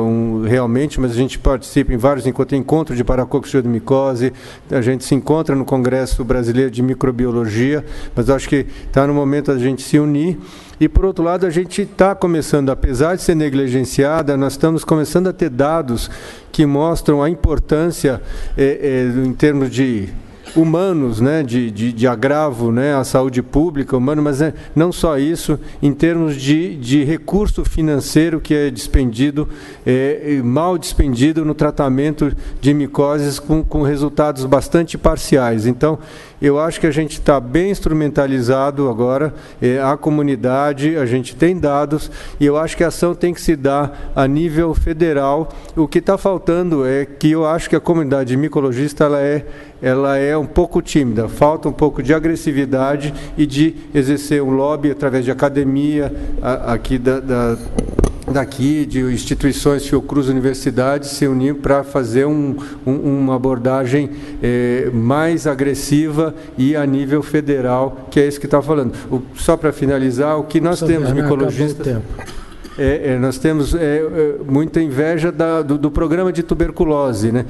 realmente, mas a gente participa em vários encontros. Encontro de paracocciodomicose, a gente se encontra no Congresso Brasileiro de Microbiologia, mas eu acho que está no momento da gente se unir. E, por outro lado, a gente está começando, apesar de ser negligenciada, nós estamos começando a ter dados que mostram a importância, em termos de humanos, né, de agravo, né, à saúde pública humana, mas não só isso, em termos de recurso financeiro que é despendido, mal despendido no tratamento de micoses com resultados bastante parciais. Então, eu acho que a gente está bem instrumentalizado agora, a comunidade, a gente tem dados, e eu acho que a ação tem que se dar a nível federal. O que está faltando é que eu acho que a comunidade micologista ela é um pouco tímida, falta um pouco de agressividade e de exercer um lobby através de academia, aqui daqui, de instituições, Fiocruz, universidades, se unir para fazer uma abordagem mais agressiva e a nível federal, que é isso que está falando. Só para finalizar, o que nós temos, micologistas... nós temos muita inveja do programa de tuberculose, né?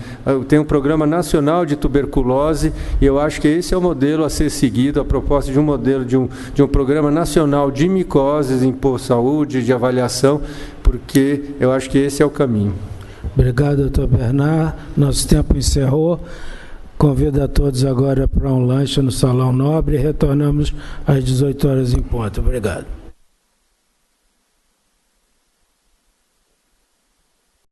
Tem um programa nacional de tuberculose e eu acho que esse é o modelo a ser seguido, a proposta de um modelo de um programa nacional de micoses em posto de saúde, de avaliação, porque eu acho que esse é o caminho. Obrigado, doutor Bernard. Nosso tempo encerrou. Convido a todos agora para um lanche no Salão Nobre e retornamos às 18 horas em ponto. Obrigado.